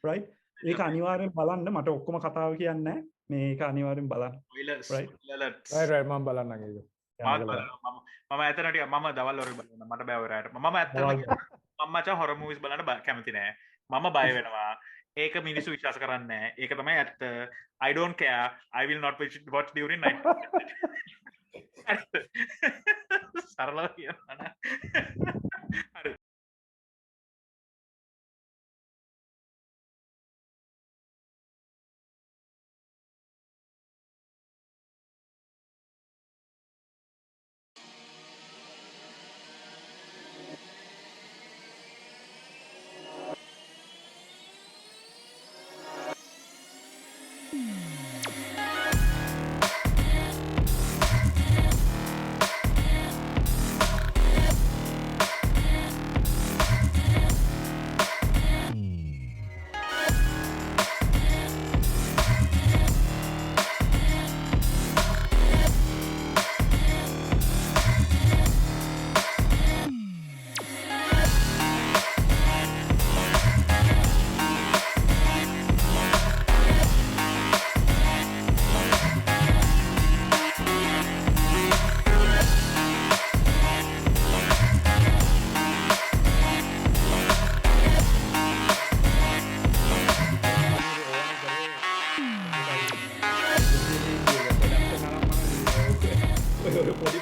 right ඒක අනිවාර්යෙන් බලන්න මට ඔක්කොම කතාව කියන්නේ නැහැ මේක අනිවාර්යෙන් බලන්න right right මම බලන්න ඒක මම ඇතනට මම දවල් වර බලන්න මට බැවරට මම ඇත්තම මම්මචා හොර මූවිස් බලන්න කැමති නෑ මම බය වෙනවා ඒක මිනිස්සු විශ්වාස කරන්න ඒක තමයි ඇත්ත I don't care I will not watch during night සරලව කියන්න හරි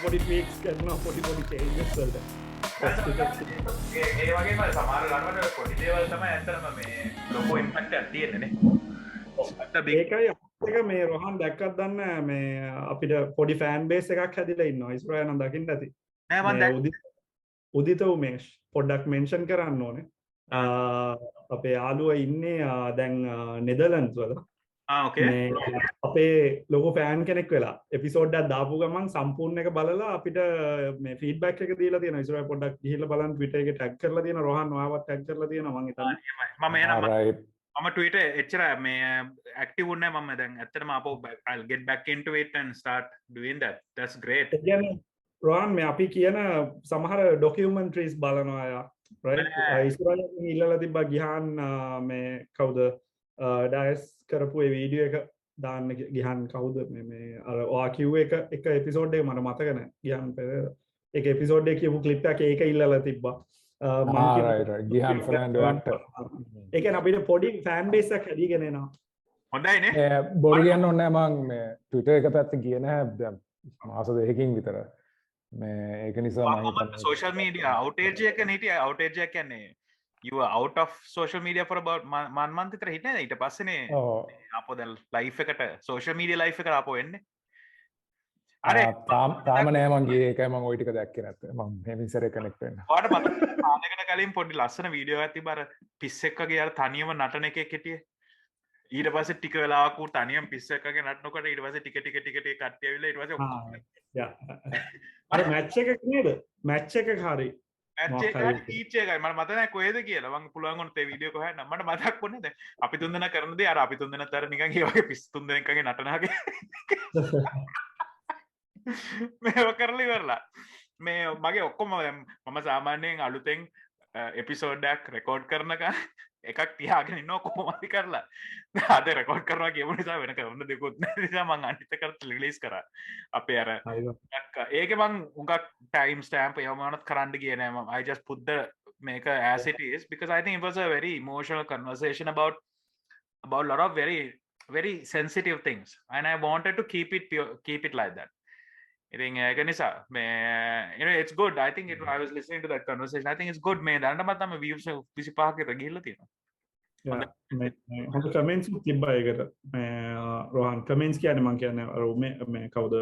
පොඩි tweaks කරනවා පොඩි changes වලට ඒ වගේම සමහර ළමයට පොඩි දේවල් තමයි ඇත්තටම මේ ලොකු ඉම්පැක්ට් එකක් තියෙන්නේ නේ ඒකයි එක මේ රොහන් දැක්කත් දන්න මේ අපිට පොඩි ෆෑන් බේස් එකක් හැදිලා ඉන්නවා ඉස්සරහ නම් දකින්න ඇති නෑ මම දැක්කා උදිත උමේෂ් පොඩ්ඩක් මෙන්ෂන් කරන්න ඕනේ අපේ යාළුවා ඉන්නේ දැන් නෙදර්ලන්ඩ්ස් වල අපේ ලොකු ෆෑන් කෙනෙක් වෙලා එපිසෝඩ් එකක් දාපු ගමන් සම්පූර්ණ එක බලලා අපිට මේ ෆීඩ්බැක් එක දීලා තියෙනවා ඉස්සරහ පොඩ්ඩක් ගිහිල්ලා බලන්න Twitter එකේ ටැග් කරලා තියෙනවා රොහන් ඔයාවත් ටැග් කරලා තියෙනවා මම හිතන්නේ මම Twitter එච්චර මේ ඇක්ටිව් වුණේ නැහැ මම දැන් ඇත්තටම ආපහු I'll get back into it and start doing that that's great Rohan මේ අපි කියන සමහර ඩොකියුමන්ටරිස් බලනවා අය right ඉස්සරහ ඉල්ලලා තිබ්බා ගිහන් මේ කවුද ඩයස් කරපු ඒ වීඩියෝ එක දාන්න ගිහන් කවුද මේ අර ඔයා කිව්ව එක එපිසෝඩ් එක මට මතක නැහැ ගිහන් පෙරේර ඒක එපිසෝඩ් එකේ කියපු ක්ලිප් එක ඒක ඉල්ලලා තිබ්බා ගිහන් ෆර්නැන්ඩෝ ඇක්ටර් ඒ කියන්නේ අපිට පොඩි ෆෑන් බේස් එකක් හැදීගෙන එනවා හොඳයිනේ බොරු කියන්න ඕනේ මම මේ Twitter එක පැත්තේ ගියේ නැහැ දැන් මාස දෙකකින් විතර මේ ඒක නිසා මම හිතන්නේ social media outage එක නෙටි outage එක කියන්නේ you were out of social media for about one month විතර හිටියේ ඊට පස්සේනේ ආපහු දැන් life එකට social media life එකට ආපහු එන්නේ අර තාම නෑ මං ගියේ ඒකයි මං ওই ටික දැක්කේ නැත්තේ මං මෙමිසරේ කනෙක්ට් වෙන්න ඔයාලට මතකද කාලයකට කලින් පොඩි ලස්සන වීඩියෝ එකක් තිබ්බා අර පිස්සෙක් වගේ අර තනියම නටන එකෙක් හිටියේ ඊට පස්සේ ටික වෙලාවක් උ තනියම පිස්සෙක් වගේ නටනකොට ඊට පස්සේ ටික කට්ටිය ඇවිල්ලා ඊට පස්සේ අර මැච් එකක් නේද මැච් එකක් හරි ටීච් එකයි මට මතක නැහැ කොහෙද කියලා මම පුළුවන් වුණොත් ඒ වීඩියෝ එක හොයන්න මට මතක් වුණේ දැන් අපි තුන්දෙනා කරන දේ අර අපි තුන්දෙනාත් අර නිකන් ඒ වගේ පිස් තුන්දෙනෙක් වගේ නටනහගේ මේව කරලා ඉවරලා මේ මගේ ඔක්කොම මම සාමාන්‍යයෙන් අලුතෙන් එපිසෝඩ් එකක් රෙකෝඩ් කරනකම් එකක් තියාගෙන ඉන්නවා කොහොම හරි කරලා අද රෙකෝඩ් කරනවා කියපු නිසා වෙන කරන්න දෙකුත් නැහැ නිසා මම අනිත් එකට රිලීස් කරා අපේ අර ඒකේ මම උඟක් ටයිම් ස්ටෑම්ප් ඒව මොනවත් කරන්න ගියේ නෑ මම I just put the make as it is because I think it was a very emotional conversation about a lot of very sensitive things and I wanted to keep it pure, keep it like that ඉතින් ඒක නිසා මේ you know it's good I think I was listening to that conversation I think it's good මේ දැනටමත් තමයි views 25 කට ගිහිල්ලා තියෙනවා හොඳ කමෙන්ට්ස් තිබ්බා ඒකට මේ රෝහන් කමෙන්ට්ස් කියන්නේ මම කියන්නේ අර මේ කවුද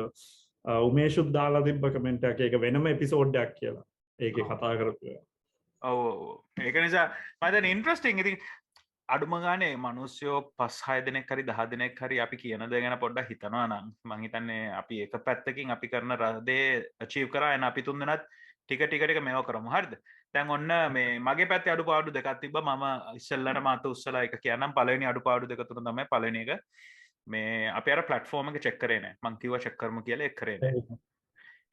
උමේෂුත් දාලා තිබ්බ කමෙන්ට් එකක් ඒක වෙනම එපිසෝඩ් එකක් කියලා ඒකේ කතා කරපු ඔව් ඒක නිසා මම දැන් ඉන්ටරෙස්ටිං ඉතින් අඩුම ගානේ මිනිස්සුયો 5-6 දෙනෙක් හරි 10 දෙනෙක් හරි අපි කියන දේ ගැන පොඩ්ඩක් හිතනවා නම් මම හිතන්නේ අපි එක පැත්තකින් අපි කරන දේ achieve කරා එන අපි තුන් දෙනාත් ටික මේව කරමු හරිද දැන් ඔන්න මේ මගේ පැත්තේ අඩුපාඩු දෙකක් තිබ්බා මම ඉස්සෙල්ලාට මාත උස්සලා එක කියන්නම් පළවෙනි අඩුපාඩු දෙක තුන තමයි පළවෙනි එක මේ අපි අර platform එක check කරේ නැහැ මං කිව්වා check කරමු කියලා ඒක කරේ නැහැ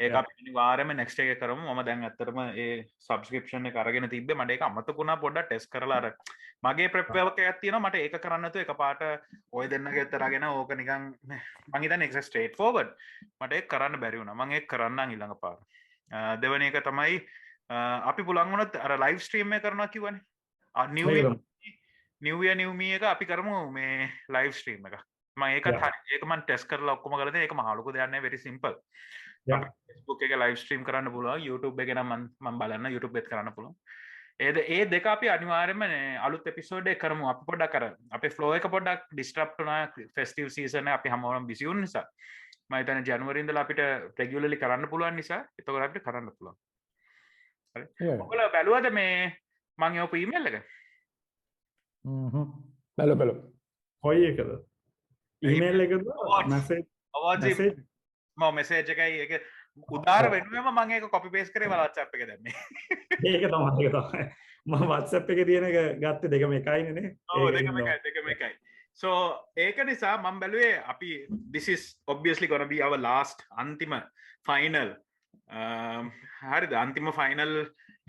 ඒක අපි අනිවාර්යයෙන්ම next එක කරමු. මම දැන් ඇත්තටම ඒ subscription එක අරගෙන තිබ්බේ. මට ඒක අමතකුණා පොඩ්ඩක් ටෙස්ට් කරලා අර මගේ prep work එකක් තියෙනවා. මට ඒක කරන්න නැතුව එකපාරට ඔය දෙන්නගේ අතරගෙන ඕක නිකන් මං හිතන්නේ ඒක straight forward. මට ඒක කරන්න බැරි වුණා. මං ඒක කරන්නම් ඊළඟ පාර. දෙවෙනි එක තමයි අපි පුළුවන් වුණොත් අර live stream එක කරනවා කිව්වනේ. new year new me එක අපි කරමු මේ live stream එක. මම ඒකත් හරි. ඒක මම ටෙස්ට් කරලා ඔක්කොම කරලා දෙන ඒක මහ ලොකු දෙයක් නෑ, very simple. Facebook එක live stream කරන්න පුළුවන්. YouTube එක නම් මම බලන්න YouTube එකත් කරන්න පුළුවන්. ඒ දෙක අපි අනිවාර්යයෙන්ම අලුත් එපිසෝඩ් එක කරමු. අපි පොඩ්ඩක් අර අපේ flow එක පොඩ්ඩක් disrupt වුණා festive season එක අපි හැමෝම busy වුණ නිසා. මම හිතන්නේ ජනවරි ඉඳලා අපිට regularly කරන්න පුළුවන් නිසා එතකොට අපිට කරන්න පුළුවන්. හරි. ඔයාලා බැලුවද මේ මම යවපු email එක? බැලුවා. කොයි එකද? ඊමේල් එකද? මැසේජ් මෙසේජ් එකයි ඒක උදාර වෙනුවෙන්ම මම ඒක කොපි පේස්ට් කරේ WhatsApp එකේ දැම්මේ. ඒක තමයි. මම WhatsApp එකේ තියෙන එක ගත්තේ දෙකම එකයිනේ නේ. ඔව් දෙකම එකයි. So ඒක නිසා මම බැලුවේ අපි this is obviously gonna be our last අන්තිම final හරිද? අන්තිම final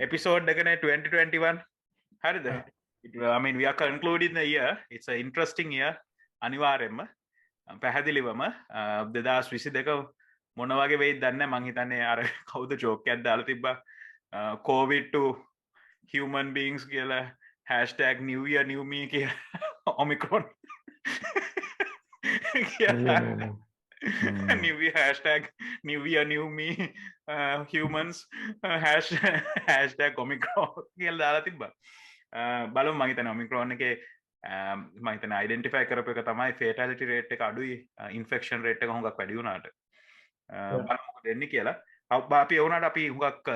episode එකනේ 2021. හරිද? I mean we are concluding the year. It's an interesting year. අනිවාර්යයෙන්ම පැහැදිලිවම 2022 මොන වගේ වෙයිද දන්නේ මං හිතන්නේ අර කවුද ජෝක් එකක් දාලා තිබ්බා covid to human beings කියලා #new year new me කියලා omicron new year #new year new me humans #omicron කියලා දාලා තිබ්බා බලමු මං හිතන්නේ omicron එකේ මම හිතන්නේ identify කරපු එක තමයි fatality rate එක අඩුයි infection rate එක හුඟක් වැඩි වුණාට බලමු මොකද වෙන්නේ කියලා. අපි ඒ වුණාට අපි හුඟක්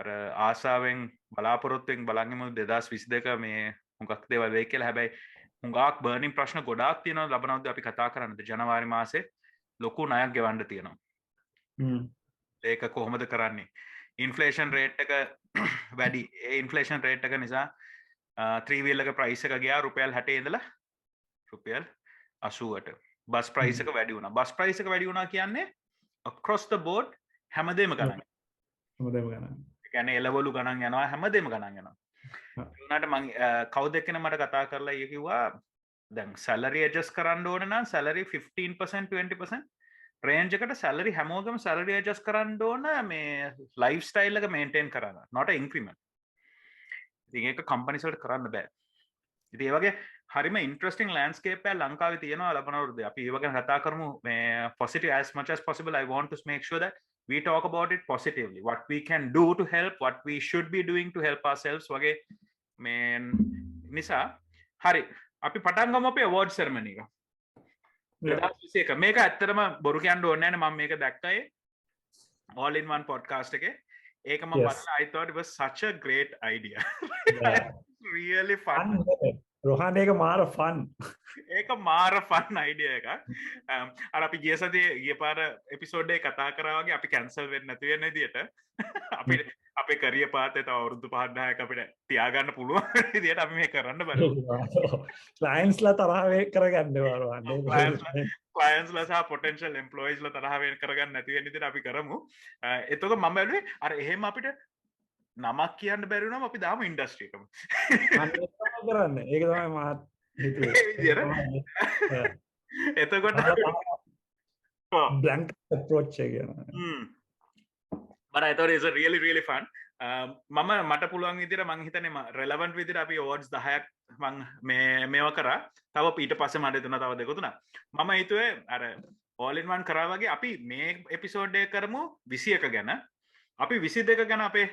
අර ආසාවෙන් බලාපොරොත්තුෙන් බලන් ඉමු 2022 මේ හුඟක් දේවල් වෙයි කියලා. හැබැයි හුඟක් බර්නින් ප්‍රශ්න ගොඩාක් තියෙනවා ලබනවද අපි කතා කරන්නද ජනවාරි මාසේ ලොකු ණයක් ගෙවන්න තියෙනවා. ඒක කොහොමද කරන්නේ? ඉන්ෆ්ලේෂන් රේට් එක වැඩි. ඒ ඉන්ෆ්ලේෂන් රේට් එක නිසා 3 wheel එක ප්‍රයිස් එක ගියා රුපියල් 60 ඉඳලා රුපියල් 80ට. බස් ප්‍රයිස් එක වැඩි වුණා. බස් ප්‍රයිස් එක වැඩි වුණා කියන්නේ across the board හැමදේම ගණන්. හැමදේම ගණන්. ඒ කියන්නේ එළවලු ගණන් යනවා හැමදේම ගණන් යනවා. උනාට මම කවුද එක්කෙනා මට කතා කරලා ඊ කිව්වා දැන් salary adjust කරන්න ඕන නම් salary 15% 20% range එකට salary හැමෝගෙම salary adjust කරන්න ඕන මේ lifestyle එක maintain කරන්න. not an increment. ඉතින් ඒක companies වලට කරන්න බෑ. ඉතින් ඒ වගේ හරිම interesting landscape එක ලංකාවේ තියෙනවා ලබනවරුද්දේ. අපි ඒ වගේ කතා කරමු මේ positive as much as possible. I want to make sure that we talk about it positively. What we can do to help, what we should be doing to help ourselves වගේ මේ නිසා හරි අපි පටන් ගමු අපේ award ceremony එක. 2021 මේක ඇත්තටම බොරු කියන්න ඕනේ නැහැ නේ මම මේක දැක්කේ all in one podcast එකේ. ඒක මම බලලා I thought it was such a great idea. Really fun. Rohan ඒක මාර fun. ඒක මාර fun idea එකක්. අර අපි ගිය සතියේ ගිය පාර එපිසෝඩ් එකේ කතා කරා වගේ අපි කැන්සල් වෙන්නේ නැති වෙන විදියට අපි අපේ කරියර් පාත් එක තව අවුරුදු 5-10ක් අපිට තියාගන්න පුළුවන් විදියට අපි මේක කරන්න බලමු. clients ලා තරහ වේ කරගන්නවා රොහාන්. clients ලා සහ potential employees ලා තරහ වේ කරගන්න නැති වෙන විදියට අපි කරමු. එතකොට මම බැලුවේ අර එහෙම අපිට නමක් කියන්න බැරි වුණාම අපි දාමු ඉන්ඩස්ට්‍රි එකම. කරන්න. ඒක තමයි මාත් හිතුවේ. ඒ විදියට. එතකොට blank approach එක යනවා. But I thought it's a really fun. මට පුළුවන් විදිහට මම හිතන්නේ relevant විදිහට අපි awards 10ක් මම මේව කරා. තව ඊට පස්සේ මට දෙන්න තව දෙක තුනක්. මම හිතුවේ අර all in one කරා වගේ අපි මේ එපිසෝඩ් එක කරමු 21 ගැන. අපි 22 ගැන අපේ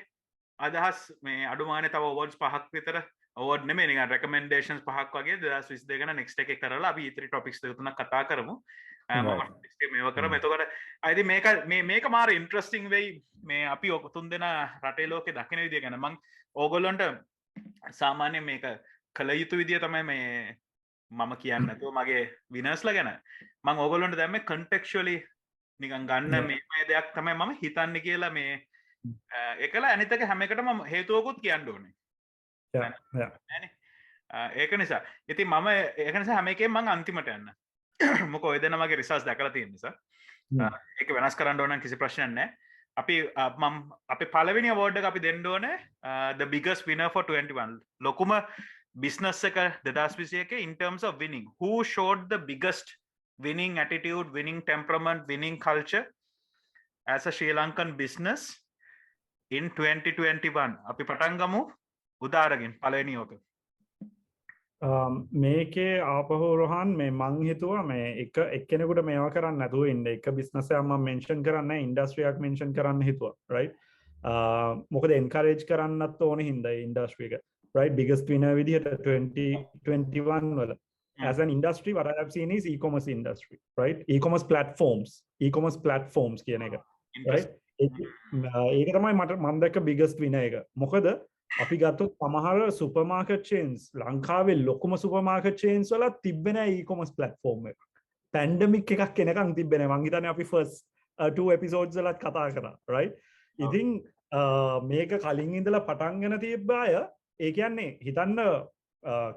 අදහස් මේ අඩුමානේ තව awards 5ක් විතර award නෙමෙයි නිකන් recommendations 5ක් වගේ 2022 ගැන next එකේ කරලා අපි ඉතිරි topics දෙක තුනක් කතා කරමු. මම මේව කරමු. එතකොට I think මේක මාර interesting වෙයි මේ අපි තුන් දෙනා රටේ ලෝකේ දකින විදිය ගැන. මම ඕගොල්ලන්ට සාමාන්‍යයෙන් මේක කළ යුතු විදිය තමයි මේ මම කියන්නේ නැතුව මගේ winners-ලා ගැන. මම ඕගොල්ලන්ට දැම්මේ contextually නිකන් ගන්න මේ දෙයක් තමයි මම හිතන්නේ කියලා මේ ඒකල අනිත් එක හැම එකටම හේතුවකුත් කියන්න ඕනේ. ඒක නිසා ඉතින් මම ඒක නිසා හැම එකෙම මම අන්තිමට යන්න. මොකද ඔය දෙනා මගේ රිසර්ච් දැකලා තියෙන නිසා. ඒක වෙනස් කරන්න ඕන කිසි ප්‍රශ්නයක් නැහැ. අපි අපි පළවෙනි award එක අපි දෙන්න ඕනේ the biggest winner for 21 ලොකුම business එක 2021 in terms of winning. Who showed the biggest winning attitude, winning temperament, winning culture as a Sri Lankan business in 2021? අපි පටන් ගමු උදාරගෙන් පළවෙනි ඕක. මේකේ ආපහු රොහන් මේ මං හිතුවා මේ එක්කෙනෙකුට මේවා කරන්න නැතුව ඉන්න එක බිස්නස් එකක් මම මෙන්ෂන් කරන්නේ නැහැ ඉන්ඩස්ට්‍රි එකක් මෙන්ෂන් කරන්න හිතුවා රයිට් මොකද එන්කරේජ් කරන්නත් ඕනේ හින්දා ඉන්ඩස්ට්‍රි එක right biggest winner විදිහට 2021 වල as an industry what I have seen is e-commerce industry right e-commerce platforms කියන එක right ඒක තමයි මම දැක්ක biggest winner එක මොකද අපි ගත්තොත් සමහර සුපර් මාකට් චේන්ස් ලංකාවේ ලොකුම සුපර් මාකට් චේන්ස් වල තිබ්බේ නැහැ e-commerce platform එක පැන්ඩමික් එකක් එනකන් තිබ්බේ නැහැ මං හිතන්නේ අපි first 2 episodes වලත් කතා කරා right ඉතින් මේක කලින් ඉඳලා පටන් ගෙන තිබ්බ අය ඒ කියන්නේ හිතන්න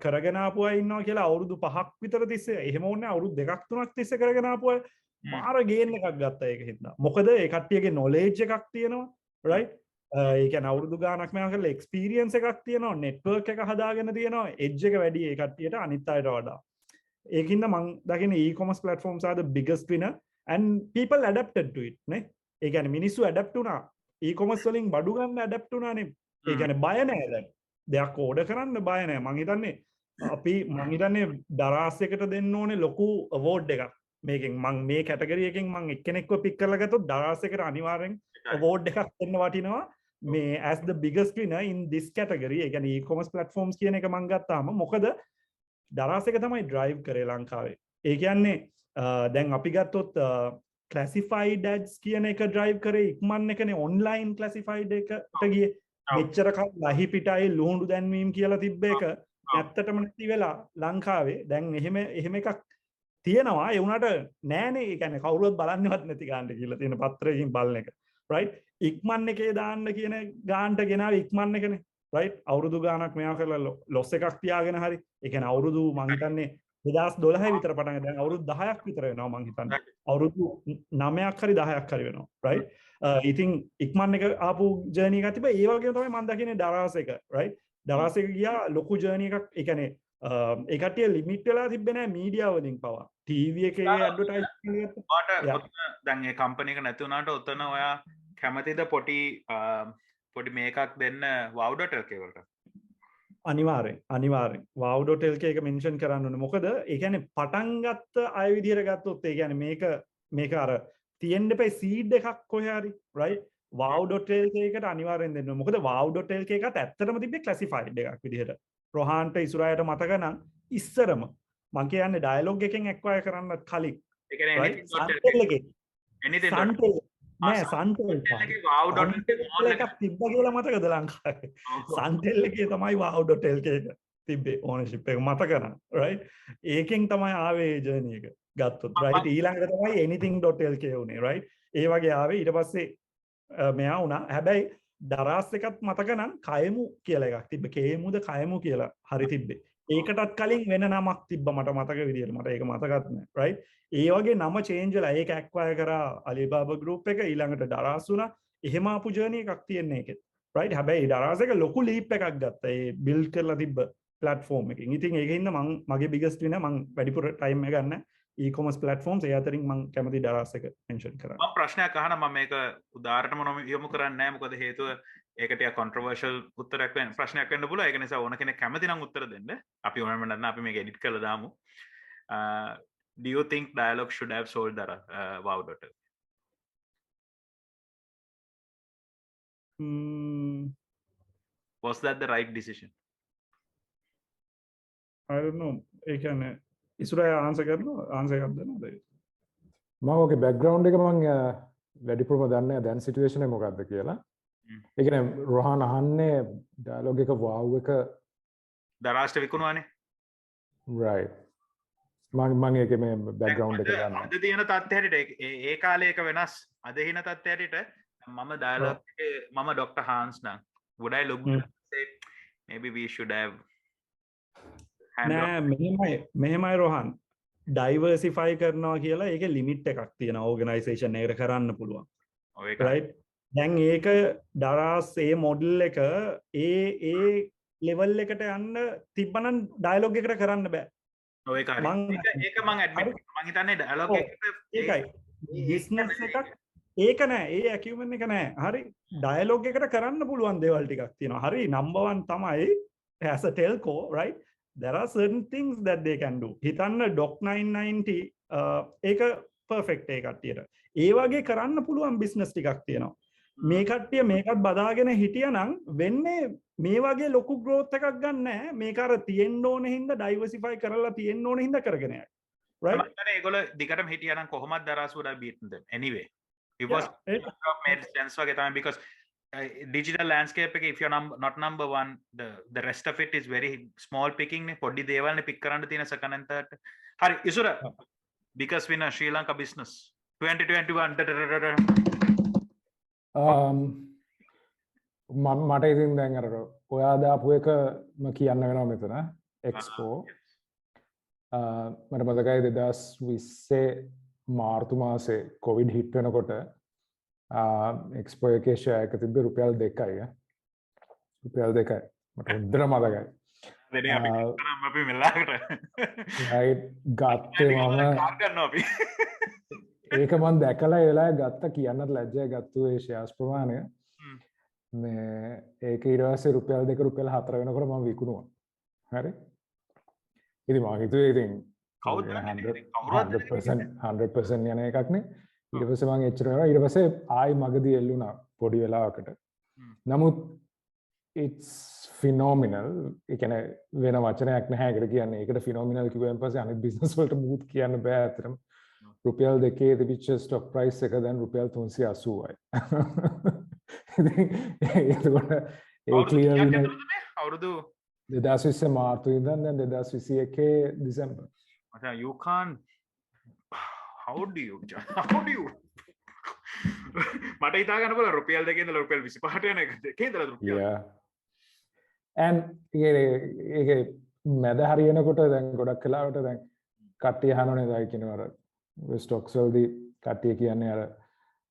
කරගෙන ආපු අය ඉන්නවා කියලා අවුරුදු 5ක් විතර තිස්සේ එහෙම ඕනේ අවුරුදු 2ක් 3ක් තිස්සේ කරගෙන ආපු අය මාර ගේන් එකක් ගත්තා ඒක හින්දා මොකද ඒ කට්ටියගේ knowledge එකක් තියෙනවා right ඒ කියන්නේ අවුරුදු ගාණක් මේවා කරලා experience එකක් තියෙනවා network එක හදාගෙන තියෙනවා edge එක වැඩි ඒ කට්ටියට අනිත් අයට වඩා ඒකින්ද මම දකින්නේ e-commerce platforms are the biggest winner and people adapted to it නේ ඒ කියන්නේ මිනිස්සු adapt වුණා e-commerce වලින් බඩු ගන්න adapt වුණානේ ඒ කියන්නේ බය නැහැ දැන් දෙයක් ඕඩර් කරන්න බය නැහැ මං හිතන්නේ දරාස් එකට දෙන්න ඕනේ ලොකු award එකක් මේකෙන් මං මේ කැටගරි එකෙන් මං එක්කෙනෙක්ව පික් කරලා ගත්තොත් දරාස් එකට අනිවාර්යෙන් award එකක් දෙන්න වටිනවා මේ as the biggest winner in this category ඒ කියන්නේ e-commerce platforms කියන එක මං ගත්තාම මොකද දරාස් එක තමයි drive කරේ ලංකාවේ ඒ කියන්නේ දැන් අපි ගත්තොත් classified ads කියන එක drive කරේ ඉක්මන් එකනේ online classified එකට ගියේ මෙච්චර කල් ලහි පිටයි ලුහුඬු දැන්වීම කියලා තිබ්බ එක ඇත්තටම නැති වෙලා ලංකාවේ දැන් එහෙම එකක් තියෙනවා ඒ වුණාට නෑනේ ඒ කියන්නේ කවුරුවත් බලන්නවත් නැති ගානට කියලා තියෙන පත්‍රයකින් බලන එක right ඉක්මන් එකේ දාන්න කියන ගානට ගෙනාවේ ඉක්මන් එකනේ right අවුරුදු ගානක් මෙයා කරලා ලොස් එකක් තියාගෙන හරි ඒ කියන්නේ අවුරුදු මං හිතන්නේ 2012 විතර පටන් දැන් අවුරුදු 10ක් විතර වෙනවා මං හිතන්නේ අවුරුදු 9ක් හරි 10ක් හරි වෙනවා right ඉතින් ඉක්මන් එක ආපු ජර්නි එකක් තිබ්බා ඒ වගේම තමයි මම දකින්නේ දරාස් එක right දරාස් එක ගියා ලොකු ජර්නි එකක් ඒ කියන්නේ ඒ කට්ටිය ලිමිට් වෙලා තිබ්බේ නැහැ මීඩියා වලින් පවා ටීවී එකේ ඇඩ්වර්ටයිස්මන්ට් එකත් දැන් ඒ කම්පැනි එක නැති වුණාට ඔතන ඔයා කැමතිද පොඩි මේකක් දෙන්න wow.lk වලට අනිවාර්යෙන් wow.lk එක මෙන්ෂන් කරන්න ඕනේ මොකද ඒ කියන්නේ පටන් ගත්ත අය විදිහට ගත්තොත් ඒ කියන්නේ මේක අර තියෙන්න එපා සීඩ් එකක් කොහේ හරි right wow.lk එකට අනිවාර්යෙන් දෙන්න ඕනේ මොකද wow.lk එකත් ඇත්තටම තිබ්බේ classified එකක් විදිහට රොහාන්ට ඉස්සරහට මතක නම් ඉස්සරම මං කියන්නේ ඩයලොග් එකෙන් acquire කරන්නත් කලින් ඒ කියන්නේ සන්ටෙල් එකක් තිබ්බ කියලා මතකද ලංකාවේ සන්ටෙල් එකේ තමයි wow.lk එක තිබ්බේ ඕනර්ෂිප් එක මතක නම් right ඒකෙන් තමයි ආවේ ජර්නි එක ගත්තොත් right ඊළඟට තමයි anything.lk උනේ right ඒ වගේ ආවේ ඊට පස්සේ මෙයා වුණා හැබැයි දරාස් එකත් මතක නම් කයමු කියලා එකක් තිබ්බේ කේමුද කයමු කියලා හරි තිබ්බේ ඒකටත් කලින් වෙන නමක් තිබ්බ මට මතක විදියට මට ඒක මතකත් නැහැ right ඒ වගේ නම චේන්ජ් වෙලා ඒක ඇක්වයර් කරා Alibaba group එක ඊළඟට දරාස් වුණා එහෙම ආපු ජර්නි එකක් තියෙන්නේ ඒකෙත් right හැබැයි දරාස් එක ලොකු ලීප් එකක් ගත්තා ඒ බිල්ඩ් කරලා තිබ්බ platform එකකින් ඉතින් ඒකින්ද මගේ biggest winner මං වැඩිපුර time එක ගන්න e-commerce platforms ඒ අතරින් මම කැමති දරාස් එක මෙන්ෂන් කරා. මම ප්‍රශ්නයක් අහනවා මම මේක උදාහරණම යොමු කරන්නේ නැහැ මොකද හේතුව ඒක ටික controversial උත්තරයක් වෙන ප්‍රශ්නයක් වෙන්න පුළුවන් ඒක නිසා ඕන කෙනෙක් කැමති නම් උත්තර දෙන්න. අපි ඕනම නැත්නම් අපි මේක edit කරලා දාමු. Do you think Dialog should have sold wow.lk? Was that the right decision? I don't know. ඒ කියන්නේ ඉස්සරහා ආන්සර් එකක් දෙන්නද? මම ඔගේ බෑග්ග්‍රවුන්ඩ් එක මම වැඩිපුරම දන්නේ නැහැ දැන් සිටුේෂන් එක මොකක්ද කියලා. ඒ කියන්නේ රොහාන් අහන්නේ ඩයලොග් එක wow එක දරාස්ට විකුණුවානේ. right. මම ඒකේ මේ බෑග්ග්‍රවුන්ඩ් එක ගන්න. අද තියෙන තත්ත්වයට ඒ කාලේ එක වෙනස්. අද හින තත්ත්වයට මම ඩයලොග් එකේ මම ඩොක්ටර් හාන්ස් නම් would I look say maybe we should have නෑ මෙහෙමයි රොහන් ඩයිවර්සිෆයි කරනවා කියලා ඒක ලිමිට් එකක් තියෙන ඕගනයිසේෂන් එකට කරන්න පුළුවන් right දැන් ඒක දරාස් ඒ මොඩල් එක ඒ ලෙවල් එකට යන්න තිබ්බනම් ඩයලොග් එකට කරන්න බෑ ඔය කාර්යය ඒක මම ඇඩ්මිට් මම හිතන්නේ ඩයලොග් එකට ඒකයි බිස්නස් එකක් ඒක නෑ ඒ ඇකියුමන්ට් එක නෑ හරි ඩයලොග් එකට කරන්න පුළුවන් දේවල් ටිකක් තියෙනවා හරි නම්බර් 1 තමයි as a telco right there are certain things that they can do හිතන්න doc 990 ඒක perfect ඒ කට්ටියට ඒ වගේ කරන්න පුළුවන් බිස්නස් ටිකක් තියෙනවා මේ කට්ටිය මේකත් බදාගෙන හිටියනම් වෙන්නේ මේ වගේ ලොකු growth එකක් ගන්න නැහැ මේක අර තියෙන්න ඕන හින්දා diversify කරලා තියෙන්න ඕන හින්දා කරගෙන යයි right මම හිතන්නේ ඒගොල්ලෝ දිගටම හිටියනම් කොහොමද Daraz would have beaten them anyway it was made sense වගේ තමයි because digital landscape එක if you're not number one the rest of it is very small picking නේ පොඩි දේවල් නේ pick කරන්න තියෙන second and third හරි Isura because winner Sri Lanka business 2021 මට ඉතින් දැන් අර ඔයා දාපු එක ම කියන්න වෙනවා මෙතන එක්ස්පෝ මට මතකයි 2020 මාර්තු මාසේ කොවිඩ් හිට් වෙනකොට එක්ස්පෝ එකේ ෂෙයා එක තිබ්බේ රුපියල් 2යි රුපියල් 2යි මට හොඳට මතකයි අපි මෙල්ලාකට ගත්තේ මම ඒක මන් දැකලා එලා ගත්ත කියන්නත් ලැජ්ජයි ගත්තු ඒ ෂෙයාර්ස් ප්‍රමාණය මේ ඒක ඊට පස්සේ රුපියල් 2 රුපියල් 4 වෙනකොට මම විකුණුවා හරි ඉතින් මම හිතුවේ ඉතින් කවුද 100% යන එකක් නේ ඊට පස්සේ මම එච්චර කරා ඊට පස්සේ ආයි මගදී එල්ලුණා පොඩි වෙලාවකට නමුත් it's phenomenal ඒ කියන්නේ වෙන වචනයක් නැහැ ඒකට කියන්නේ ඒකට phenomenal කිව්වන් පස්සේ අනිත් බිස්නස් වලට මූත් කියන්න බෑ අතරම රුපියල් 2 තිබිච්ච ස්ටොක් ප්‍රයිස් එක දැන් රුපියල් 380යි එතකොට ඒ ක්ලියර් වෙන අවුරුදු 2020 මාර්තු ඉඳන් දැන් 2021 දෙසැම්බර් මචං you can't how do you මට හිතා ගන්න බල රුපියල් 2 ඉඳලා රුපියල් 25ට යන එක දෙකේ ඉඳලා රුපියල් and ඒක මැද හරියනකොට දැන් ගොඩක් වෙලාවට දැන් කට්ටිය අහනවනේ දැන් කියනවා අර ස්ටොක්ස් වලදී කට්ටිය කියන්නේ අර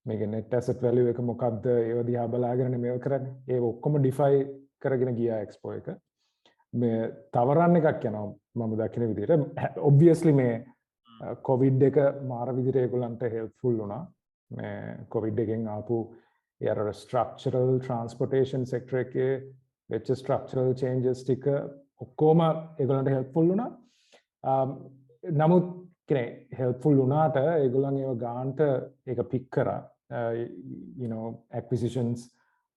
මේක net asset value එක මොකක්ද ඒව දිහා බලාගෙන මේව කරන්නේ ඒ ඔක්කොම defy කරගෙන ගියා expo එක මේ තවරන් එකක් යනවා මම දකින විදිහට obviously මේ covid එක මාර විදිහට ඒගොල්ලන්ට helpful වුණා මේ covid එකෙන් ආපු ඒ අර structural transportation sector එකේ වෙච්ච structural changes ටික ඔක්කොම ඒගොල්ලන්ට helpful වුණා නමුත් කියන්නේ helpful වුණාට ඒගොල්ලන් ඒව ගාන්ට ඒක pick කරා you know acquisitions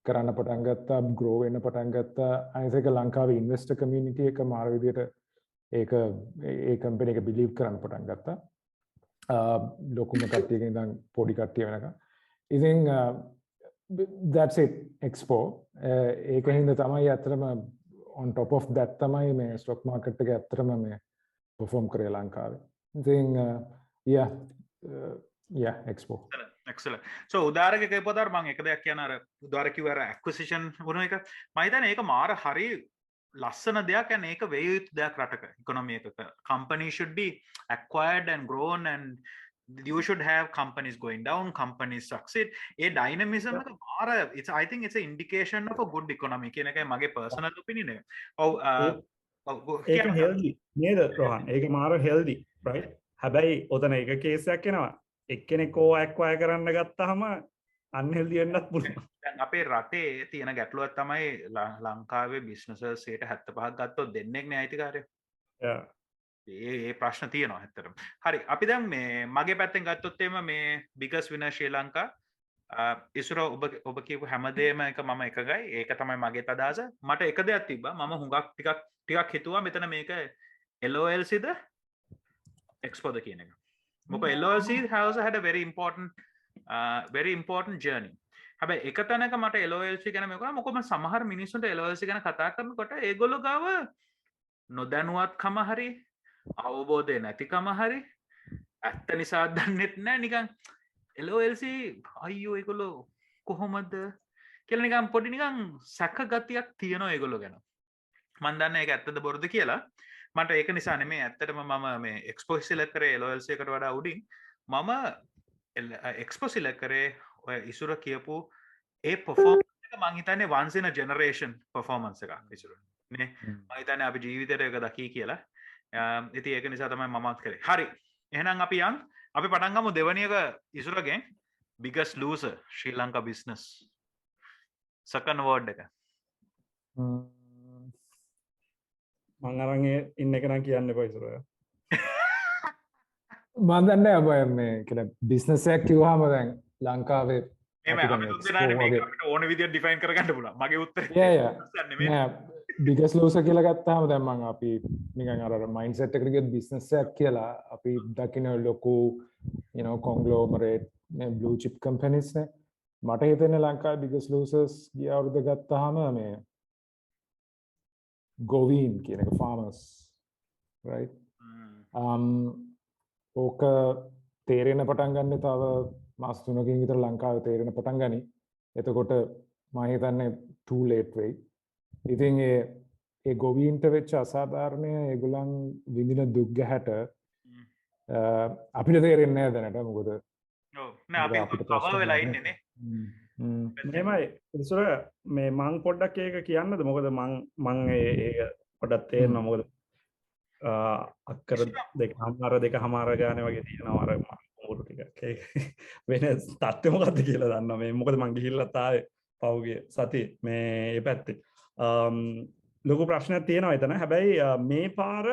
කරන්න පටන් ගත්තා grow වෙන්න පටන් ගත්තා අනිත් එක ලංකාවේ investor community එක මාර විදිහට ඒක ඒ company එක believe කරන්න පටන් ගත්තා ලොකුම කට්ටියකින් ඉඳන් පොඩි කට්ටිය වෙනකන් ඉතින් that's it expo ඒකින්ද තමයි අතරම on top of that තමයි මේ stock market එක අතරම මේ perform කරේ ලංකාවේ ඉතින් yeah expo excellent so උදාහරණයක් කියපුවාට මම එක දෙයක් කියන අර උදාහරණ කිව්ව අර acquisition වුණ එක මම හිතන්නේ ඒක මාර හරි ලස්සන දෙයක් and ඒක වෙය යුතු දෙයක් රටක economy එකක company should be acquired and grown and you should have companies going down companies succeed A dynamism එක මාර it's I think it's an indication of a good economy කියන එකයි මගේ personal opinion එක ඔව් ඒක healthy නේද රෝහන් ඒක මාර healthy right හැබැයි ඔතන එක කේස් එකක් එනවා එක්කෙනෙක් ඕ acquire කරන්න ගත්තාම unhealthy වෙන්නත් පුළුවන් දැන් අපේ රටේ තියෙන ගැටලුවක් තමයි ලංකාවේ businesses 75ක් ගත්තොත් දෙන්නෙක් නේ අයිතිකාරයෝ ඒ ප්‍රශ්න තියෙනවා ඇත්තටම හරි අපි දැන් මේ මගේ පැත්තෙන් ගත්තොත් එimhe මේ biggest winner ශ්‍රී ලංකා ඉස්සර ඔබ කියපු හැමදේම එක මම එකගයි ඒක තමයි මගේ අදහස මට එක දෙයක් තිබ්බා මම හුඟක් ටිකක් හිතුවා මෙතන මේක LOLC ද expo ද කියන එක මොකද LOLC has had a very important journey හැබැයි එක තැනක මට LOLC ගැන මේක මොකද සමහර මිනිස්සුන්ට LOLC ගැන කතා කරනකොට ඒගොල්ලෝ ගාව නොදැනුවත්කම හරි අවබෝධය නැතිකම හරි ඇත්ත නිසා දන්නෙත් නෑ නිකන් LOLC අයියෝ ඒගොල්ලෝ කොහොමද කියලා නිකන් පොඩි නිකන් සැක ගතියක් තියෙනවා ඒගොල්ලෝ ගැන මම දන්නේ ඒක ඇත්තද බොරුද කියලා මට ඒක නිසා නෙමේ ඇත්තටම මම මේ එක්ස්පෝ සිලෙක්ට් කරේ LOLC එකට වඩා උඩින් මම එක්ස්පෝ සිලෙක්ට් කරේ ඔය ඉසුර කියපු ඒ performance එක මං හිතන්නේ once in a generation performance එකක් ඉසුර නේ මං හිතන්නේ අපි ජීවිතේට ඒක දකී කියලා ඉතින් ඒක නිසා තමයි මමත් කරේ හරි එහෙනම් අපි පටන් ගමු දෙවැනි එක ඉසුරගෙන් biggest loser Sri Lanka business second word එක මං අරන් ඉන්න එක නම් කියන්න එපා ඉස්සරහ මම දන්නේ ඔබ මේ කියන බිස්නස් එකක් කිව්වම දැන් ලංකාවේ අපිට ඕන විදිහට ඩිෆයින් කරගන්න පුළුවන් මගේ උත්තරේ biggest loser කියලා ගත්තාම දැන් මම අපි නිකන් අර මයින්ඩ්සෙට් එකකට ගියොත් බිස්නස් එකක් කියලා අපි දකින්න ලොකු conglomerate blue chip companies නේ මට හිතෙන්නේ ලංකාවේ biggest losers ගිය අවුරුද්ද ගත්තාම මේ goveen කියන එක farmers right ඕක තේරෙන පටන් ගන්න තව මාස 3කින් විතර ලංකාවේ තේරෙන පටන් ගනි එතකොට මම හිතන්නේ too late වෙයි ඉතින් ඒ goveenට වෙච්ච අසාධාරණය ඒගොල්ලන් විඳින දුක් ගැහැට අපිට තේරෙන්නේ නැහැ දැනට මොකද නෑ අපි කවර් වෙලා ඉන්නේ නේ මෙහෙමයි ඉස්සර මේ මං පොඩ්ඩක් ඒක කියන්නද මොකද මං ඒක පොඩ්ඩක් තේරෙනවා මොකද අක්කර දෙකමාර ගානේ වගේ තියෙනවා අර මොකද ටික වෙන තත්ත්වෙ මොකද්ද කියලා දන්නවා මේ මොකද මං ගිහිල්ලා තාවේ පහුගිය සතියේ මේ ඒ පැත්තේ ලොකු ප්‍රශ්නයක් තියෙනවා එතන හැබැයි මේ පාර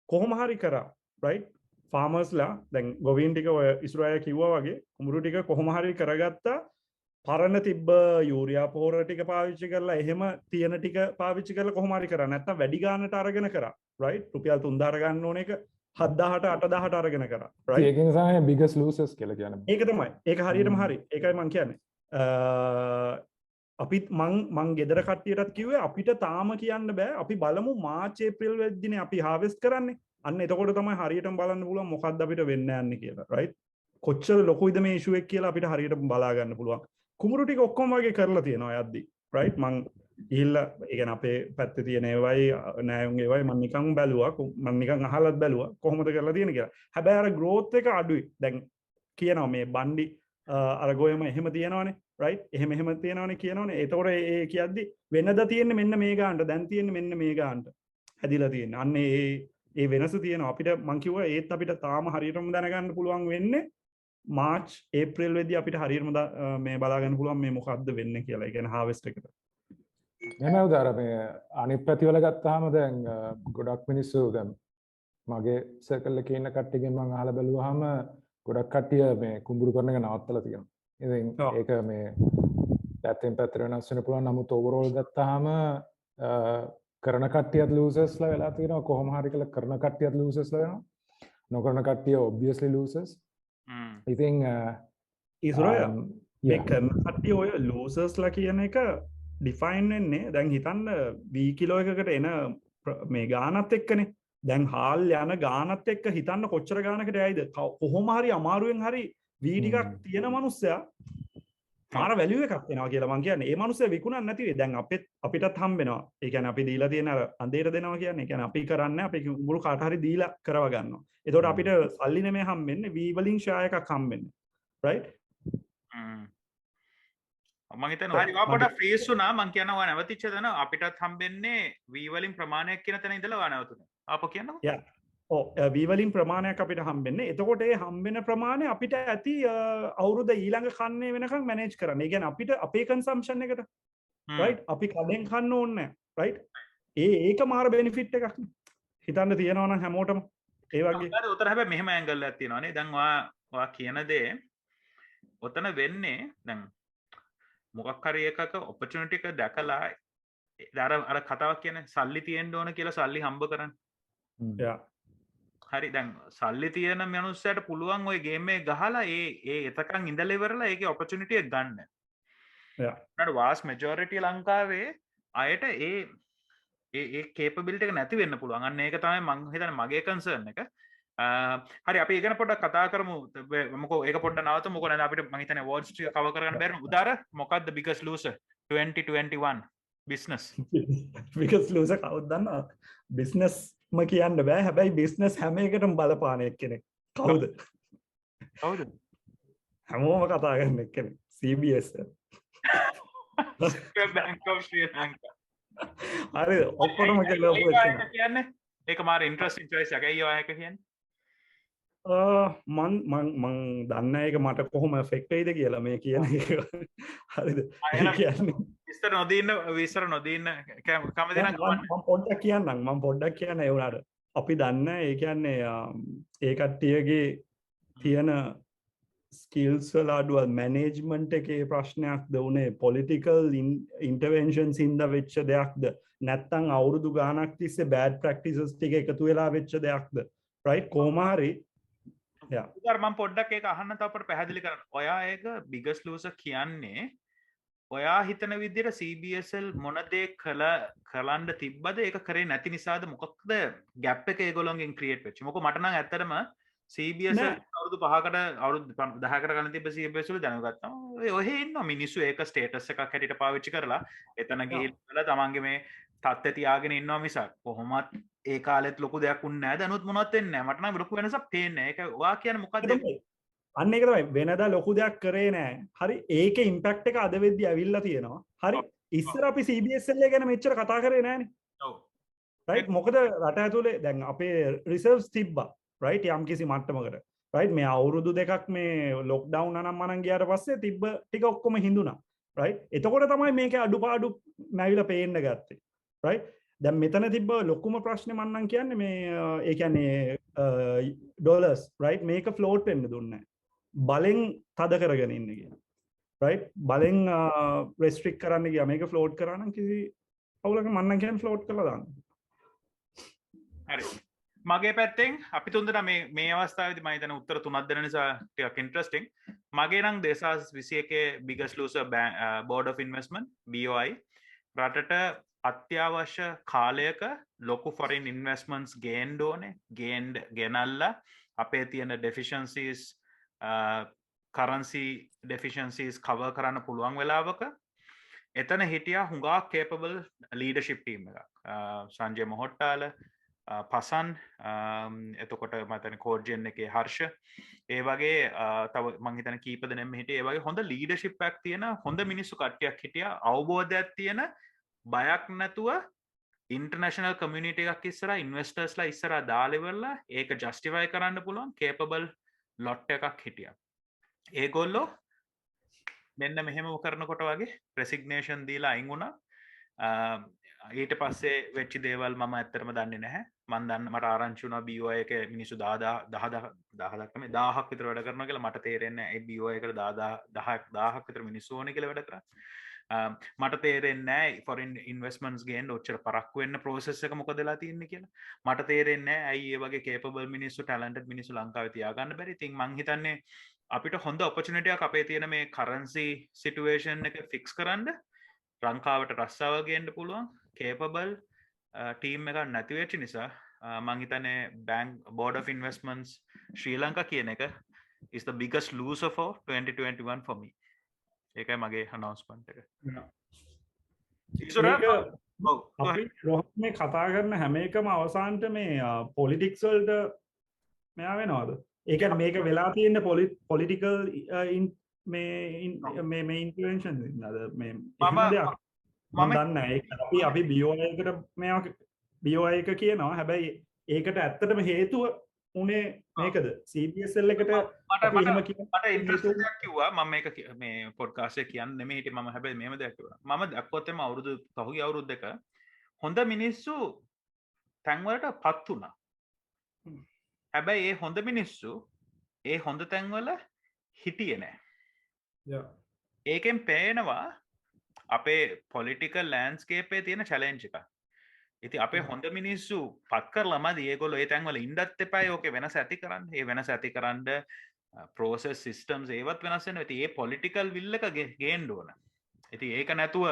කොහොම හරි කරා right ෆාමර්ස්ලා දැන් ගොවීන් ටික ඔය ඉස්රායල් කිව්වා වගේ කුඹුරු ටික කොහොම හරි කරගත්තා පරණ තිබ්බ යූරියා පොහොර ටික පාවිච්චි කරලා එහෙම තියෙන ටික පාවිච්චි කරලා කොහොම හරි කරා නැත්තම් වැඩි ගානට අරගෙන කරා right රුපියල් 3000 ගන්න ඕන එක 7000ට 8000ට අරගෙන කරා right ඒක නිසා තමයි biggest losers කියලා කියන්නේ ඒක තමයි ඒක හරියටම හරි ඒකයි මම කියන්නේ අපිත් මං ගෙදර කට්ටියටත් කිව්වේ අපිට තාම කියන්න බෑ අපි බලමු මාර්ච් ඒප්‍රිල් වෙද්දිනේ අපි හාවෙස්ට් කරන්නේ අන්න එතකොට තමයි හරියටම බලන්න පුළුවන් මොකක්ද අපිට වෙන්න යන්නේ කියලා right කොච්චර ලොකුයිද මේ ඉෂුව එක කියලා අපිට හරියටම බලා ගන්න පුළුවන් කුඹුරු ටික ඔක්කොම වගේ කරලා තියෙනවා යද්දි right මං ගිහිල්ලා ඒ කියන්නේ අපේ පැත්තේ තියෙන ඒවයි නෑයුන් ඒවයි මං නිකන් බැලුවා මං නිකන් අහලත් බැලුවා කොහොමද කරලා තියෙන්නේ කියලා හැබැයි අර growth එක අඩුයි දැන් කියනවා මේ බණ්ඩි අර ගොයම එහෙම තියෙනවනේ right එහෙම තියෙනවනේ කියනවනේ එතකොට ඒ කියද්දි වෙනද තියෙන්නේ මෙන්න මේ ගානට දැන් තියෙන්නේ මෙන්න මේ ගානට හැදිලා තියෙන්නේ අන්න ඒ වෙනස තියෙනවා අපිට මං කිව්වා ඒත් අපිට තාම හරියටම දැනගන්න පුළුවන් වෙන්නේ මාර්ච් ඒප්‍රිල් වෙද්දී අපිට හරියටම මේ බලා ගන්න පුළුවන් මේ මොකද්ද වෙන්නේ කියලා. ඒ කියන්නේ harvest එකට. එහෙනම් උදාර මේ අනිත් පැතිවල ගත්තාම දැන් ගොඩක් මිනිස්සු දැන් මගේ සර්කල් එකේ ඉන්න කට්ටියගෙන් මම අහලා බැලුවාම ගොඩක් කට්ටිය මේ කුඹුරු කරන එක නවත්තලා තියෙනවා. ඉතින් ඒක මේ පැත්තෙන් පැත්තට වෙනස් වෙන්න පුළුවන්. නමුත් overall ගත්තාම කරන කට්ටියත් losers ලා වෙලා තියෙනවා. කොහොම හරි කියලා කරන කට්ටියත් losers ලා වෙනවා. නොකරන කට්ටිය obviously losers. ඉතින් ඉස්රායල් මේ කරන කට්ටිය ඔය losers ලා කියන එක ඩිෆයින් වෙන්නේ දැන් හිතන්න V කිලෝ එකකට එන මේ ගානත් එක්කනේ. දැන් හාල් යන ගානත් එක්ක හිතන්න කොච්චර ගානකට යයිද? කොහොම හරි අමාරුවෙන් හරි V ටිකක් තියෙන මනුස්සයා මාර වැලියු එකක් එනවා කියලා මං කියන්නේ. ඒ මනුස්සයා විකුණන්නේ නැති වෙයි. දැන් අපිටත් හම්බෙනවා. ඒ කියන්නේ අපි දීලා තියෙන අර අන්දේට දෙනවා කියන්නේ. ඒ කියන්නේ අපි කරන්නේ අපි මුළු කාට හරි දීලා කරව ගන්නවා. එතකොට අපිට සල්ලි නෙමෙයි හම්බෙන්නේ V වලින් ෂෙයා එකක් හම්බෙන්නේ. right? මම හිතන්නේ හරි වා පොඩක් ෆ්‍රීස් වුණා මං කියනවා නැවතිච්ච තැන අපිටත් හම්බෙන්නේ V වලින් ප්‍රමාණයක් කියන තැන ඉඳලා වා නැවතුනේ. ආපහු කියන්නකෝ. yeah. V වලින් ප්‍රමාණයක් අපිට හම්බෙන්නේ. එතකොට ඒ හම්බෙන ප්‍රමාණය අපිට ඇති අවුරුද්ද ඊළඟ කන්නේ වෙනකන් මැනේජ් කරන්න. ඒ කියන්නේ අපිට අපේ කන්සම්ප්ෂන් එකට right අපි කඩෙන් කන්න ඕනේ නැහැ right ඒක මාර බෙනිෆිට් එකක් හිතන්න තියෙනවා නම් හැමෝටම ඒ වගේ. හරි උතර හැබැයි මෙහෙම ඇන්ගල් එකක් තියෙනවා නේ. දැන් ඔයා කියන දේ ඔතන වෙන්නේ දැන් මොකක් හරි එකක ඔපචුනිටි එක දැකලා අර කතාවක් කියන්නේ සල්ලි තියෙන්න ඕන කියලා සල්ලි හම්බ කරන්න. yeah. හරි දැන් සල්ලි තියෙන මිනිස්සුන්ට පුළුවන් ওই ගේම් එක ගහලා ඒ එතකන් ඉඳලා ඉවරලා ඒකේ ඔපචුනිටි එක ගන්න. yeah. නේද වාස් මෙජොරිටි ලංකාවේ අයට ඒ කේපබිලිටි එක නැති වෙන්න පුළුවන්. අන්න ඒක තමයි මම හිතන්නේ මගේ කන්සර්න් එක. හරි අපි ඉගෙන පොඩ්ඩක් කතා කරමු. මොකෝ ඒක පොඩ්ඩක් නවත්තමු. මොකෝ නේද අපිට මම හිතන්නේ වර්ඩ්ස් ටික කවර් කරගන්න බැරි උදාර මොකක්ද biggest loser 2021 business biggest loser කවුද දන්නවද? business කියන්න බෑ හැබැයි බිස්නස් හැම එකටම බලපාන එක්කෙනෙක් කවුද කවුද? හැමෝම කතා කරන එක්කෙනෙක් CBS Central Bank of Sri Lanka. හරි ඔක්කොටම කියලා කියන්නේ ඒක මාර ඉන්ට්‍රස්ටිං චොයිස් එකක්. අයියෝ ආයක කියන්නේ. මං දන්න එක මට කොහොම ෆෙක්ට් වෙයිද කියලා මේ කියන එක. හරිද? කියන්නේ විස්තර නොදීන්න කැමති නම් මම පොඩ්ඩක් කියන්නම් ඒ උනාට අපි දන්න ඒ කියන්නේ ඒ කට්ටියගේ තියෙන ස්කිල්ස් වල අඩුව මැනේජ්මන්ට් එකේ ප්‍රශ්නයක්ද උනේ පොලිටිකල් ඉන්ටර්වෙන්ෂන්ස් හින්දා වෙච්ච දෙයක්ද නැත්නම් අවුරුදු ගාණක් තිස්සේ බෑඩ් ප්‍රැක්ටිසස් ටික එකතු වෙලා වෙච්ච දෙයක්ද රයිට් කොහොම හරි උදාර මම පොඩ්ඩක් ඒක අහන්න තව අපට පැහැදිලි කරන්න. ඔයා ඒක බිගස් ලූසර් කියන්නේ ඔයා හිතන විදිහට CBSL මොන දේ කලන්න තිබ්බද ඒක කරේ නැති නිසාද මොකක්ද ગેප් එක ඒගොල්ලෝගෙන් ක්‍රියේට් වෙච්ච. මොකද මට නම් ඇත්තටම CBSL අවුරුදු 5කට අවුරුදු 10කට කලින් තිබ්බ CBSL දැනගත්තා. ඔහෙ ඉන්න මිනිස්සු ඒක ස්ටේටස් එකක් හැටියට පාවිච්චි කරලා එතන ගිහිල්ලා තමන්ගේ මේ තත්ත්වය තියාගෙන ඉන්නවා මිසක් කොහොමත් ඒ කාලෙත් ලොකු දෙයක් වුණ නැහැ. දැනුත් මොනවත් වෙන්නේ නැහැ. මට නම් ලොකු වෙනසක් පේන්නේ නැහැ. ඒක ඔයා කියන්නේ මොකද්ද? අන්න ඒක තමයි වෙනදා ලොකු දෙයක් කරේ නැහැ. හරි ඒකේ ඉම්පැක්ට් එක අද වෙද්දි ඇවිල්ලා තියෙනවා. හරි ඉස්සර අපි CBSL එක ගැන මෙච්චර කතා කරේ නැහනේ. ඔව්. රයිට් මොකද රට ඇතුලේ දැන් අපේ රිසර්ව්ස් තිබ්බා. රයිට් යම් කිසි මට්ටමකට. රයිට් මේ අවුරුදු දෙකක් මේ ලොක්ඩවුන් අනම්මනම් ගියාට පස්සේ තිබ්බ ටික ඔක්කොම හිඳුණා. රයිට් එතකොට තමයි මේකේ අඩුපාඩු නැවිලා පේන්න ගත්තේ. රයිට් දැන් මෙතන තිබ්බ ලොකුම ප්‍රශ්නේ මම නම් කියන්නේ මේ ඒ කියන්නේ ඩොලර්ස් රයිට් මේක ෆ්ලෝට් වෙන්න දුන්නේ බලෙන් තද කරගෙන ඉන්න කියන රයිට් බලෙන් රෙස්ට්‍රික්ට් කරන්න ගියා මේක ෆ්ලෝට් කරා නම් කිසි අවුලක් මම නම් කියන්නේ ෆ්ලෝට් කරලා දාන්න හරි මගේ පැත්තෙන් අපි තුන්දෙනා මේ අවස්ථාවේදී මම හිතන උත්තර තුනක් දෙන නිසා ටිකක් ඉන්ටරෙස්ටිං මගේ නම් 2021 biggest loser board of investment BOI රටට අත්‍යවශ්‍ය කාලයක ලොකු foreign investments ගේන්න ඕනේ ගෙනල්ලා අපේ තියෙන deficiencies currency deficiencies cover කරන්න පුළුවන් වෙලාවක එතන හිටියා හුඟා capable leadership team එකක් සංජය මොහොට්ටාල පසන් එතකොට මතන කෝර්ජන් එකේ හර්ෂ ඒ වගේ තව මං හිතන කීප දෙනෙක්ම හිටියේ ඒ වගේ හොඳ leadership එකක් තියෙන හොඳ මිනිස්සු කට්ටියක් හිටියා අවබෝධයක් තියෙන බයක් නැතුව ඉන්ටර්නැෂනල් කමියුනිටි එකක් ඉස්සරහා ඉන්වෙස්ටර්ස්ලා ඉස්සරහා දාලා ඉවරලා ඒක ජස්ටිෆයි කරන්න පුළුවන් කේපබල් ලොට් එකක් හිටියා. ඒගොල්ලෝ මෙන්න මෙහෙම කරනකොට වගේ රෙසිග්නේෂන් දීලා අයින් වුණා. ඊට පස්සේ වෙච්ච දේවල් මම ඇත්තටම දන්නේ නැහැ. මම දන්න මට ආරංචි වුණා BOI එකේ මිනිස්සු 1000ක් විතර වැඩ කරනවා කියලා මට තේරෙන්නේ නැහැ. ඒ BOI එකට 1000ක් විතර මිනිස්සු ඕනේ කියලා වැඩ කරා. මට තේරෙන්නේ නැහැ foreign investments ගේන්න ඔච්චර පරක්කු වෙන්න process එක මොකද වෙලා තියෙන්නේ කියලා. මට තේරෙන්නේ නැහැ ඇයි මේ වගේ capable මිනිස්සු talented මිනිස්සු ලංකාවේ තියාගන්න බැරි. ඉතින් මං හිතන්නේ අපිට හොඳ opportunity එකක් අපේ තියෙන මේ currency situation එක fix කරන්න ලංකාවට රස්සාව ගේන්න පුළුවන් capable team එකක් නැති වෙච්ච නිසා මං හිතන්නේ bank board of investments ශ්‍රී ලංකා කියන එක is the biggest loser for 2021 for me. ඒකයි මගේ announcement එක. අපි රොහත් මේ කතා කරන හැම එකම අවසානට මේ පොලිටික්ස් වලට මෙයා වෙනවද? ඒ කියන්නේ මේක වෙලා තියෙන පොලිටිකල් මේ ඉන්ෆ්ලුවෙන්ෂන් නේද මේ මම දන්නේ නැහැ. අපි BOI එකට මේවා BOI එක කියනවා. හැබැයි ඒකට ඇත්තටම හේතුව උනේ මේකද CBSL එකට මට ඉන්ට්‍රස්ටිං එකක් කිව්වා මම මේක මේ පොඩ්කාස්ට් එක කියන්නේ නෙමෙයි හිටියේ මම හැබැයි මෙහෙම දෙයක් කිව්වා මම දැක්කොත් එම පහුගිය අවුරුදු දෙක හොඳ මිනිස්සු තැන් වලට පත් වුණා හැබැයි ඒ හොඳ මිනිස්සු ඒ හොඳ තැන් වල හිටියේ නැහැ ඒකෙන් පේනවා අපේ පොලිටිකල් ලෑන්ඩ්ස්කේප් එකේ තියෙන චැලෙන්ජ් එක ඉතින් අපේ හොඳ මිනිස්සු පත් කරලාමද ඒගොල්ලෝ ඒ තැන්වල ඉන්නත් එපායි ඕකේ වෙනස ඇති කරන්න. ඒ වෙනස ඇති කරන්න process systems ඒවත් වෙනස් වෙනවා. ඉතින් ඒ political will එක ගේන්න ඕන. ඉතින් ඒක නැතුව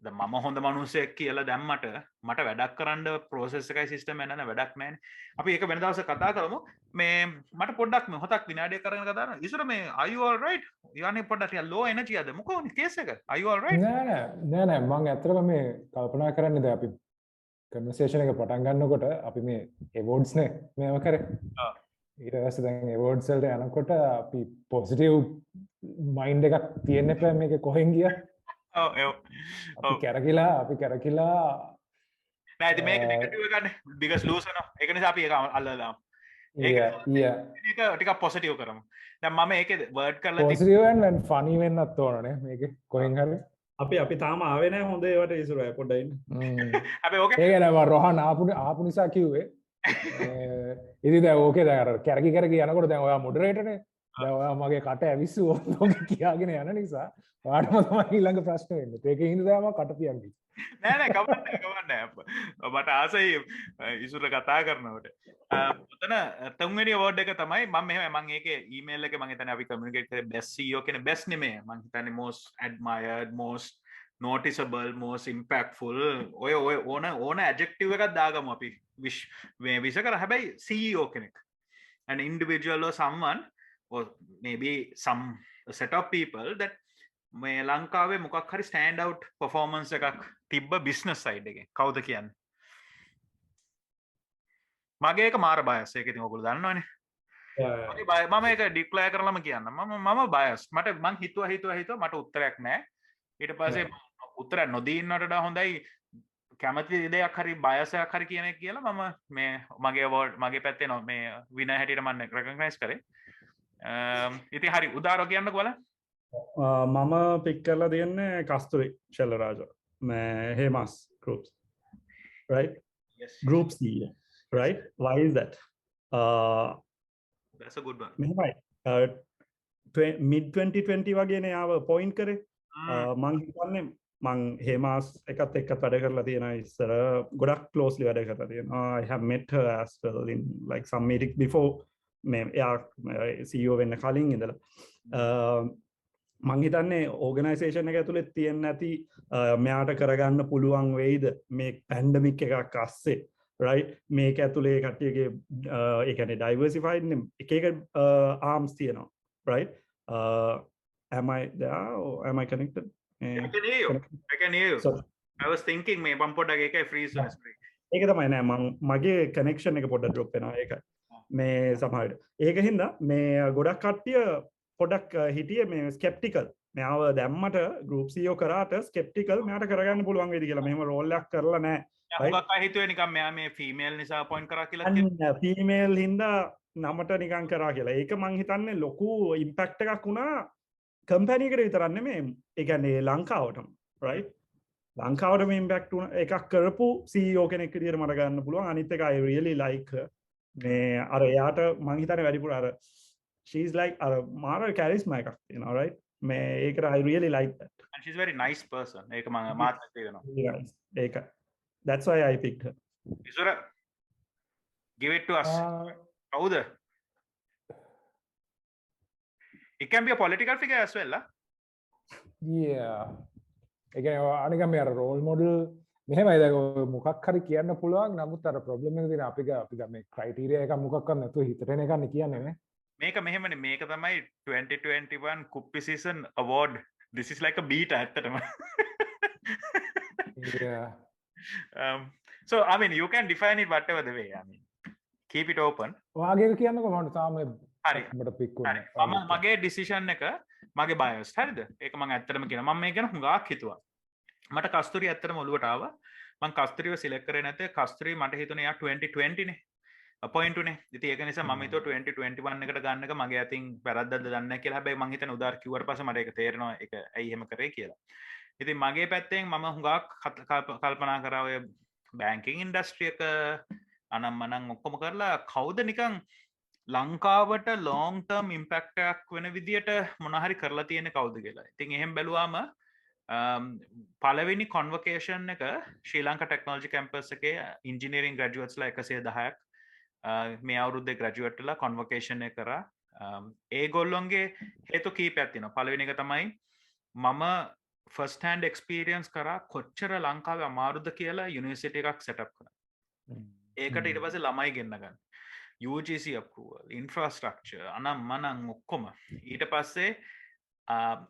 මම හොඳ මිනිස්සෙක් කියලා දැම්මට මට වැඩක් කරන්න process එකයි system එක නැන වැඩක් නැහැනේ. අපි ඒක වෙන දවසක කතා කරමු. මේ මට පොඩ්ඩක් මේ හොතක් විනාඩියක් කරගෙන කතා කරන්න. ඉස්සර මේ are you all right? යන්නේ පොඩ්ඩක් low energy අද. මොකෝ කේස් එක? Are you all right? නෑ මම ඇත්තටම මේ කල්පනා කරන්නේ දැන් අපි කන්වර්සේෂන් එක පටන් ගන්නකොට අපි මේ එවෝඩ්ස් නේ මේව කරේ. ඊට පස්සේ දැන් එවෝඩ්ස් වලට යනකොට අපි පොසිටිව් මයින්ඩ් එකක් තියෙන්න එපා මේක කොහෙන් ගියා. අපි කැරකිලා නෑ ඉතින් මේක නෙගටිව් එකනේ biggest loser න. ඒක නිසා අපි ඒක අල්ලලා ඒක ටිකක් පොසිටිව් කරමු. දැන් මම ඒකේ වර්ඩ් කරලා පොසිටිව් and funny වෙන්නත් ඕනනේ මේක කොහෙන් හරි අපි තාම ආවේ නැහැ හොඳ ඒවට ඉස්සරහ පොඩ්ඩක් ඉන්න. අපි ඕකේ ඒක නෑ මම රොහන් ආපු නිසා කිව්වේ. ඉතින් දැන් ඕකේ දැන් අර කැරකි යනකොට දැන් ඔයා මොඩරේටර්නේ. දැන් ඔයා මගේ කට ඇවිස්සුවොත් ඔක කියාගෙන යන නිසා ඔයාටම තමයි ඊළඟ ප්‍රශ්න වෙන්නේ. ඒකේ හින්දා මම කට පියන්නේ. නෑ කවන්නේ මට ආසයි ඉසුර කතා කරනවට. ඔතන තුන්වෙනි අවෝඩ් එක තමයි මම ඒකේ ඊමේල් එකේ මම හිතන්නේ අපි කමියුනිකේට් කරේ best CEO කියන best නෙමෙයි. මම හිතන්නේ most admired, most noticeable, most impactful ඔය ඕන adjective එකක් දාගමු අපි විශ් කර. හැබැයි CEO කෙනෙක් an individual or someone or maybe some set of people that මේ ලංකාවේ මොකක් හරි ස්ටෑන්ඩ් අවුට් පර්ෆෝමන්ස් එකක් තිබ්බ බිස්නස් සයිඩ් එකේ කවුද කියන්නේ? මගේ එක මාර බයස්. ඒක ඉතින් ඔයගොල්ලෝ දන්නවනේ. මම ඒක ඩික්ලෙයාර් කරලාම කියන්න. මම බයස්. මං හිතුවා මට උත්තරයක් නැහැ. ඊට පස්සේ උත්තර නොදී ඉන්නවට වඩා හොඳයි කැමති දෙයක් හරි බයස් එකක් හරි කියන එක කියලා මම මේ මගේ පැත්තේ මේ විනය හැටියට මම රෙකග්නයිස් කරේ. ඉතින් හරි උදාහරණ කියන්නකෝ බලන්න. මම පික් කරලා තියන්නේ කස්තුරි ශෙල්ලරාජ මේ හේමස් groups right yes group C right why is that that's a good one මෙහෙමයි mid 2020 වගේනේ ආව පොයින්ට් කරේ මං හිතන්නේ මං හේමස් එකත් එක්ක වැඩ කරලා තියෙනවා ඉස්සර ගොඩක් closely වැඩ කරලා තියෙනවා I have met her as well in like some meetings before මේ එයා CEO වෙන්න කලින් ඉඳලා මං හිතන්නේ ඕගනයිසේෂන් එක ඇතුලේ තියෙන්න ඇති මෙයාට කරගන්න පුළුවන් වෙයිද මේ පැන්ඩමික් එකක් අස්සේ right මේක ඇතුලේ කට්ටියගේ ඒ කියන්නේ diversified නේ එක එක arms තියෙනවා right am I there or am I connected I can hear you so I was thinking මේ මම පොඩ්ඩක් ඒකයි freeze වෙන ස්ප්‍රින් ඒක තමයි නෑ මගේ කනෙක්ෂන් එක පොඩ්ඩක් drop වෙනවා ඒකයි මේ සමහරවිට ඒක හින්දා මේ ගොඩක් කට්ටිය පොඩක් හිටියේ මේ ස්කෙප්ටිකල් මෙයාව දැම්මට ගෲප් CEO කරාට ස්කෙප්ටිකල් මෙයාට කරගන්න පුළුවන් වේද කියලා මෙහෙම රෝල් එකක් කරලා නැහැ මොකක් අය හිතුවේ නිකන් මෙයා මේ ෆීමේල් නිසා අපොයින්ට් කරා කියලා කියන්නේ ෆීමේල් හින්දා නමට නිකන් කරා කියලා ඒක මං හිතන්නේ ලොකු ඉම්පැක්ට් එකක් වුණා කම්පැනි එකට විතරක් නෙමෙයි ඒ කියන්නේ ලංකාවටම right ලංකාවටම ඉම්පැක්ට් වුණ එකක් කරපු CEO කෙනෙක් විදියට මට ගන්න පුළුවන් අනිත් එක I really like මේ අර එයාට මං හිතන්නේ වැඩිපුර අර she's like mara charisma එකක් තියෙනවා right මේ ඒකට I really like that and she's very nice person ඒක මම මාත් තේරෙනවා ඒක that's why I picked her isura give it to us කවුද it can be a political figure as well yeah ඒ කියන්නේ අනික මේ අර රෝල් මොඩල් මෙහෙමයි දැන් මොකක් හරි කියන්න පුළුවන් නමුත් අර ප්‍රොබ්ලම් එක තියෙන අපි මේ ක්‍රයිටීරියා එක මොකක්වත් නැතුව හිතට එන එකක් නේ කියන්නේ නේ මේක මෙහෙමනේ මේක තමයි 2021 කුප්පි season award this is like a beta ඇත්තටම yeah so I mean you can define it whatever the way I mean keep it open වාගේ කියන්නකෝ මම තාම හරි මට පික් හරි මම මගේ ඩිසිෂන් එක මගේ බයස් හරිද ඒක මම ඇත්තටම කියනවා මම මේක ගැන හුඟක් හිතුවා මට කස්තුරි ඇත්තටම ඔලුවට ආවා මම කස්තුරිව සිලෙක්ට් කරේ නැත්තේ කස්තුරි මට හිතුනේ යා 2020 නේ අපොයින්ට් උනේ ඉතින් ඒක නිසා මම හිතුවා 2021 එකට ගන්න එක මගේ අතින් වැරද්දක්ද දන්නේ නැහැ කියලා හැබැයි මම හිතන උදාර කිව්වට පස්සේ මට ඒක තේරෙනවා ඒක ඇයි එහෙම කරේ කියලා ඉතින් මගේ පැත්තෙන් මම හුඟක් කල්පනා කරා ඔය බැංකින් ඉන්ඩස්ට්‍රි එක අනම්මනම් ඔක්කොම කරලා කවුද නිකන් ලංකාවට ලොං ටර්ම් ඉම්පැක්ට් එකක් වෙන විදියට මොන හරි කරලා තියෙන්නේ කවුද කියලා. ඉතින් එහෙම බැලුවාම පළවෙනි කොන්වොකේෂන් එක ශ්‍රී ලංකා ටෙක්නොලොජි කැම්පස් එකේ ඉන්ජිනියරින් ග්‍රැජුවේට්ස්ලා 110ක් මේ අවුරුද්දේ ග්‍රැජුවේට් වෙලා කොන්වොකේෂන් එක කරා. ඒගොල්ලොන්ගේ හේතු කීපයක් තියෙනවා. පළවෙනි එක තමයි මම ෆස්ට් හෑන්ඩ් එක්ස්පීරියන්ස් කරා කොච්චර ලංකාවේ අමාරුද කියලා යුනිවර්සිටි එකක් සෙට් අප් කරා. ඒකට ඊට පස්සේ ළමයි ගෙන්න ගන්න. UGC approval, infrastructure, අනම් මනම් ඔක්කොම. ඊට පස්සේ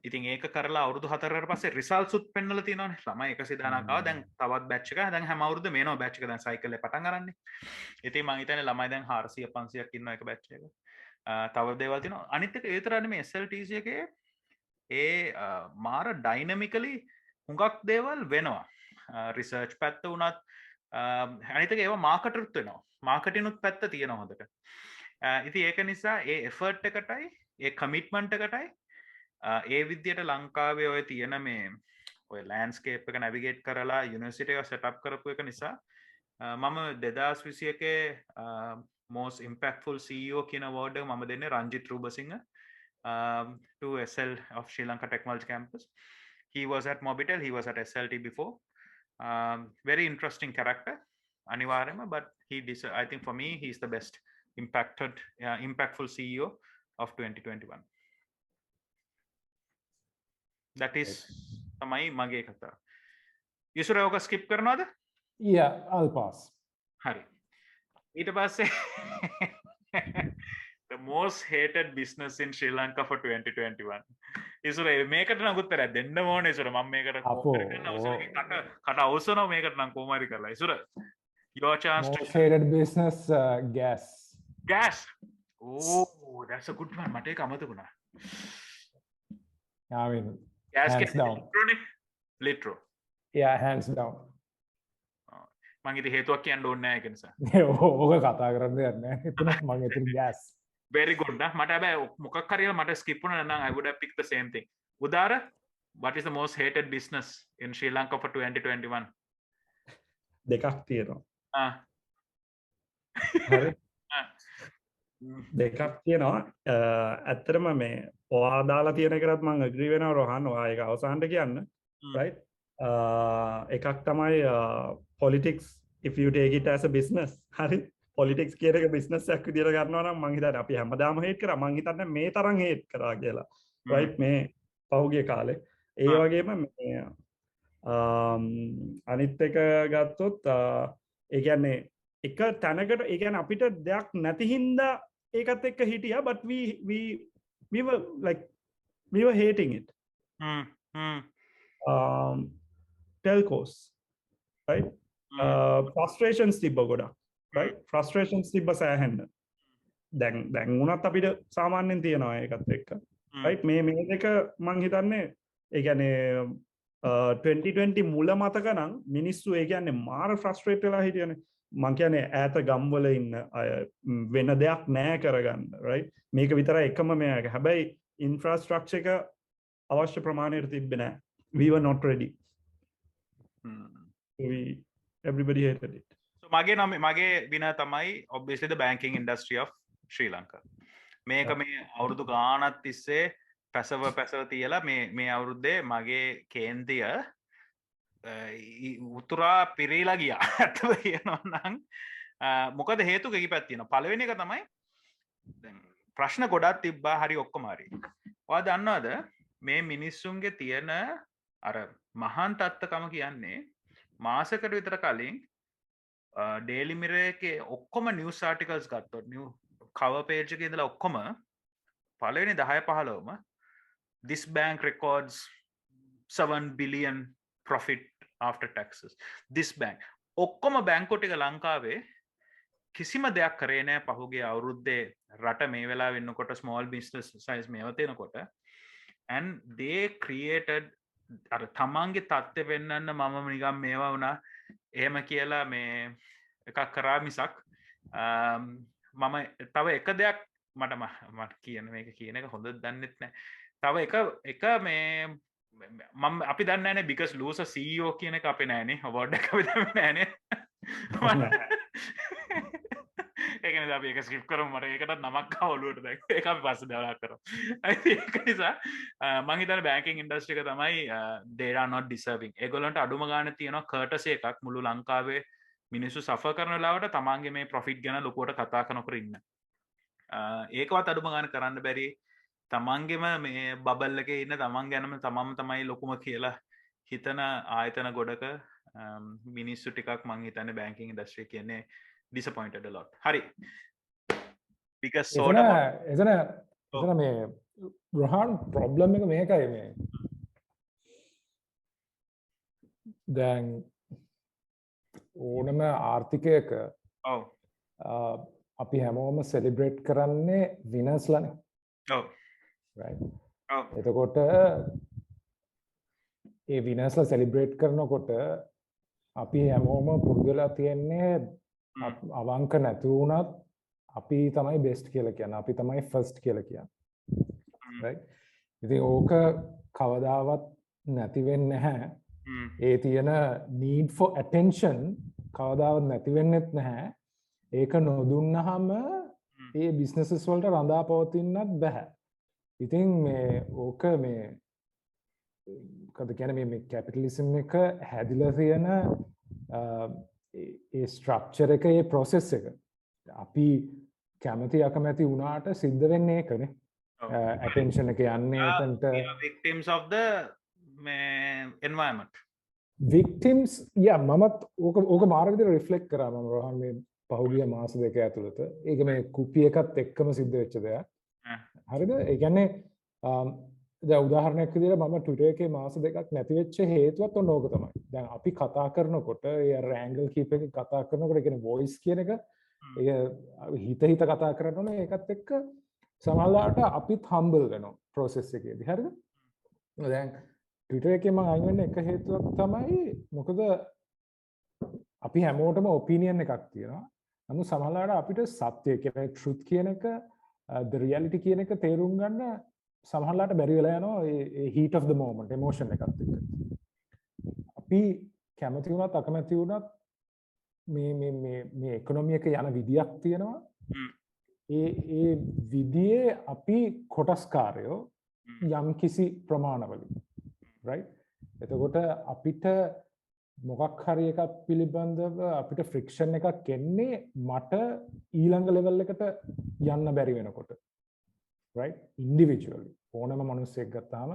ඉතින් ඒක කරලා අවුරුදු 4කට පස්සේ රිසල්ට්ස් උත් පෙන්නලා තියෙනවානේ. ළමයි 110ක් ආවා. දැන් තවත් බැච් එකක්. දැන් හැම අවුරුද්දම එනවා බැච් එක. දැන් සයිකල් එක පටන් ගන්නනේ. ඉතින් මං හිතන්නේ ළමයි දැන් 400 500ක් ඉන්නවා එක බැච් එක. තව දේවල් තියෙනවා. අනිත් එක ඒ විතරක් නෙමෙයි SLTC එකේ මාර ඩයිනමිකලි හුඟක් දේවල් වෙනවා. රිසර්ච් පැත්ත වුණත් අනිත් එක ඒවා මාකටරුත් වෙනවා. මාකටිනුත් පැත්ත තියෙනවා හොඳට. ඉතින් ඒක නිසා ඒ එෆර්ට් එකටයි ඒ කමිට්මන්ට් එකටයි ඒ විදියට ලංකාවේ ඔය තියෙන මේ ඔය ලෑන්ඩ්ස්කේප් එක නැවිගේට් කරලා යුනිවර්සිටි එක සෙට් අප් කරපු එක නිසා මම 2021 most impactful CEO කියන award එක මම දෙන්නේ Ranjith රූබසිංහ to SL of Sri Lanka Technology Campus. He was at Mobitel, he was at SLT before. Very interesting character අනිවාර්යයෙන්ම, but I think for me he is the best impactful CEO of 2021. That is තමයි මගේ කතාව. යසුර ඔක skip කරනවද? Yeah, I'll pass. හරි. ඊට පස්සේ the most hated business in Sri Lanka for 2021. යසුර මේකට නම් උත්තරයක් දෙන්න ඕනේ යසුර. මම මේකට කට අවසනව මේකට නම් කොහොම හරි කරලා. යසුර your chance most hated business, gas. Oh, that's a good one. මට ඒක අමතකුණා. I mean, gas hands down. Litro. Yeah, hands down. මං ඉතින් හේතුවක් කියන්න ඕනේ නැහැ ඒක නිසා. ඕක කතා කරන්න දෙයක් නැහැ. එතන මම එතන gas. Very good. මට හැබැයි මොකක් හරි මට skip වුණා නම් I would have picked the same thing. Udara, what is the most hated business in Sri Lanka for 2021? දෙකක් තියෙනවා. හරි. දෙකක් තියෙනවා. ඇත්තටම මේ ඔයා දාලා තියෙන එකකට මම agree වෙනවා රෝහන්. ඔයා ඒක අවසානට කියන්න. Right? එකක් තමයි politics if you take it as a business. හරි. politics කියන එක business එකක් විදියට ගන්නවා නම් මං හිතන්නේ අපි හැමදාම hate කරා. මං හිතන්නේ මේ තරම් hate කරා කියලා. Right? මේ පහුගිය කාලේ. ඒ වගේම මේ අනිත් එක ගත්තොත් ඒ කියන්නේ එක තැනකට ඒ කියන්නේ අපිට දෙයක් නැති හින්දා ඒකත් එක්ක හිටියා, but we were hating it. Telcos, right? Frustrations තිබ්බ ගොඩක්, right? Frustrations තිබ්බ සෑහෙන්න. දැන් උනත් අපිට සාමාන්‍යයෙන් තියෙනවා ඒකත් එක්ක, right? මේ දෙක මං හිතන්නේ ඒ කියන්නේ 2020 මුල මතක නම් මිනිස්සු ඒ කියන්නේ මාර ෆ්‍රස්ට්‍රේට් වෙලා හිටියනේ. මං කියන්නේ ඈත ගම්වල ඉන්න අය වෙන දෙයක් නැහැ කරගන්න, right? මේක විතරයි එකම මේක. හැබැයි ඉන්ෆ්‍රාස්ට්‍රක්චර් එක අවශ්‍ය ප්‍රමාණයට තිබ්බේ නැහැ. We were not ready. Everybody hated it. So මගේ වින තමයි obviously the banking industry of Sri Lanka. මේක මේ අවුරුදු ගානක් තිස්සේ පැසව තියලා මේ අවුරුද්දේ මගේ කේන්තිය උතුරා පිරීලා ගියා. ඇත්තම කියනවා නම් මොකද හේතු කීපයක් තියෙනවා. පළවෙනි එක තමයි දැන් ප්‍රශ්න ගොඩක් තිබ්බා, හරි ඔක්කොම හරි. ඔයා දන්නවද මේ මිනිස්සුන්ගේ තියෙන අර මහාන් තත්ත්වකම කියන්නේ මාසකට විතර කලින් ඩේලි මිරර් එකේ ඔක්කොම නිවුස් ආටිකල්ස් ගත්තොත් cover page එකේ ඉඳලා ඔක්කොම පළවෙනි 10-15ම this bank records 7 billion profit after taxes. This bank ඔක්කොම බැංකු ටික ලංකාවේ කිසිම දෙයක් කරේ නැහැ පහුගිය අවුරුද්දේ. රට මේ වෙලාවෙ වෙනකොට small business size මේව තේනකොට and they created අර තමන්ගේ තත්ත්වය වෙන්නන්න මම නිකන් මේවා වුණා එහෙම කියලා මේ එකක් කරා මිසක් මම තව එක දෙයක් මට කියන මේක කියන එක හොඳට දන්නෙත් නැහැ. තව එක මේ මම අපි දන්නේ නැනේ because loser CEO කියන එක අපේ නැහැනේ. award එක අපි දන්නේ නැහැනේ. ඒක නිසා අපි ඒක ස්කිප් කරමු. මට ඒකටත් නමක් ආව ඔලුවට දැන්. ඒක අපි පස්සේ දාලා කරමු. ඒක නිසා මම හිතන්නේ බැංකින් ඉන්ඩස්ට්‍රි එක තමයි they are not deserving. ඒගොල්ලන්ට අඩුම ගානේ තියෙනවා courtesy එකක් මුළු ලංකාවේ මිනිස්සු සෆර් කරන වෙලාවට තමන්ගේ මේ ප්‍රොෆිට් ගැන ලොකුවට කතා කරනකර ඉන්න. ඒකවත් අඩුම ගානේ කරන්න බැරි. තමන්ගෙම මේ බබල් එකේ ඉන්න තමන් ගැනම තමන්ම තමයි ලොකුම කියලා හිතන ආයතන ගොඩක මිනිස්සු ටිකක් මං හිතන්නේ බැංකින් ඉන්ඩස්ට්‍රි කියන්නේ disappointed a lot. Hari. Because එතන මේ රොහන් ප්‍රොබ්ලම් එක මේකයි මේ දැන් ඕනම ආර්ථිකයක ඔව් අපි හැමෝම සෙලිබ්‍රේට් කරන්නේ විනර්ස්ලානේ ඔව් right ඔව් එතකොට ඒ විනර්ස්ලා සෙලිබ්‍රේට් කරනකොට අපි හැමෝම පුරුදු වෙලා තියෙන්නේ අවංක නැති වුණත් අපි තමයි බෙස්ට් කියලා කියන්නේ අපි තමයි ෆස්ට් කියලා කියන්නේ right ඉතින් ඕක කවදාවත් නැති වෙන්නේ නැහැ ඒ තියෙන need for attention කවදාවත් නැති වෙන්නෙත් නැහැ ඒක නොදුන්නාම ඒ businesses වලට රඳා පවතින්නත් බෑ ඉතින් මේ ඕක මේ කද කියන්නේ මේ capitalism එක හැදිලා තියෙන ඒ ස්ට්‍රක්චර් එක ඒ process එක අපි කැමති අකමැති වුණාට සිද්ධ වෙන්නේ ඒකනේ attention එක යන්නේ එතනට victims of the environment victims මමත් ඕක මාර විදිහට රිෆ්ලෙක්ට් කරා මම රෝහන් මේ පහුගිය මාස දෙක ඇතුළත ඒක මේ කුපි එකත් එක්කම සිද්ධ වෙච්ච දෙයක් හරිද ඒ කියන්නේ දැන් උදාහරණයක් විදිහට මම Twitter එකේ මාස දෙකක් නැති වෙච්ච හේතුවත් ඔන්න ඕක තමයි දැන් අපි කතා කරනකොට ඒ ඇන්ගල් කීප එක කතා කරනකොට ඒ කියන්නේ voice කියන එක ඒක හිත කතා කරනෝනේ ඒකත් එක්ක සමහරවිට අපිත් humble වෙනවා process එකේදී හරිද දැන් Twitter එකේ මම අයින් වෙන්න එක හේතුවක් තමයි මොකද අපි හැමෝටම opinion එකක් තියෙනවා නමුත් සමහරවිට අපිට සත්‍ය කියන්නේ truth කියන එක the reality කියන එක තේරුම් ගන්න සමහරවිට බැරි වෙලා යනවා ඒ heat of the moment emotion එකත් එක්ක අපි කැමති වුණත් අකමැති වුණත් මේ economy එක යන විදියක් තියෙනවා ඒ විදියේ අපි කොටස්කාරයෝ යම් කිසි ප්‍රමාණවලින් right එතකොට අපිට මොකක් හරි එකක් පිළිබඳව අපිට friction එකක් එන්නේ මට ඊළඟ level එකට යන්න බැරි වෙනකොට right individually ඕනම මිනිස්සෙක් ගත්තාම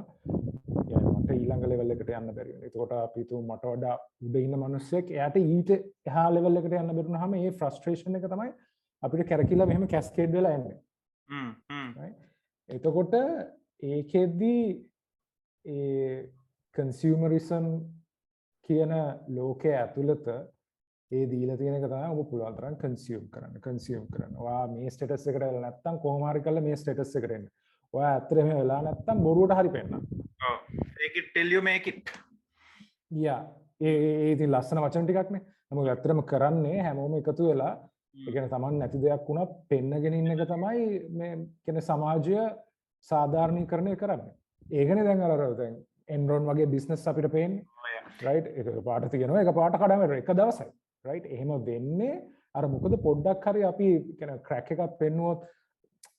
මට ඊළඟ level එකට යන්න බැරි වෙනවා එතකොට අපි තු මට වඩා උඩ ඉන්න මිනිස්සෙක් එයාට ඊට එහා level එකට යන්න බැරි වුණාම ඒ frustration එක තමයි අපිට කැරකිලා මෙහෙම cascade වෙලා එන්නේ right එතකොට ඒකෙදී ඒ consumerism කියන ලෝකයේ ඇතුළත ඒ දීලා තියෙන එක තමයි ඔබ පුළුවන් තරම් consume කරන්න. ඔයා මේ status එකට වෙලා නැත්තම් කොහොම හරි කරලා මේ status එකට එන්න. ඔයා ඇත්තට එහෙම වෙලා නැත්තම් බොරුවට හරි පෙන්නන්න. ඔව්. Take it till you make it. ඒ ඉතින් ලස්සන වචන ටිකක්නේ. නමුත් ඇත්තටම කරන්නේ හැමෝම එකතු වෙලා ඒ කියන්නේ Taman නැති දෙයක් වුණත් පෙන්නගෙන ඉන්න එක තමයි මේ කියන්නේ සමාජය සාධාරණීකරණය කරන්නේ. ඒකනේ දැන් අර දැන් Enron වගේ business අපිට පේන්නේ. right ඒක පාට තියෙනවා ඒක පාට කඩම එක දවසයි right එහෙම වෙන්නේ අර මොකද පොඩ්ඩක් හරි අපි කියන්නේ crack එකක් පෙන්නුවොත්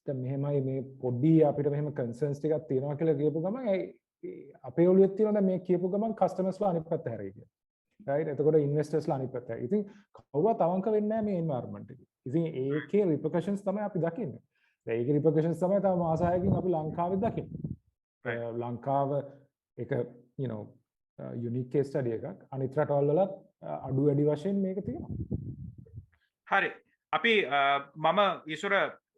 දැන් මෙහෙමයි මේ පොඩි අපිට මෙහෙම concerns ටිකක් තියෙනවා කියලා කියපු ගමන් අපේ ඔළුවේ තියෙනවා දැන් මේ කියපු ගමන් customers ලා අනිත් පැත්ත හැරෙයි කියලා right එතකොට investors ලා අනිත් පැත්ත හැරෙයි ඉතින් කවුරුත් අවංක වෙන්නේ නැහැ මේ environment එකේ ඉතින් ඒකේ repercussions තමයි අපි දකින්නේ දැන් ඒකේ repercussions තමයි තව මාස 6කින් අපි ලංකාවේ දකින්නේ ලංකාව එක you know unique case study එකක් අනිත් රටවල් වලත් අඩු වැඩි වශයෙන් මේක තියෙනවා. හරි. අපි මම ඊසුර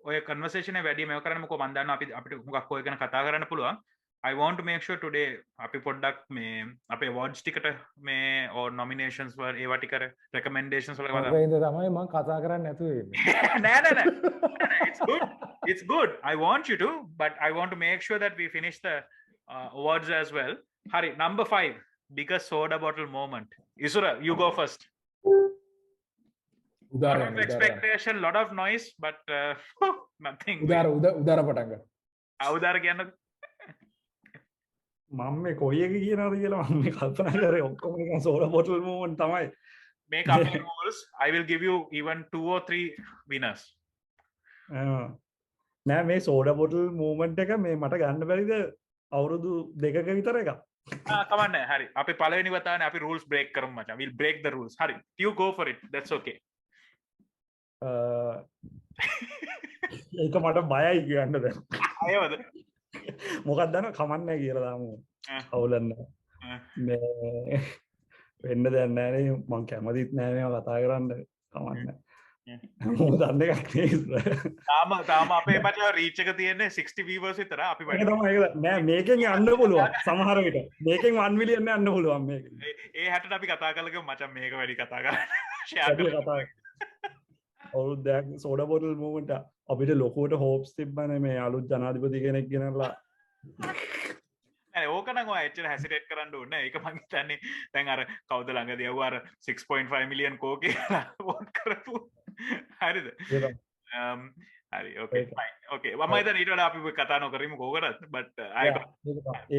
ඔය conversation එක වැඩි මේව කරන්න මොකෝ මම දන්නවා අපිට මොකක් ඔය ගැන කතා කරන්න පුළුවන්. I want to make sure today අපි පොඩ්ඩක් මේ අපේ awards ටිකට මේ or nominations වල ඒවා ටික recommendations වල කතා කරා. ඒක තමයි මම කතා කරන්නේ නැතුව ඉන්නේ. නෑ. It's good. I want you to but I want to make sure that we finish the awards as well. Hari, number 5, biggest soda bottle moment. Isura, you go first. Lot of expectation, lot of noise, but nothing. Udara patanga. Udara කියන්න. මම මේ කොයි එක කියනවද කියලා මම මේ කල්පනා කරේ ඔක්කොම නිකන් soda bottle moment තමයි. Make up your rules. I will give you even 2 or 3 winners. නෑ මේ soda bottle moment එක මේ මට ගන්න බැරිද අවුරුදු 2ක විතර එකක්. කමන්න හරි අපි පළවෙනි වතාවනේ අපි rules break කරමු මචං we'll break the rules හරි you go for it that's okay ඒක මට බයයි කියන්න දැන් අයවද මොකක්ද දන්නව කමන්නේ කියලා දාමු අවුලන්න මේ වෙන්න දෙයක් නැහැ නේ මම කැමතිත් නැහැ මේවා කතා කරන්න කමන්නේ දන්න එකක් නේ. තාම අපේ මචං රීච් එක තියෙන්නේ 60 viewers විතර. අපි ඒක තමයි ඒක. නෑ මේකෙන් යන්න පුළුවන් සමහර විට. මේකෙන් 1 මිලියන් යන්න පුළුවන් මේක. ඒ හැටට අපි කතා කරලා මචං මේක වැඩි කතා කරන්න. ෂෙයා කරලා. අවුරුද්දක් සෝඩා බෝටල් මූව්මන්ට් අපිට ලොකුවට හෝප්ස් තිබ්බනේ මේ අලුත් ජනාධිපති කෙනෙක් ගෙනල්ලා. ඕකනම් ඔය එච්චර හැසිරේට් කරන්න ඕනේ නැහැ. ඒක මං හිතන්නේ දැන් අර කවුද ළඟදී යවුව අර 6.5 මිලියන් කෝ කියලා වෝට් කරපු. හරිද? හරි ඕකේ ෆයින්. ඕකේ මම හිතන්නේ ඊට වඩා අපි කතා නොකරමු කෝකටත් බට්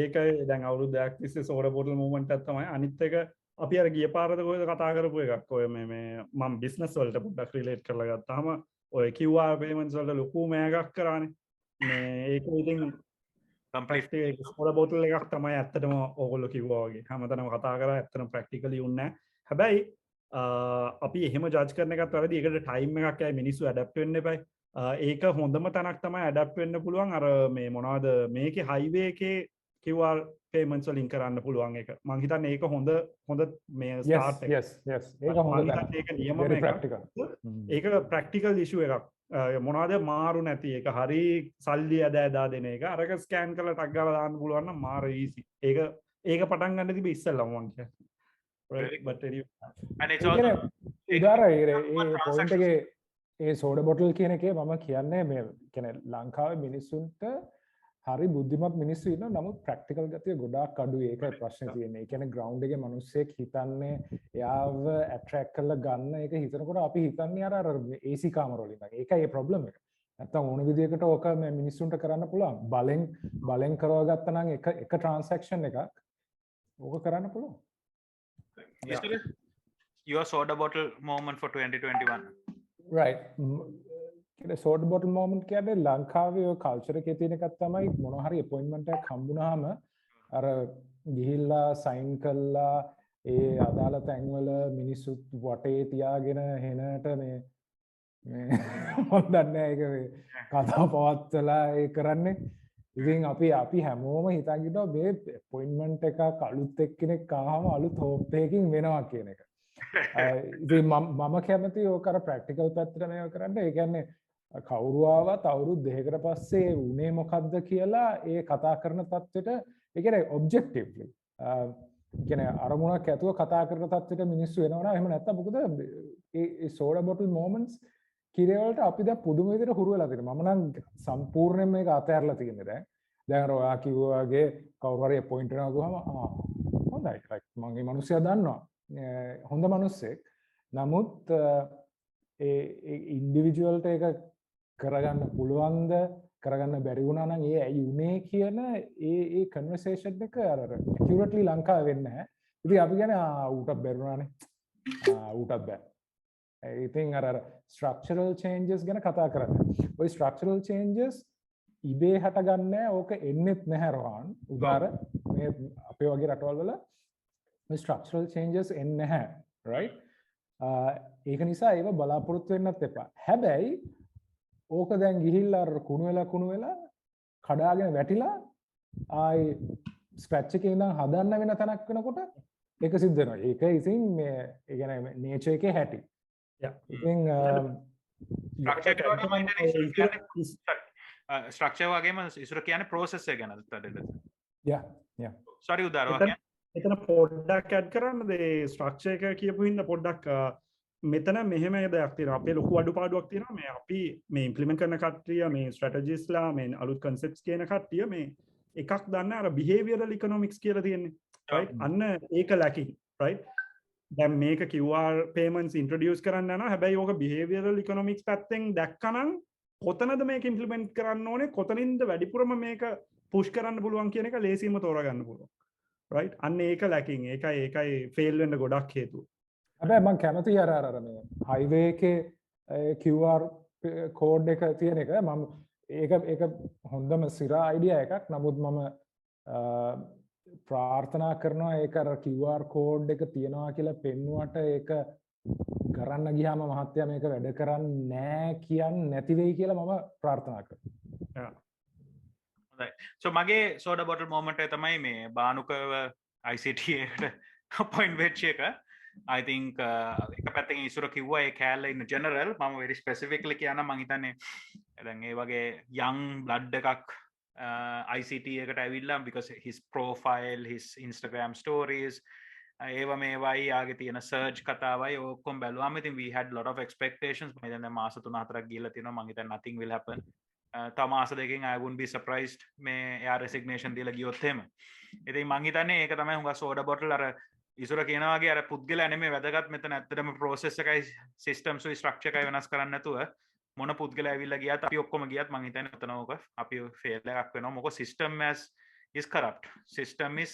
ඒකයි දැන් අවුරුද්දක් තිස්සේ සෝඩා බෝටල් මූව්මන්ට් එකක් තමයි. අනිත් එක අපි අර ගිය පාරද කොහෙද කතා කරපු එකක්. ඔය මේ මම බිස්නස් වලට පොඩ්ඩක් රිලේට් කරලා ගත්තාම ඔය QR payments වලට ලොකු මෑගක් කරානේ. මේ ඒක ඉතින් කම්ප්ලීට් සෝඩා බෝටල් එකක් තමයි ඇත්තටම ඕගොල්ලෝ කිව්වා වගේ. හැමතැනම කතා කරා ඇත්තටම ප්‍රැක්ටිකලි උන්නේ නැහැ. හැබැයි අපි එහෙම ජජ් කරන එකත් වැරදි. ඒකට ටයිම් එකක් යයි මිනිස්සු ඇඩැප්ට් වෙන්න එපයි. ඒක හොඳම තැනක් තමයි ඇඩැප්ට් වෙන්න පුළුවන්. අර මේ මොනවද මේකේ හයිවේ එකේ QR payments වලින් කරන්න පුළුවන් එක. මං හිතන්නේ ඒක හොඳ මේ ස්ටාර්ට් එක. yes ඒක හොඳ තැන. ඒක නියමම very එකක්. practical. ඒක ප්‍රැක්ටිකල් ඉෂුව එකක්. මොනවද මාරු නැති එක. හරි සල්ලි ඇදා දෙන එක. අරක ස්කෑන් කරලා ටක් ගාලා දාන්න පුළුවන් නම් මාර ඊසි. ඒක පටන් ගන්න තිබි ඉස්සෙල්ලම මං කියන්නේ. right but anyway and it's also point එකේ ඒ සෝඩා බොටල් කියන එකේ මම කියන්නේ මේ කියන්නේ ලංකාවේ මිනිස්සුන්ට හරි බුද්ධිමත් මිනිස්සු ඉන්නවා. නමුත් ප්‍රැක්ටිකල් ගතිය ගොඩාක් අඩුයි. ඒකයි ප්‍රශ්නේ තියෙන්නේ. ඒ කියන්නේ ග්‍රවුන්ඩ් එකේ මිනිස්සෙක් හිතන්නේ එයාව ඇට්‍රැක්ට් කරලා ගන්න එක හිතනකොට අපි හිතන්නේ අර AC කාමර වලින්. ඒකයි ඒ ප්‍රොබ්ලම් එක. නැත්තම් ඕන විදියකට ඕක මේ මිනිස්සුන්ට කරන්න පුළුවන්. බලෙන් කරව ගත්තා නම් එක ට්‍රාන්සැක්ෂන් එකක් ඕක කරන්න පුළුවන්. your soda bottle moment for 2021. right සෝඩ් බොටල් මොමන්ට් කියන්නේ ලංකාවේ ඔය කල්චර් එකේ තියෙන එකක් තමයි මොනවා හරි අපොයින්ට්මන්ට් එකක් හම්බුනහම අර ගිහිල්ලා සයින් කළා ඒ අදාළ තැන්වල මිනිස්සු වටේ තියාගෙන හෙනට මේ මම දන්නේ ඒක මේ කතා පවත්වලා ඒ කරන්නේ. ඉතින් අපි හැමෝම හිතන් ඉන්නවා මේ අපොයින්ට්මන්ට් එකක් අලුත් එක්කෙනෙක් ආවම අලුත් හෝප් එකකින් වෙනවා කියන එක. ඉතින් මම කැමති ඕක අර ප්‍රැක්ටිකල් පැත්තට මේව කරන්න. ඒ කියන්නේ කවුරු ආවත් අවුරුදු දෙකකට පස්සේ උනේ මොකද්ද කියලා ඒ කතා කරන තත්ත්වෙට ඒ කියන්නේ ඔබ්ජෙක්ටිව්ලි කියන්නේ අරමුණක් ඇතුව කතා කරන තත්ත්වෙට මිනිස්සු එනවා. එහෙම නැත්නම් මොකද ඒ සෝඩා බොටල් මොමන්ට්ස් කිරේ වලට අපි දැන් පුදුම විදිහට හුරු වෙලා තියෙනවා. මම නම් සම්පූර්ණයෙන් මේක අතහැරලා තියෙන්නේ දැන්. දැන් අර ඔයා කිව්වා වගේ කවුරු හරි අපොයින්ට් වෙනවා ගියාම හොඳයි. ලයික් මම මේ මිනිස්සයා දන්නවා. හොඳ මිනිස්සෙක්. නමුත් ඒ ඉන්ඩිවිජුවල්ට ඒක කරගන්න පුළුවන්ද කරගන්න බැරි වුණා නම් ඒ ඇයි උනේ කියන ඒ කන්වර්සේෂන් එක අර ඇකියුරේට්ලි ලංකාවේ වෙන්නේ නැහැ. ඉතින් අපි කියන්නේ ඌටත් බැරුණානේ. ඌටත් බෑ. ඉතින් අර ස්ට්‍රක්චරල් චේන්ජස් ගැන කතා කරන්නේ. ওই ස්ට්‍රක්චරල් චේන්ජස් ඉබේ හටගන්නේ ඕක එන්නෙත් නැහැ රෝහන්. උදාර මේ අපේ වගේ රටවල් වල මේ ස්ට්‍රක්චරල් චේන්ජස් එන්නේ නැහැ. right? ඒක නිසා ඒව බලාපොරොත්තු වෙන්නත් එපා. හැබැයි ඕක දැන් ගිහිල්ලා අර කුණු වෙලා කඩාගෙන වැටිලා ආයි ස්ක්‍රැච් එකේ ඉඳන් හදන්න වෙන තැනක් වෙනකොට ඒක සිද්ධ වෙනවා. ඒක ඉතින් මේ ඒ කියන්නේ නේචර් එකේ හැටි. ඉතින් ස්ට්‍රක්චර් වගේම ඉස්සර කියන්නේ process එක ගැන තදද. yeah sorry උදාරවා එතන පොඩ්ඩක් ඇඩ් කරන්නද ඒ ස්ට්‍රක්චර් එක කියපු හින්දා පොඩ්ඩක් මෙතන මෙහෙම දෙයක් තියෙනවා. අපේ ලොකු අඩුපාඩුවක් තියෙනවා. මේ අපි මේ ඉම්ප්ලිමන්ට් කරන කට්ටිය මේ ස්ට්‍රැටජිස්ලා මේ අලුත් කන්සෙප්ට්ස් කියන කට්ටිය මේ එකක් දන්න අර බිහේවියරල් ඉකොනොමික්ස් කියලා තියෙන්නේ. right? අන්න ඒක lacking. right? දැන් මේක QR payments introduce කරන්න යනවා. හැබැයි ඕක behavioral economics පැත්තෙන් දැක්කනම් කොතනද මේක implement කරන්න ඕනේ? කොතනින්ද වැඩිපුරම මේක push කරන්න පුළුවන් කියන එක ලේසියෙන්ම තෝරගන්න පුළුවන්. right? අන්න ඒක lacking. ඒකයි fail වෙන්න ගොඩක් හේතුව. හැබැයි මම කැමති අර මේ highway එකේ QR code එක තියෙන එක මම ඒක හොඳම සිරා අයිඩියා එකක්. නමුත් මම ප්‍රාර්ථනා කරනවා ඒක අර QR code එක තියනවා කියලා පෙන්නුවට ඒක කරන්න ගියාම මහත්තයා මේක වැඩ කරන්නේ නැහැ කියන්නේ නැති වෙයි කියලා මම ප්‍රාර්ථනා කරනවා. හොඳයි. so මගේ soda bottle moment එක තමයි මේ බානුකව ICT එකට appoint වෙච්ච එක. I think එක පැත්තකින් ඉසුර කිව්වා ඒ කෑල්ල in general මම very specifically කියන්න මං හිතන්නේ දැන් ඒ වගේ young blood එකක් ICT එකට ඇවිල්ලා because his profile his Instagram stories ඒව මේවයි යාගේ තියෙන සර්ච් කතාවයි ඔක්කොම බැලුවාම ඉතින් we had lot of expectations මම දැන් මාස 3-4ක් ගිහලා තියෙනවා මං හිතන්නේ nothing will happen තව මාස දෙකකින් I wouldn't be surprised මේ එයා resignation දීලා ගියොත් එහෙම ඉතින් මං හිතන්නේ ඒක තමයි හුඟක් soda bottle අර ඉසුර කියනවා වගේ අර පුද්ගලයා නෙමෙයි වැදගත් මෙතන ඇත්තටම process එකයි systems උයි structure එකයි වෙනස් කරන්න නැතුව මොන පුද්ගලයා ඇවිල්ලා ගියත් අපි ඔක්කොම ගියත් මං හිතන්නේ එතන ඕක අපි fail එකක් වෙනවා මොකද system is corrupt system is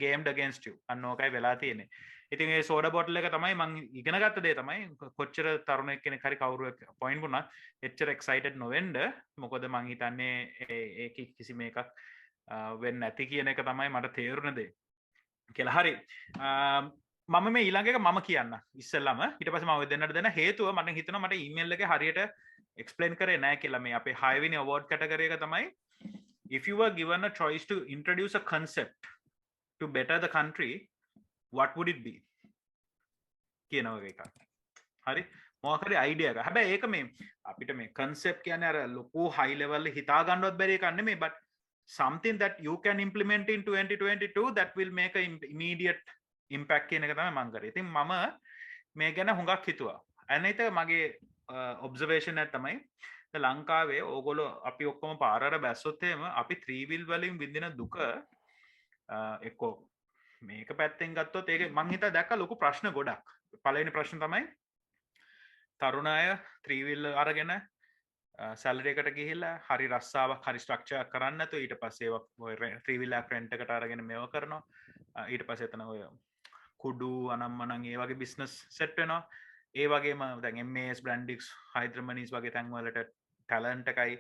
gamed against you අන්න ඕකයි වෙලා තියෙන්නේ ඉතින් ඒ soda bottle එක තමයි මං ඉගෙන ගත්ත දේ තමයි කොච්චර තරුණයෙක් කෙනෙක් හරි කවුරු point වුණා එච්චර excited නොවෙන්න මොකද මං හිතන්නේ ඒක කිසිම එකක් වෙන්නේ නැති කියන එක තමයි මට තේරුණ දේ කියලා හරි මම මේ ඊළඟ එක මම කියන්න ඉස්සෙල්ලාම ඊට පස්සේ මම දෙන්නට දෙන හේතුව මට හිතෙනවා මට ඊමේල් එකේ හරියට එක්ස්ප්ලেইন කරේ නැහැ කියලා මේ අපේ 6 වෙනි award category එක තමයි if you were given a choice to introduce a concept to better the country what would it be කියන එක හරි මොකක් හරි idea එක හැබැයි ඒක මේ අපිට මේ concept කියන්නේ අර ලොකු high level හිතා ගන්නවත් බැරි එකක් නෙමෙයි but something that you can implement in 2022 that will make an immediate impact කියන එක තමයි මම කරේ. ඉතින් මම මේ ගැන හුඟක් හිතුවා. අනිත් එක මගේ observation එක තමයි ලංකාවේ ඕගොල්ලෝ අපි ඔක්කොම පාරට බැස්සොත් එහෙම අපි 3 wheel වලින් විඳින දුක එක්කෝ මේක පැත්තෙන් ගත්තොත් ඒක මං හිතා දැක්ක ලොකු ප්‍රශ්න ගොඩක්. පළවෙනි ප්‍රශ්න තමයි තරුණ අය 3 wheel අරගෙන සැලරි එකට ගිහිල්ලා හරි රස්සාවක් හරි ස්ට්‍රක්චර් එකක් කරන්න නැතුව ඊට පස්සේ ඔය 3 wheel රෙන්ට් එකට අරගෙන මේව කරනවා ඊට පස්සේ එතන ඔය කුඩු අනම්මනම් ඒ වගේ බිස්නස් සෙට් වෙනවා ඒ වගේම දැන් MS Brandix Hydermanis වගේ තැන් වලට ටැලන්ට් එකයි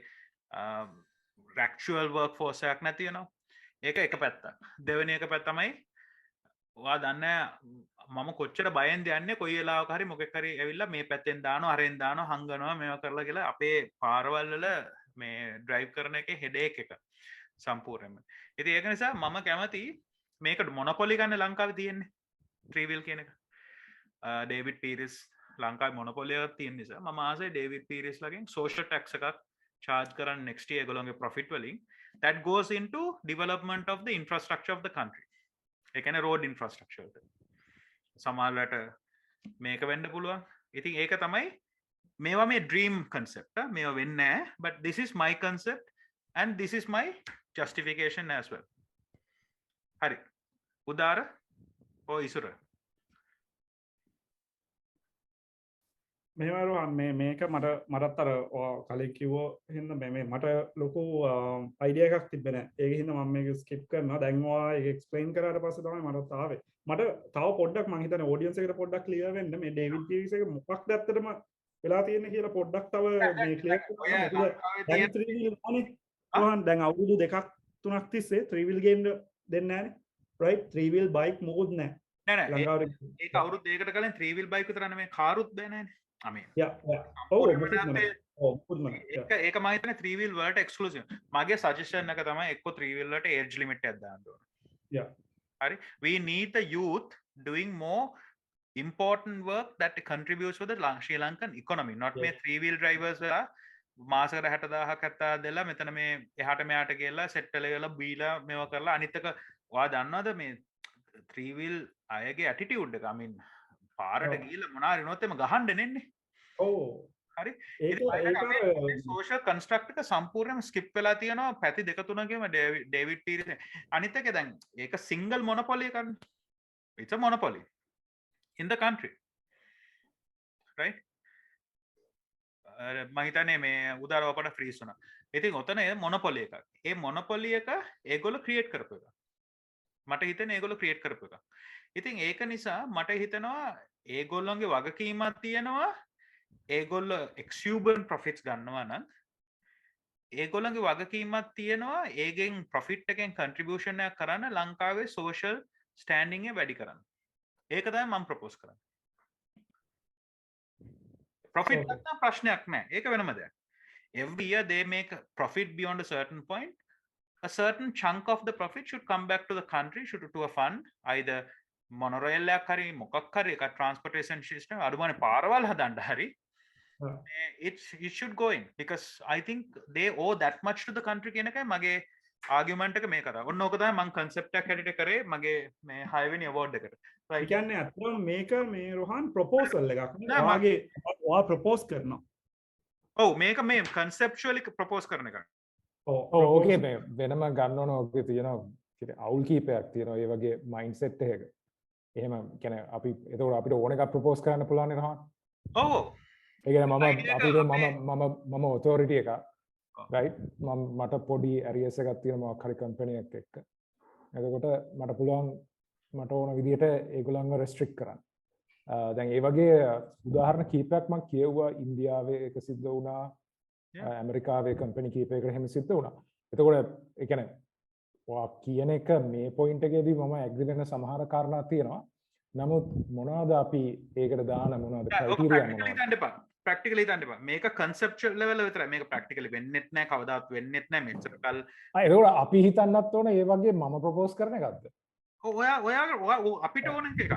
actual work force එකක් නැති වෙනවා ඒක එක පැත්තක් දෙවෙනි එක පැත්ත තමයි ඔයා දන්නේ මම කොච්චර බයෙන් යන්නේ කොයි වෙලාවක හරි මොකෙක් හරි ඇවිල්ලා මේ පැත්තෙන් දානවා අරෙන් දානවා හංගනවා මේවා කරලා කියලා අපේ පාරවල් වල මේ ඩ්‍රයිව් කරන එකේ හෙඩේක් එක සම්පූර්ණයෙන්ම. ඉතින් ඒක නිසා මම කැමති මේක මොනොපොලි ගන්න ලංකාවේ තියෙන්නේ 3 wheel කියන එක. ඩේවිඩ් පීරිස් ලංකාවේ මොනොපොලි එකක් තියෙන නිසා මම ආසයි ඩේවිඩ් පීරිස් ලගෙන් social tax එකක් charge කරන්න next year ඒගොල්ලෝගේ profit වලින් that goes into development of the infrastructure of the country. ඒ කියන්නේ road infrastructure එක. සමහරවිට මේක වෙන්න පුළුවන්. ඉතින් ඒක තමයි මේවා මේ dream concept මේවා වෙන්නේ නැහැ but this is my concept and this is my justification as well. හරි. උදාර ඉසුර මෙහෙම මේක මටත් අර කලින් කිව්වෝ හින්දා මේ මට ලොකු අයිඩියා එකක් තිබ්බේ නැහැ. ඒක හින්දා මම මේක ස්කිප් කරනවා. දැන් ඔයා ඒක එක්ස්ප්ලেইন කරාට පස්සේ තමයි මටත් ආවේ. මට තව පොඩ්ඩක් මම හිතන්නේ ඔඩියන්ස් එකට පොඩ්ඩක් ක්ලියර් වෙන්න මේ ඩේවිඩ් පීරිස් එක මොකක්ද ඇත්තටම වෙලා තියෙන්නේ කියලා පොඩ්ඩක් තව මේ ක්ලියර් කරන්න. දැන් අවුරුදු 2-3ක් තිස්සේ 3 wheel game දෙන්නේ නැහනේ. right 3 wheel bike මොකොත් නැහැ. නෑ ඒක අවුරුදු දෙකකට කලින් 3 wheel bike විතර නෙමෙයි කාරුත් බෑ නෑනේ. ඒක මම හිතන්නේ 3 wheel වලට එක්ස්ක්ලූසිව්. මගේ සජෙෂන් එක තමයි එක්ක 3 wheel වලට ඒජ් ලිමිට් එකක් දාන්න ඕන. හරි. We need the youth doing more important work that contributes to the Sri Lankan economy. Not මේ 3 wheel drivers වල මාසකට 60000ක් 70000 දෙලා මෙතන මේ එහාට මෙහාට ගිහලා සෙට්ටල වෙලා බීලා මේවා කරලා අනිත් එක ඔයා දන්නවද මේ 3 wheel අයගේ ඇටිටියුඩ් එක I mean පාරට ගිහලා මොනාරි නෝත් එම ගහන්න නෙන්නේ. ඔව්. හරි. ඒක සෝෂල් කන්ස්ට්‍රක්ට් එක සම්පූර්ණයෙන්ම ස්කිප් වෙලා තියෙනවා පැති දෙක තුනකම ඩේවිඩ් පීරිස්. අනිත් එක දැන් ඒක සිංගල් මොනොපොලි එකක්. It's a monopoly in the country. Right? මම හිතන්නේ මේ උදාරව අපට ෆ්‍රීස් වුණා. ඉතින් ඔතන මොනොපොලි එකක්. ඒ මොනොපොලි එක ඒගොල්ලෝ ක්‍රියේට් කරපු එක. මට හිතෙන්නේ ඒගොල්ලෝ ක්‍රියේට් කරපු එක. ඉතින් ඒක නිසා මට හිතෙනවා ඒගොල්ලොන්ගේ වගකීමක් තියෙනවා ඒගොල්ලෝ exuberant profits ගන්නවා නම් ඒගොල්ලන්ගේ වගකීමක් තියෙනවා ඒගෙන් profit එකෙන් contribution එකක් කරන්න ලංකාවේ social standing එක වැඩි කරන්න. ඒක තමයි මම propose කරන්නේ. profit නැත්නම් ප්‍රශ්නයක් නැහැ. ඒක වෙනම දෙයක්. Every year they make profit beyond a certain point. A certain chunk of the profit should come back to the country, should to a fund, either මොනොරේල්ලයක් හරි මොකක් හරි එක ට්‍රන්ස්පෝර්ටේෂන් සිස්ටම් අඩුමනේ පාරවල් හදන්න හරි it should go in because I think they owe that much to the country කියන එකයි මගේ ආගියුමන්ට් එක මේක තමයි. ඔන්න ඕක තමයි මම concept එකක් හැටියට කරේ මගේ මේ 6 වෙනි award එකට. ඒ කියන්නේ අත්‍තරම මේක මේ රොහන් ප්‍රොපෝසල් එකක් නේ. ඔයා ප්‍රොපෝස් කරනවා. ඔව් මේක මේ conceptually propose කරන එකක්. ඔව් ඕකේ මේ වෙනම ගන්න ඕන ඔකේ තියෙනවා අවුල් කීපයක් තියෙනවා ඒ වගේ මයින්ඩ්සෙට් එකක. එහෙම කියන්නේ අපි එතකොට අපිට ඕන එකක් ප්‍රොපෝස් කරන්න පුළුවන් නේ රොහන්. ඔව්. ඒ කියන්නේ මම ඔතොරිටි එකක්. රයිට් මට පොඩි ඇරියස් එකක් තියෙනවා මොකක් හරි කම්පැනි එකක් එක්ක. එතකොට මට පුළුවන් මට ඕන විදිහට ඒගොල්ලන්ව රෙස්ට්‍රික්ට් කරන්න. දැන් ඒ වගේ උදාහරණ කීපයක් මම කියවුවා ඉන්දියාවේ එක සිද්ධ වුණා ඇමරිකාවේ කම්පැනි කීපයකට එහෙම සිද්ධ වුණා. එතකොට ඒ කියන්නේ ඔයා කියන එක මේ පොයින්ට් එකේදී මම ඇග්‍රි වෙන සමහර කාරණා තියෙනවා. නමුත් මොනවාද අපි ඒකට දාන මොනවාද ක්‍රයිටීරියා මොනවාද? ප්‍රක්ටිකලි හිතන්න එපා. මේක කන්සෙප්චුවල් ලෙවල් විතරයි. මේක ප්‍රැක්ටිකලි වෙන්නෙත් නැහැ කවදාවත් වෙන්නෙත් නැහැ මෙච්චර කල්. ඒකෝට අපි හිතන්නත් ඕන ඒ වගේ මම ප්‍රොපෝස් කරන එකක්ද? ඔයා අපිට ඕන එකක්.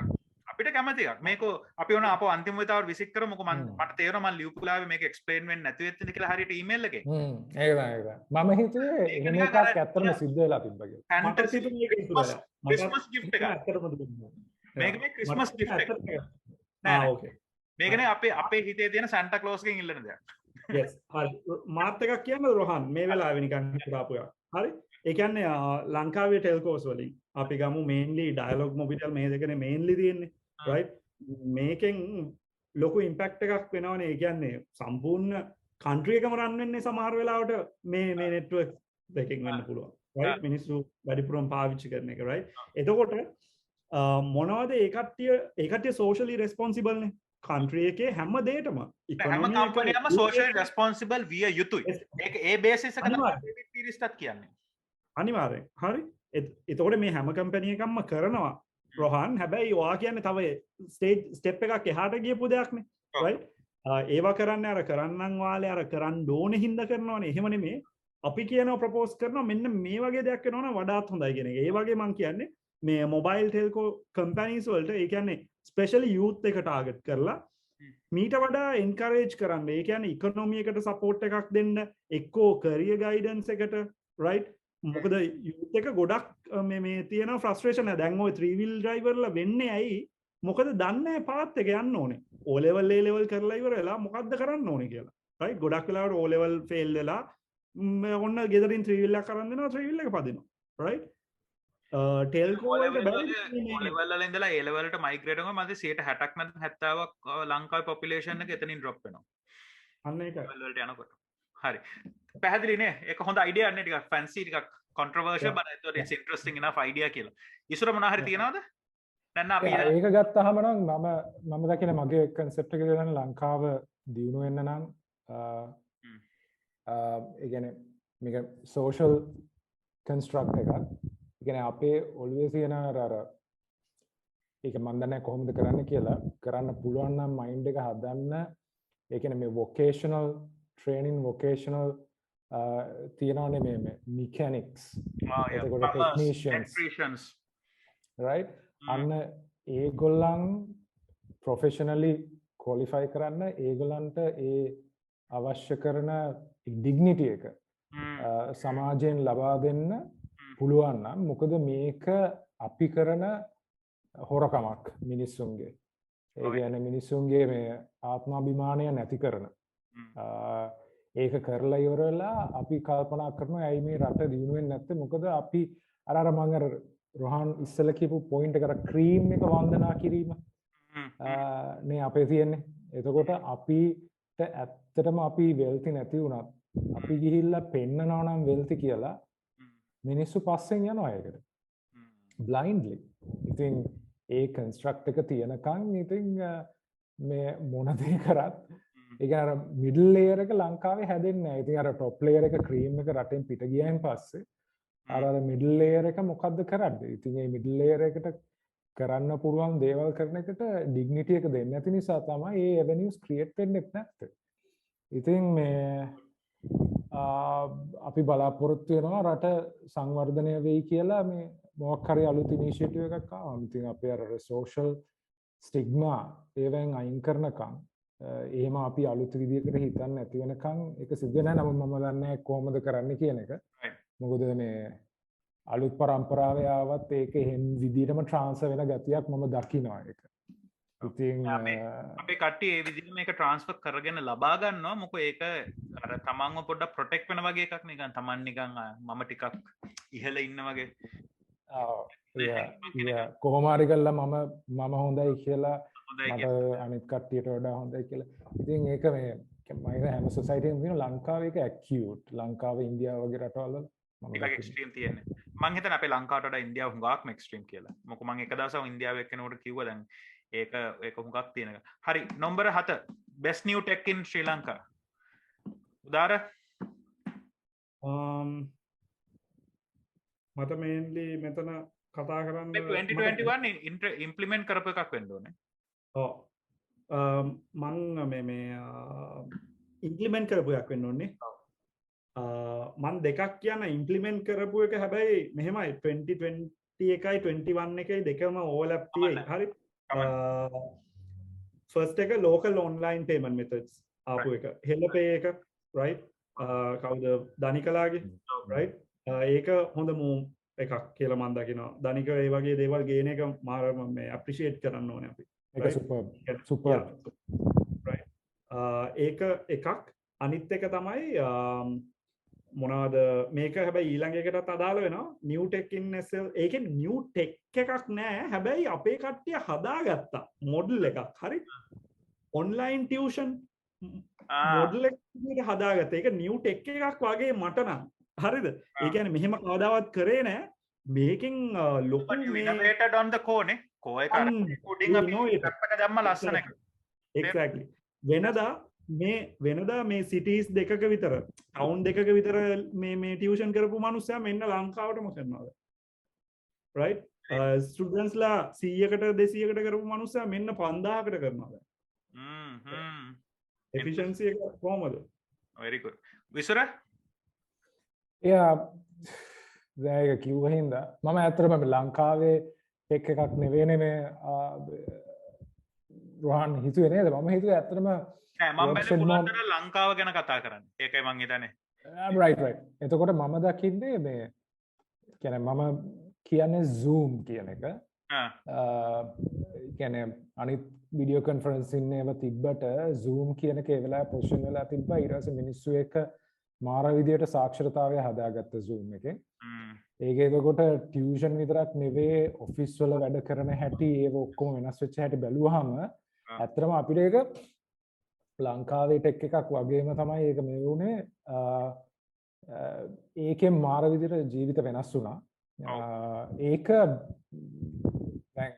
අපිට කැමති එකක්. මේක අපි ඕන අපෝ අන්තිම වෙලාවට විසිට් කරමුකෝ මට තේරෙනවා මම ලියපු ලාවේ මේක එක්ස්ප්ලেইন වෙන්නේ නැති වෙච්චද කියලා හරියට ඊමේල් එකේ. ඒක. මම හිතුවේ එහෙම එකක් ඇත්තටම සිද්ධ වෙලා තිබ්බා කියලා. ෆැන්ටසි ක්‍රිස්මස් ගිෆ්ට් එකක්. මේක මේ ක්‍රිස්මස් ගිෆ්ට් එකක්. ඕකේ. මේකනේ අපේ හිතේ තියෙන සැන්ටා ක්ලෝස්ගෙන් ඉල්ලන දෙයක්. yes හරි මාත් එකක් කියන්නද රොහන් මේ වෙලාවේ නිකන් හිතාපු එකක්. හරි ඒ කියන්නේ ලංකාවේ ටෙල්කෝස් වලින් අපි ගමු මේන්ලි ඩයලොග් මොබිටෙල් මේ දෙකනේ මේන්ලි තියෙන්නේ රයිට් මේකෙන් ලොකු ඉම්පැක්ට් එකක් වෙනවනේ. ඒ කියන්නේ සම්පූර්ණ කන්ට්‍රි එකම රන් වෙන්නේ සමහර වෙලාවට මේ නෙට්වර්ක් දෙකෙන් වෙන්න පුළුවන් රයිට් මිනිස්සු වැඩිපුරම පාවිච්චි කරන එක රයිට්. එතකොට මොනවද ඒ කට්ටිය සෝෂලි රෙස්පොන්සිබල් නේ country එකේ හැම දෙයකම හැම කම්පැනියක්ම social responsible විය යුතුයි. ඒක ඒ basis එක තමයි ඩේවිඩ් පීරිස්ටත් කියන්නේ. අනිවාර්යෙන්. හරි. එතකොට මේ හැම කම්පැනි එකක්ම කරනවා රොහන්. හැබැයි ඔයා කියන්නේ තව ස්ටෙප් එකක් එහාට ගියපු දෙයක් නේ. right? ඒවා කරන්නේ අර කරන්නන් වාලේ අර කරන්න ඕනේ හින්දා කරනවනේ. එහෙම නෙමෙයි. අපි කියනවා ප්‍රොපෝස් කරනවා මෙන්න මේ වගේ දෙයක් කරනවනම් වඩාත් හොඳයි කියන එක. ඒ වගේ මම කියන්නේ මේ මොබයිල් ටෙල්කෝ කම්පැනිස් වලට ඒ කියන්නේ ස්පෙෂලි යූත් එක ටාගට් කරලා මීට වඩා එන්කරේජ් කරන්න. ඒ කියන්නේ ඉකොනොමි එකට සපෝට් එකක් දෙන්න එක්කෝ කරියර් ගයිඩන්ස් එකට රයිට්. මොකද යූත් එක ගොඩක් මේ තියෙන ෆ්‍රස්ට්‍රේෂන් දැන් ඔය 3 wheel driverලා වෙන්නේ ඇයි? මොකද දන්නේ නැහැ පාත් එක යන්න ඕනේ. O level A level කරලා ඉවර වෙලා මොකද්ද කරන්න ඕනේ කියලා. රයිට් ගොඩක් වෙලාවට O level fail වෙලා ඔන්න ගෙදරින් 3 wheel එකක් කරන් දෙනවා 3 wheel එක පදිනවා. රයිට් ටෙල්කෝ වලට බැරි level වල ඉඳලා A level වලට migrate වුණාම මම 60ක් නැත්නම් 70ක් ලංකාවේ population එක එතනින් drop වෙනවා. අන්න ඒකයි. level වලට යනකොට. හරි. පැහැදිලි නේ? ඒක හොඳ idea නේ ටිකක් fancy ටිකක් controversial but it's interesting enough idea කියලා. ඉස්සර මොනවා හරි තියනවද? නැත්නම් අපි ඒක ගත්තාම නම් මම දකින මගේ concept එක ගන්න ලංකාව දියුණු වෙන්න නම් ඒ කියන්නේ මේක social construct එකක්. කියන්නේ අපේ ඔළුවේ තියෙන අර ඒක මම දන්නේ කොහොමද කරන්න කියලා කරන්න පුළුවන් නම් මයින්ඩ් එක හදන්න ඒ කියන්නේ මේ vocational training vocational තියෙනවනේ මේ mechanics එතකොට technicians right අන්න ඒගොල්ලන් professionally qualify කරන්න ඒගොල්ලන්ට ඒ අවශ්‍ය කරන dignity එක සමාජයෙන් ලබා දෙන්න පුළුවන් නම් මොකද මේක අපි කරන හොරකමක් මිනිස්සුන්ගේ. ඒ කියන්නේ මිනිස්සුන්ගේ මේ ආත්මාභිමානය නැති කරන. ඒක කරලා ඉවරලා අපි කල්පනා කරනවා ඇයි මේ රට දියුණු වෙන්නේ නැත්තේ? මොකද අපි අර මම අර රොහන් ඉස්සෙල්ලා කියපු පොයින්ට් එක අර ක්‍රීම් එක වන්දනා කිරීම නේ අපේ තියෙන්නේ. එතකොට අපිට ඇත්තටම අපි වෙල්ති නැති වුණත් අපි ගිහිල්ලා පෙන්නනවා නම් වෙල්ති කියලා මිනිස්සු පස්සෙන් යනවා ඒකට බ්ලයින්ඩ්ලි. ඉතින් ඒ කන්ස්ට්‍රක්ට් එක තියෙනකන් ඉතින් මේ මොන දේ කරත් ඒක අර මිඩල් ලේයර් එක ලංකාවේ හැදෙන්නේ නැහැ. ඉතින් අර টොප් ලේයර් එක ක්‍රීම් එක රටෙන් පිට ගියයින් පස්සේ අර මිඩල් ලේයර් එක මොකද්ද කරන්නේ? ඉතින් මේ මිඩල් ලේයර් එකට කරන්න පුළුවන් දේවල් කරන එකට ඩිග්නිටි එක දෙන්නේ නැති නිසා තමයි මේ ඇවෙනියුස් ක්‍රියේට් වෙන්නේ නැත්තේ. ඉතින් මේ අපි බලාපොරොත්තු වෙනවා රට සංවර්ධනය වෙයි කියලා මේ මොකක් හරි අලුත් ඉනිෂියේටිව් එකක් ආවම ඉතින් අපේ අර සෝෂල් ස්ටිග්මා ඒවෙන් අයින් කරනකම් එහෙම අපි අලුත් විදියකට හිතන්න නැති වෙනකම් ඒක සිද්ධ නැහැ. නමුත් මම දන්නේ කොහොමද කරන්න කියන එක. මොකද මේ අලුත් පරම්පරාවේ ආවත් ඒක එහෙම විදියටම ට්‍රාන්ස්ෆර් වෙන ගතියක් මම දකිනවා ඒක. ඉතින් අපේ කට්ටිය ඒ විදිහට මේක ට්‍රාන්ස්ෆර් කරගෙන ලබා ගන්නවා. මොකද ඒක අර තමන්ව පොඩ්ඩක් ප්‍රොටෙක්ට් වෙන වගේ එකක් නිකන් තමන් නිකන් මම ටිකක් ඉහළ ඉන්න වගේ. කොහොම හරි කරලා මම හොඳයි කියලා මට අනිත් කට්ටියට වඩා හොඳයි කියලා. ඉතින් ඒක මේ මම හැම සොසයිටියකම තියෙන ලංකාවේ ඒක ඇකියුට්. ලංකාවේ ඉන්දියාව වගේ රටවල් වල ටිකක් එක්ස්ට්‍රීම් තියෙන්නේ. මං හිතන්නේ අපේ ලංකාවට වඩා ඉන්දියාව හුඟක්ම එක්ස්ට්‍රීම් කියලා. මොකද මං එක දවසක් ඉන්දියාවේ එක්කෙනෙකුට කිව්වා දැන් ඒක හුඟක් තියෙන එක. හරි number 7 best new tech in Sri Lanka. උදාර මට මේන්ලි මෙතන කතා කරන්න 2021 ඉම්ප්ලිමන්ට් කරපු එකක් වෙන්න ඕනේ. ඔව් මං මේ ඉම්ප්ලිමන්ට් කරපු එකක් වෙන්න ඕනේ. මන් දෙකක් කියන ඉම්ප්ලිමන්ට් කරපු එක හැබැයි මෙහෙමයි 2020 එකයි 21 එකයි දෙකම ඕවර්ලැප් තියෙයි. හරි. ෆස්ට් එක local online payment methods ආපු එක. හෙළපේ එක right කවුද දනිකලාගේ right ඒක හොඳ මූව් එකක් කියලා මම දකිනවා. දනික ඒ වගේ දේවල් ගේන එක මාරම මේ අප්‍රීෂিয়েට් කරන්න ඕනේ අපි. ඒක සුපර් right ඒක එකක්. අනිත් එක තමයි මොනවද මේක හැබැයි ඊළඟ එකටත් අදාළ වෙනවා new tech in SL. ඒකේ new tech එකක් නෑ. හැබැයි අපේ කට්ටිය හදාගත්තා මොඩල් එකක්. හරි. online tuition මොඩල් එක හදාගත්තා. ඒක new tech එකක් වගේ මට නම්. හරිද? ඒ කියන්නේ මෙහෙම කවදාවත් කරේ නෑ. මේකෙන් ලොකු innovated on the core නේ. core එක coding අපි අපිට දැම්ම ලස්සන එක. exactly. වෙනදා මේ සිටිස් දෙකක විතර ටවුන් දෙකක විතර මේ ටියුෂන් කරපු මනුස්සයා මෙන්න ලංකාවටම කරනවා. right ස්ටුඩන්ට්ස්ලා 100කට 200කට කරපු මනුස්සයා මෙන්න 5000කට කරනවා. efficiency එක කොහමද? very good. විසර දැන් කිව්ව හින්දා මම ඇත්තටම ලංකාවේ ටෙක් එකක් නෙවෙයිනේ මේ රෝහන් හිතුවේ නේද? මම හිතුවේ ඇත්තටම මම ලංකාව ගැන කතා කරන්න. ඒකයි මං හිතන්නේ. right. එතකොට මම දකින්නේ මේ කියන්නේ මම කියන්නේ Zoom කියන එක. කියන්නේ අනිත් වීඩියෝ කොන්ෆරන්සින් ඒවා තිබ්බට Zoom කියන එක ඒ වෙලාවේ පොසිෂන් වෙලා තිබ්බා. ඊට පස්සේ මිනිස්සු එක මාර විදියට සාක්ෂරතාවය හදාගත්ත Zoom එකෙන්. ඒක එතකොට ටියුෂන් විතරක් නෙවෙයි ඔෆිස් වල වැඩ කරන හැටි ඒව ඔක්කොම වෙනස් වෙච්ච හැටි බැලුවාම ඇත්තටම අපිට ඒක ලංකාවේ ටෙක් එකක් වගේම තමයි ඒක මේ වුණේ. ඒකෙන් මාර විදියට ජීවිත වෙනස් වුණා. ඒක දැන්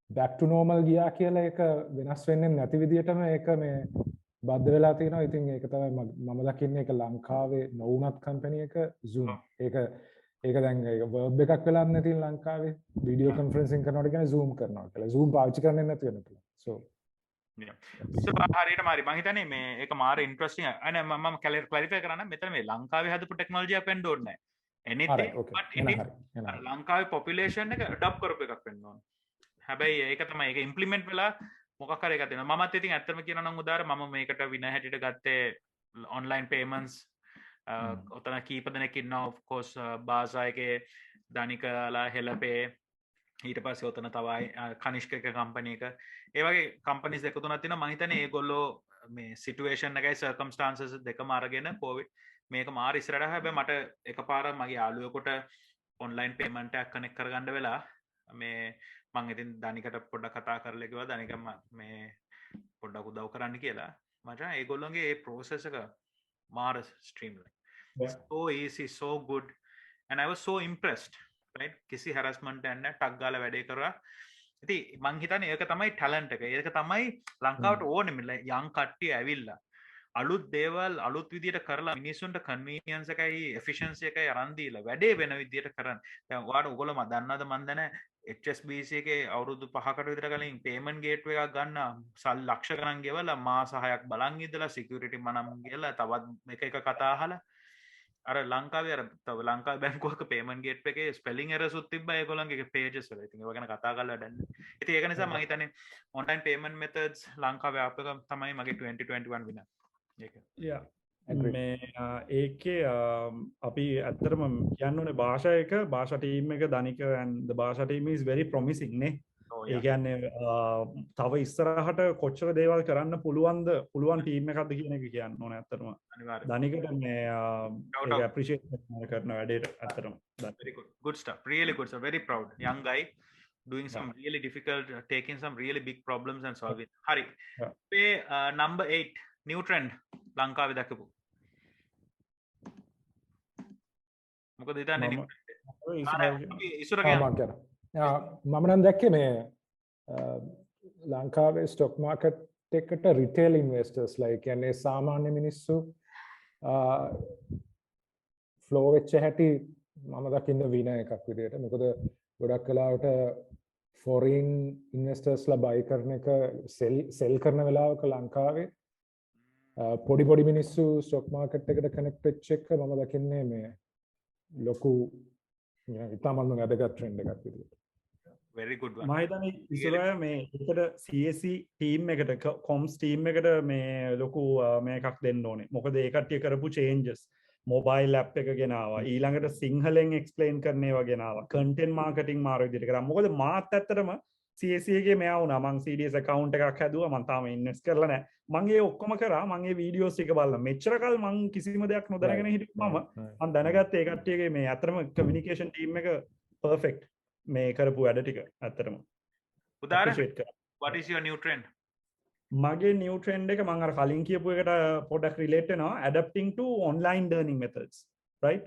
back to normal ගියා කියලා ඒක වෙනස් වෙන්නේ නැති විදියටම ඒක මේ බද්ධ වෙලා තියෙනවා. ඉතින් ඒක තමයි මම දකින්නේ ඒක ලංකාවේ නොවුනත් කම්පැනි එක Zoom. ඒක දැන් ඒක verb එකක් වෙලා නැති ලංකාවේ වීඩියෝ කොන්ෆරන්සින් කරනකොට කියන්නේ Zoom කරනවා කියලා. Zoom පාවිච්චි කරන්නේ නැති වෙනවා. so හරියට මාරි මං හිතන්නේ මේ ඒක මාර ඉන්ට්‍රස්ටිං. අනේ මම ක්ලැරිෆයි කරන්න මෙතන මේ ලංකාවේ හදපු ටෙක්නොලොජි එකක් වෙන්න ඕනේ නැහැ. anything but ලංකාවේ population එක adopt කරපු එකක් වෙන්න ඕනේ. හැබැයි ඒක තමයි ඒක ඉම්ප්ලිමන්ට් වෙලා මොකක් හරි එකක් දෙනවා. මමත් ඉතින් ඇත්තම කියනවා නම් උදාර මම මේකට වින හැටියට ගත්තේ online payments ඔතන කීප දෙනෙක් ඉන්නවා of course බාසා එකේ දනිකලා හෙළපේ ඊට පස්සේ ඔතන තවයි කනිෂ්ක එක කම්පැනි එක ඒ වගේ කම්පැනිස් දෙක තුනක් තියෙනවා. මම හිතන්නේ ඒගොල්ලෝ මේ සිටුේෂන් එකයි සර්කම්ස්ටාන්සස් දෙකම අරගෙන කොවිඩ් මේක මාර ඉස්සරහට හැබැයි මට එකපාර මගේ යාළුවෙකුට ඔන්ලයින් පේමන්ට් එකක් කනෙක්ට් කරගන්න වෙලා මේ මං ඉතින් දනිකට පොඩ්ඩක් කතා කරලා කිව්වා දනික මේ පොඩ්ඩක් උදව් කරන්න කියලා. මට ඒගොල්ලෝගේ ඒ process එක මාර streamline. So easy, so good and I was so impressed. right කිසි harassment එකක් නැහැ. ටක් ගාලා වැඩේ කරා. ඉතින් මං හිතන්නේ ඒක තමයි talent එක. ඒක තමයි ලංකාවට ඕනේ young කට්ටිය ඇවිල්ලා අලුත් දේවල් අලුත් විදියට කරලා මිනිස්සුන්ට කන්වීනියන්ස් එකයි එෆිෂන්සි එකයි අරන් දීලා වැඩේ වෙන විදියට කරන්න. දැන් ඔයාලට ඔයගොල්ලෝ දන්නවද මන් දන්නේ HSBC එකේ අවුරුදු 5කට විතර කලින් පේමන්ට් ගේට්වේ එකක් ගන්න සල් ලක්ෂ ගණන් ගෙවලා මාස 6ක් බලන් ඉඳලා සිකියුරිටි මනම් ගිහලා තවත් එක කතා අහලා අර ලංකාවේ අර තව ලංකාවේ බැංකුවක පේමන්ට් ගේට් එකේ ස්පෙලිං එරර්ස් උත් තිබ්බා ඒගොල්ලන්ගේ pages වල. ඉතින් ඒව ගැන කතා කරලා වැඩක් නැහැ. ඉතින් ඒක නිසා මම හිතන්නේ online payment methods ලංකාවේ ආපක තමයි මගේ 2021 විනර්. ඒක. Yeah. ඒකේ අපි ඇත්තටම කියන්න ඕනේ භාෂා එක භාෂා ටීම් එක ධනික and the භාෂා team is very promising නේ. ඒ කියන්නේ තව ඉස්සරහට කොච්චර දේවල් කරන්න පුළුවන් ටීම් එකක්ද කියන එක කියන්න ඕනේ ඇත්තටම. ධනිකට මේ ඒක appreciate කරන වැඩේට ඇත්තටම. Very good. Good stuff. Really good stuff. Very proud. Young guy doing some really difficult, taking some really big problems and solving. Hari. මේ number 8 new trend ලංකාවේ දැකපු. මොකද හිතන්නේ ඉස්සර මම නම් දැක්කේ මේ ලංකාවේ ස්ටොක් මාකට් එකට රිටේල් ඉන්වෙස්ටර්ස් like කියන්නේ සාමාන්‍ය මිනිස්සු ෆ්ලෝ වෙච්ච හැටි මම දකින්න වින එකක් විදියට. මොකද ගොඩක් වෙලාවට ෆොරින් ඉන්වෙස්ටර්ස්ලා බයි කරන එක සෙල් කරන වෙලාවක ලංකාවේ පොඩි මිනිස්සු ස්ටොක් මාකට් එකට කනෙක්ට් වෙච්ච එක මම දකින්නේ මේ ලොකු ඉතාමත්ම වැදගත් ට්‍රෙන්ඩ් එකක් විදියට. very good one. මම හිතන්නේ ඉස්සරහ මේ එකට CSE ටීම් එකට කොම්ස් ටීම් එකට මේ ලොකු මේකක් දෙන්න ඕනේ. මොකද ඒ කට්ටිය කරපු changes මොබයිල් ඇප් එක ගෙනාවා. ඊළඟට සිංහලෙන් එක්ස්ප්ලেইন කරන ඒවා ගෙනාවා. කන්ටෙන්ට් මාකටිං මාරු විදියට කරා. මොකද මාත් ඇත්තටම CSE එකේ මෙයා වුණා. මං CDS account එකක් හැදුවා. මං තාම ඉන්වෙස්ට් කරලා නැහැ. මං ඒ ඔක්කොම කරා. මං ඒ වීඩියෝස් ටික බලලා මෙච්චර කල් මං කිසිම දෙයක් නොදැනගෙන හිටියේ මම දැනගත්තේ ඒ කට්ටියගේ මේ අතරම කමියුනිකේෂන් ටීම් එක පර්ෆෙක්ට් මේ කරපු වැඩ ටික ඇත්තටම. උදාහරණ what is your new trend? මගේ new trend එක මං අර කලින් කියපු එකට පොඩ්ඩක් relate වෙනවා adapting to online learning methods right?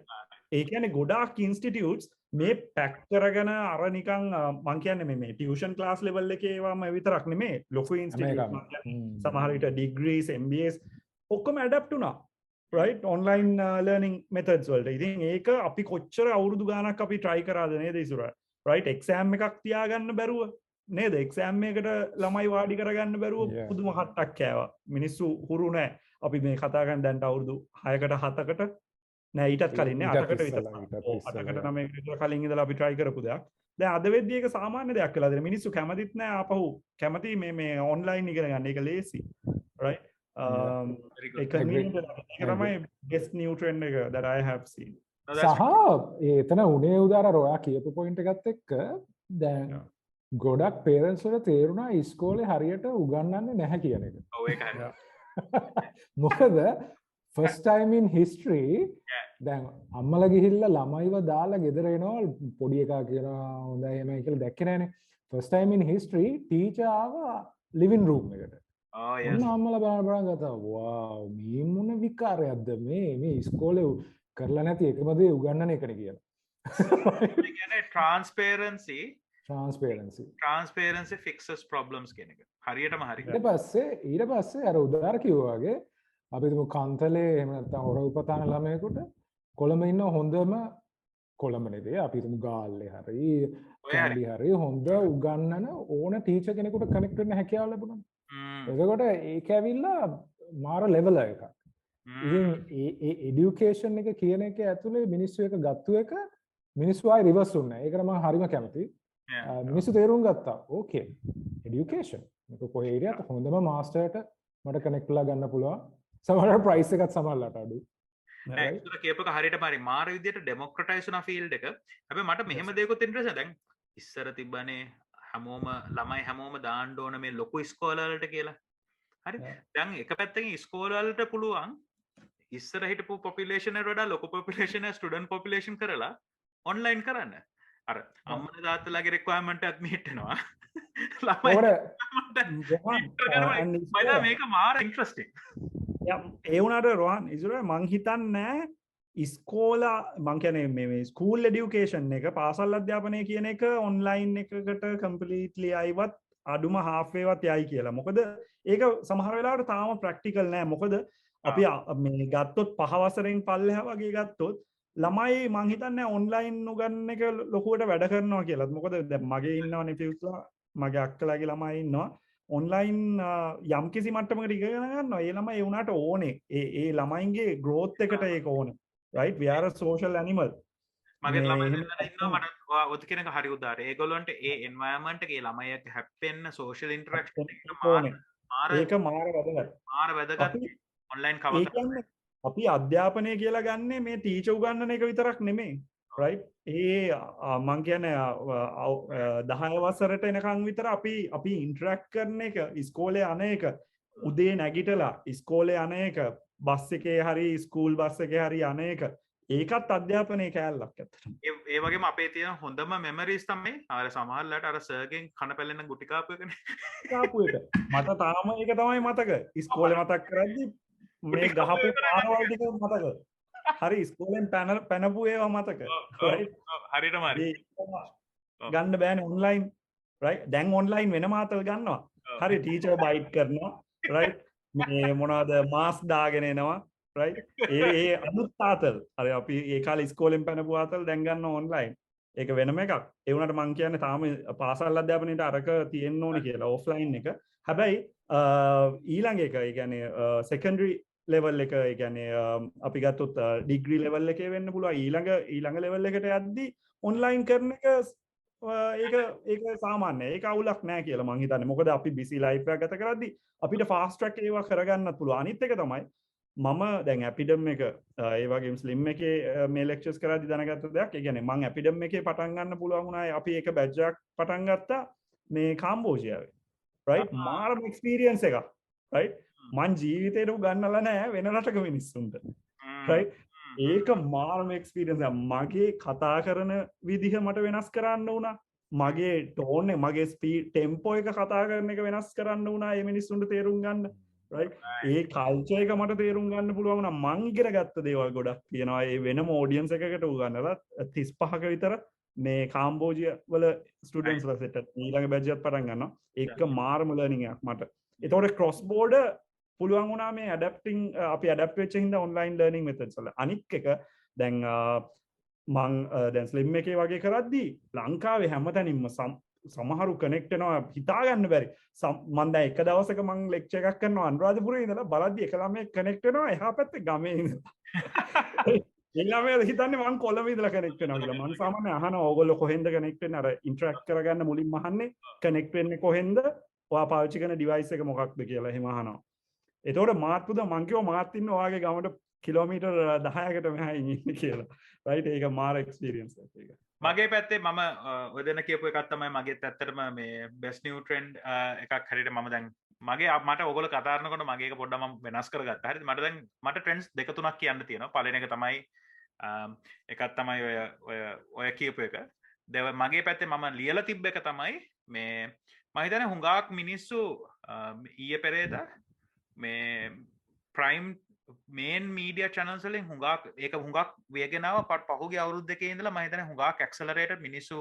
ඒ කියන්නේ ගොඩාක් institutes මේ පැක් කරගෙන අර නිකන් මං කියන්නේ මේ ටියුෂන් ක්ලාස් ලෙවල් එකේ ඒවාම විතරක් නෙමෙයි ලොකු ඉන්ස්ටිටියුට් සමහර විට ඩිග්‍රීස් MBAs ඔක්කොම ඇඩැප්ට් වුණා right online learning methods වලට. ඉතින් ඒක අපි කොච්චර අවුරුදු ගාණක් අපි try කරාද නේද ඉස්සර right exam එකක් තියාගන්න බැරුව නේද exam එකකට ළමයි වාඩි කරගන්න බැරුව පුදුම හට්ටක් කෑවා. මිනිස්සු හුරු නැහැ. අපි මේ කතා කරන දැන්ට අවුරුදු 6කට 7කට නෑ ඊටත් කලින් නේ 8කට විතර 8කට 9කට විතර කලින් ඉඳලා අපි try කරපු දෙයක්. දැන් අද වෙද්දී ඒක සාමාන්‍ය දෙයක් වෙලා දෙන. මිනිස්සු කැමතිත් නෑ ආපහු කැමති මේ online ඉගෙන ගන්න. ඒක ලේසි. right? ඒ convenient එක තමයි best new trend එක that I have seen. සහ එතන උනේ උදාර රොයා කියපු පොයින්ට් එකත් එක්ක දැන් ගොඩක් පේරන්ට්ස් වල තේරුණා ඉස්කෝලේ හරියට උගන්වන්නේ නැහැ කියන එක. ඔව් ඒක හරිය. මොකද first time in history දැන් අම්මලා ගිහිල්ලා ළමයිව දාලා ගෙදර එනවා පොඩි එකා කියනවා හොඳයි එමයි කියලා දැක්කේ නැහනේ. first time in history teacher ආවා living room එකට. අම්මලා බලන ගත්තා wow මේ මොන විකාරයක්ද මේ ඉස්කෝලේ කරලා නැති එකම දේ උගන්වන එකනේ කියලා. ඒ කියන්නේ transparency fixes problems කියන එක. හරියටම හරි. ඊට පස්සේ අර උදාහර කිව්වා වගේ අපි තුමු කන්තලේ එහෙම නැත්නම් හොර උපතාන ළමයෙකුට කොළඹ ඉන්න හොඳම කොළඹ නෙවෙයි අපි තුමු ගාල්ලේ හරි කැලේ හරි හොඳ උගන්වන ඕන ටීචර් කෙනෙකුට කනෙක්ට් වෙන්න හැකියාව ලැබුණා. එතකොට ඒක ඇවිල්ලා මාර ලෙවල් එකක්. ඉතින් ඒ এডুকেෂන් එක කියන එක ඇතුලේ මිනිස්සු එක ගත්තු එක මිනිස්සු ආයි රිවර්ස් වුණා. ඒකට මම හරිම කැමතියි. මිනිස්සු තේරුම් ගත්තා. ඕකේ. এডুকেෂන්. මේක කොහේ ඉරියත් හොඳම මාස්ටර්ට මට කනෙක්ට් වෙලා ගන්න පුළුවන්. සමහර ප්‍රයිස් එකත් සමහරලාට අඩුයි. නෑ ඒක කියපක හරියටම හරි. මාර විදියට ඩෙමොක්‍රටයිස් වුණා ෆීල්ඩ් එක. හැබැයි මට මෙහෙම දෙයක්වත් ඉන්ට්‍රෙස්ට් දැන් ඉස්සර තිබ්බනේ හැමෝම ළමයි හැමෝම දාන්න ඕන මේ ලොකු ඉස්කෝලවලට කියලා. හරි. දැන් එක පැත්තකින් ඉස්කෝලවලට පුළුවන් ඉස්සර හිටපු පොපියුලේෂන් එකට වඩා ලොකු පොපියුලේෂන් එක ස්ටුඩන්ට් පොපියුලේෂන් කරලා ඔන්ලයින් කරන්න. අර අම්මලා තාත්තලාගේ රික්වයර්මන්ට් එකත් මීට් වෙනවා. ළමයි මේක මාර ඉන්ට්‍රස්ටිං. ඒ වුණාට රෝහන් ඉස්සර මං හිතන්නේ ඉස්කෝලා මං කියන්නේ මේ ස්කූල් එඩියුකේෂන් එක පාසල් අධ්‍යාපනය කියන එක ඔන්ලයින් එකකට කම්ප්ලීට්ලි ආයිවත් අඩුම half වේවත් යයි කියලා. මොකද ඒක සමහර වෙලාවට තාම ප්‍රැක්ටිකල් නෑ. මොකද අපි මේ ගත්තොත් 5 වසරෙන් පල්ලෙහා වගේ ගත්තොත් ළමයි මං හිතන්නේ ඔන්ලයින් උගන්න එක ලොකුවට වැඩ කරනවා කියලා. මොකද දැන් මගේ ඉන්නවනේ පියුස්ලා මගේ අක්කලාගේ ළමයි ඉන්නවා ඔන්ලයින් යම්කිසි මට්ටමකට ඉගෙන ගන්නවා. ඒ ළමයි ඒ උනාට ඕනේ. ඒ ළමයින්ගේ growth එකට ඒක ඕනේ. right? We are a social animal. මගේ ළමයි දෙන්නා ඉන්නවා මට ඔත කෙනක හරි උදාහරණයක්. ඒගොල්ලන්ට ඒ එන්වයරන්මන්ට් එකේ ළමයි එක්ක හැප්පෙන්න සෝෂල් ඉන්ටරැක්ෂන් එක මාර වැදගත්. මාර වැදගත් ඔන්ලයින් කවද. අපි අධ්‍යාපනය කියලා ගන්නේ මේ ටීචර් උගන්වන එක විතරක් නෙමෙයි. right? ඒ මං කියන්නේ 10 වසරට එනකන් විතර අපි ඉන්ටරැක්ට් කරන එක ඉස්කෝලේ යන එක උදේ නැගිටලා ඉස්කෝලේ යන එක බස් එකේ හරි ස්කූල් බස් එකේ හරි යන එක ඒකත් අධ්‍යාපනයේ කෑල්ලක් ඇත්තටම. ඒ වගේම අපේ තියෙන හොඳම මෙමරිස් තමයි අර සමහරලාට අර සර්ගෙන් කන පැලෙන ගුටි කාපු එකනේ. කාපු එක. මට තාම ඒක තමයි මතක. ඉස්කෝලේ මතක් කරද්දි මේ ගහපු පාරවල් ටික මතක. හරි ඉස්කෝලෙන් පැනපු ඒවා මතක. හරියටම හරි. ගන්න බෑනේ ඔන්ලයින්. right? දැන් ඔන්ලයින් වෙන මාතල් ගන්නවා. හරි ටීචර් බයිට් කරනවා. right? මේ මොනවද මාස් දාගෙන එනවා. right? ඒ අමුත් තාතල්. හරි අපි ඒ කාලේ ඉස්කෝලෙන් පැනපු ආතල් දැන් ගන්නවා ඔන්ලයින්. ඒක වෙනම එකක්. ඒ වුණාට මං කියන්නේ තාම පාසල් අධ්‍යාපනයේට අරක තියෙන්න ඕනේ කියලා ඕෆ්ලයින් එක. හැබැයි ඊළඟ එක ඒ කියන්නේ සෙකන්ඩරි ලෙවල් එක ඒ කියන්නේ අපි ගත්තොත් ඩිග්‍රී ලෙවල් එකේ වෙන්න පුළුවන් ඊළඟ ලෙවල් එකට යද්දි ඔන්ලයින් කරන එක ඒක සාමාන්‍යයි ඒක අවුලක් නෑ කියලා මං හිතන්නේ මොකද අපි බිසි ලයිෆ් එකක් ගත කරද්දි අපිට ෆාස්ට් ට්‍රැක් ඒවා කරගන්නත් පුළුවන් අනිත් එක තමයි මම දැන් ඇපිඩම් එක ඒ වගේම ස්ලිම් එකේ මේ ලෙක්චර්ස් කරද්දි දැනගත්ත දෙයක් ඒ කියන්නේ මං ඇපිඩම් එකේ පටන් ගන්න පුළුවන් වුණා අපි එක බැච් එකක් පටන් ගත්තා මේ කාම්බෝජියාවේ right මාරම එක්ස්පීරියන්ස් එකක් right මං ජීවිතේට උගන්නලා නෑ වෙන රටක මිනිස්සුන්ට right ඒක මාරම එක්ස්පීරියන්ස් එකක් මගේ කතා කරන විදිහ මට වෙනස් කරන්න වුණා මගේ ටෝන් එක මගේ ස්පීඩ් ටෙම්පෝ එක කතා කරන එක වෙනස් කරන්න වුණා මේ මිනිස්සුන්ට තේරුම් ගන්න right ඒ කල්චර් එක මට තේරුම් ගන්න පුළුවන් වුණා මං ඉගෙන ගත්ත දේවල් ගොඩක් තියෙනවා ඒ වෙනම ඔඩියන්ස් එකකට උගන්නලා 35ක විතර මේ කාම්බෝජිය වල ස්ටුඩන්ට්ස් ලා සෙට් ඊළඟ බැච් එකක් පටන් ගන්නවා ඒක මාරම ලර්නින් එකක් මට ඒතකොට ක්‍රොස් බෝඩර් පුළුවන් වුණා මේ ඇඩැප්ටිං අපි ඇඩැප්ට් වෙච්ච හින්දා ඔන්ලයින් ලර්නින් මෙතඩ්ස් වල අනිත් එක දැන් මං දැන් ස්ලිම් එකේ වගේ කරද්දී ලංකාවේ හැමතැනින්ම සමහරු කනෙක්ට් වෙනවා හිතා ගන්න බැරි මං දැන් එක දවසක මං ලෙක්චර් එකක් කරනවා අනුරාධපුරේ ඉඳලා බලද්දී එක ළමයෙක් කනෙක්ට් වෙනවා එහා පැත්තේ ගමේ ඉඳලා ඒ ළමයා හිතන්නේ මං කොළඹ ඉඳලා කනෙක්ට් වෙනවා කියලා මං සාමාන්‍යයෙන් අහනවා ඕගොල්ලෝ කොහෙන්ද කනෙක්ට් වෙන්නේ අර ඉන්ටරැක්ට් කරගන්න මුලින්ම අහන්නේ කනෙක්ට් වෙන්නේ කොහෙන්ද ඔයා පාවිච්චි කරන ඩිවයිස් එක මොකක්ද කියලා එහෙම අහනවා එතකොට මාත් පුදා මං කිව්වා මාත් ඉන්න ඔයාගේ ගමට කිලෝමීටර් 10කට මෙහායින් ඉන්නේ කියලා. right ඒක මාර එක්ස්පීරියන්ස් එකක්. මගේ පැත්තේ මම ඔය දෙන කියපු එකක් තමයි මගේත් ඇත්තටම මේ බෙස්ට් නිව් ට්‍රෙන්ඩ් එකක් හරියට මම දැන් මගේ මට ඔයගොල්ලෝ කතා කරනකොට මගේ එක පොඩ්ඩක් මම වෙනස් කරගත්තා. හරිද? මට දැන් මට ට්‍රෙන්ඩ්ස් දෙක තුනක් කියන්න තියෙනවා. පළවෙනි එක තමයි එකක් තමයි ඔය කියපු එක. මගේ පැත්තේ මම ලියලා තිබ්බ එක තමයි මේ මම හිතන්නේ හුඟක් මිනිස්සු ඊයේ පෙරේදා මේ ප්‍රයිම් මේන් මීඩිය චැනල්ස් වලින් හුඟක් ඒක හුඟක් වේගෙනාව පහුගිය අවුරුදු දෙකේ ඉඳලා මම හිතන්නේ හුඟක් ඇක්සලරේටඩ් මිනිස්සු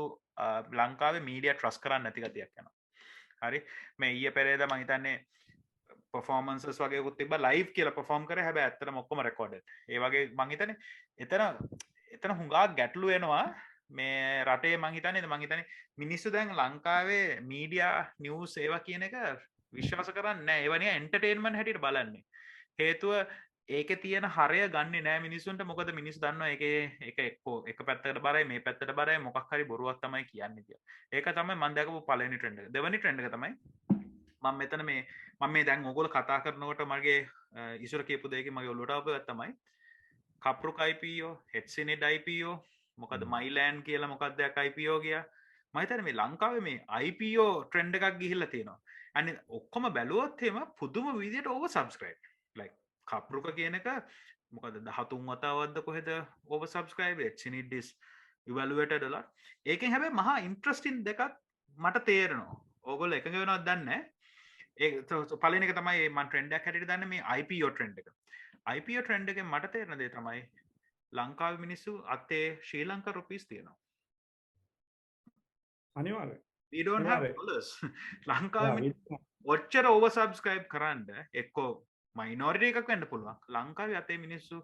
ලංකාවේ මීඩියා ට්‍රස්ට් කරන්නේ නැති ගතියක් යනවා. හරි මේ ඊයේ පෙරේදා මම හිතන්නේ performances වගේ උත් තිබ්බා ලයිව් කියලා perform කරේ හැබැයි ඇත්තටම ඔක්කොම රෙකෝඩඩ්. ඒ වගේ මම හිතන්නේ එතන හුඟක් ගැටලු වෙනවා මේ රටේ මම හිතන්නේ මිනිස්සු දැන් ලංකාවේ මීඩියා නිවුස් ඒවා කියන එක විශ්වාස කරන්නේ නැහැ. ඒවා නිකන් එන්ටර්ටේන්මන්ට් හැටියට බලන්නේ. හේතුව ඒකේ තියෙන හරය ගන්නෙ නෑ මිනිස්සුන්ට. මොකද මිනිස්සු දන්නවා ඒක එක පැත්තකට බරයි මේ පැත්තට බරයි මොකක් හරි බොරුවක් තමයි කියන්නේ කියලා. ඒක තමයි මම දැකපු පළවෙනි ට්‍රෙන්ඩ් එක. දෙවෙනි ට්‍රෙන්ඩ් එක තමයි මම මෙතන මේ දැන් ඕගොල්ලෝ කතා කරනකොට මගේ ඉස්සර කියපු දෙයකින් මගේ ඔළුවට ආපු එකක් තමයි කප්රුක් IPO, හෙට්සිනෙට් IPO, මොකද මයිලෑන්ඩ් කියලා මොකක්ද IPO කියා. මම හිතන්නේ මේ ලංකාවේ මේ IPO ට්‍රෙන්ඩ් එකක් ගිහිල්ලා තියෙනවා. අනිත් ඔක්කොම බැලුවොත් එහෙම පුදුම විදියට ඕවර් සබ්ස්ක්‍රයිබ්. like කප්රුක කියන එක මොකද 13 වතාවක්ද කොහෙද ඕවර් සබ්ස්ක්‍රයිබ් හෙට්සිනෙට් is evaluated a lot. ඒකෙන් හැබැයි මහා ඉන්ටරෙස්ටිං දෙකක් මට තේරෙනවා. ඕගොල්ලෝ එකඟ වෙනවද දන්නේ නැහැ. ඒ පළවෙනි එක තමයි මම ට්‍රෙන්ඩ් එකක් හැටියට දන්නේ මේ IPO ට්‍රෙන්ඩ් එක. IPO ට්‍රෙන්ඩ් එකෙන් මට තේරෙන දේ තමයි ලංකාවේ මිනිස්සු අතේ ශ්‍රී ලංකා රුපීස් තියෙනවා. අනිවාර්යයෙන්. we don't have dollars. ලංකාවේ ඔච්චර ඕවර් සබ්ස්ක්‍රයිබ් කරන්න එක්කෝ මයිනොරිටි එකක් වෙන්න පුළුවන්. ලංකාවේ අතේ මිනිස්සු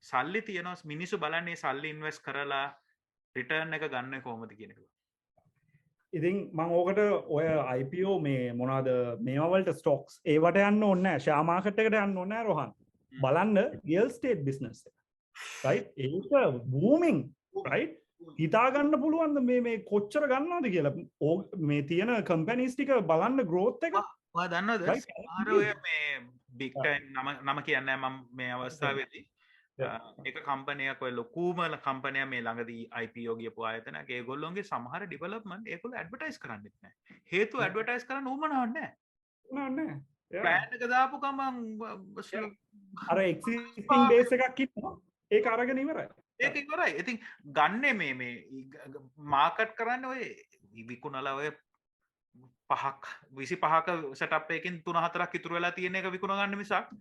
සල්ලි තියෙනවා මිනිස්සු බලන්නේ සල්ලි ඉන්වෙස්ට් කරලා රිටර්න් එක ගන්න කොහොමද කියන එක. ඉතින් මම ඕකට ඔය IPO මේ මොනවාද මේවා වලට ස්ටොක්ස් ඒවට යන්න ඕනේ නැහැ. ෂෙයා මාකට් එකට යන්න ඕනේ නැහැ රෝහන්. බලන්න රියල් ස්ටේට් බිස්නස් එක. right ඒක booming right හිතා ගන්න පුළුවන් මේ කොච්චර ගන්නවද කියලා මේ තියෙන කම්පැනිස් ටික බලන්න growth එක ඔයා දන්නවද සමහර ඔය මේ big time නම කියන්නේ මම මේ අවස්ථාවේදී එක කම්පනයක් ඔය ලොකුම කම්පනයක් මේ ළඟදී IPO ගියපු ආයතනයක් ඒගොල්ලෝගේ සමහර ඩෙවලොප්මන්ට් ඒගොල්ලෝ ඇඩ්වර්ටයිස් කරන්නෙත් නැහැ හේතුව ඇඩ්වර්ටයිස් කරන්න උවමනාවක් නැහැ ප්ලෑන් එක දාපු ගමන් අර එක්සිස්ටිං බේස් එකක් ඉන්නවා ඒක අරගෙන ඉවරයි ඒක ඉවරයි ඉතින් ගන්නේ මේ මාකට් කරන්නේ ඔය විකුණලා ඔය 5ක් 25ක සෙටප් එකකින් 3-4ක් ඉතුරු වෙලා තියෙන එක විකුණ ගන්න මිසක්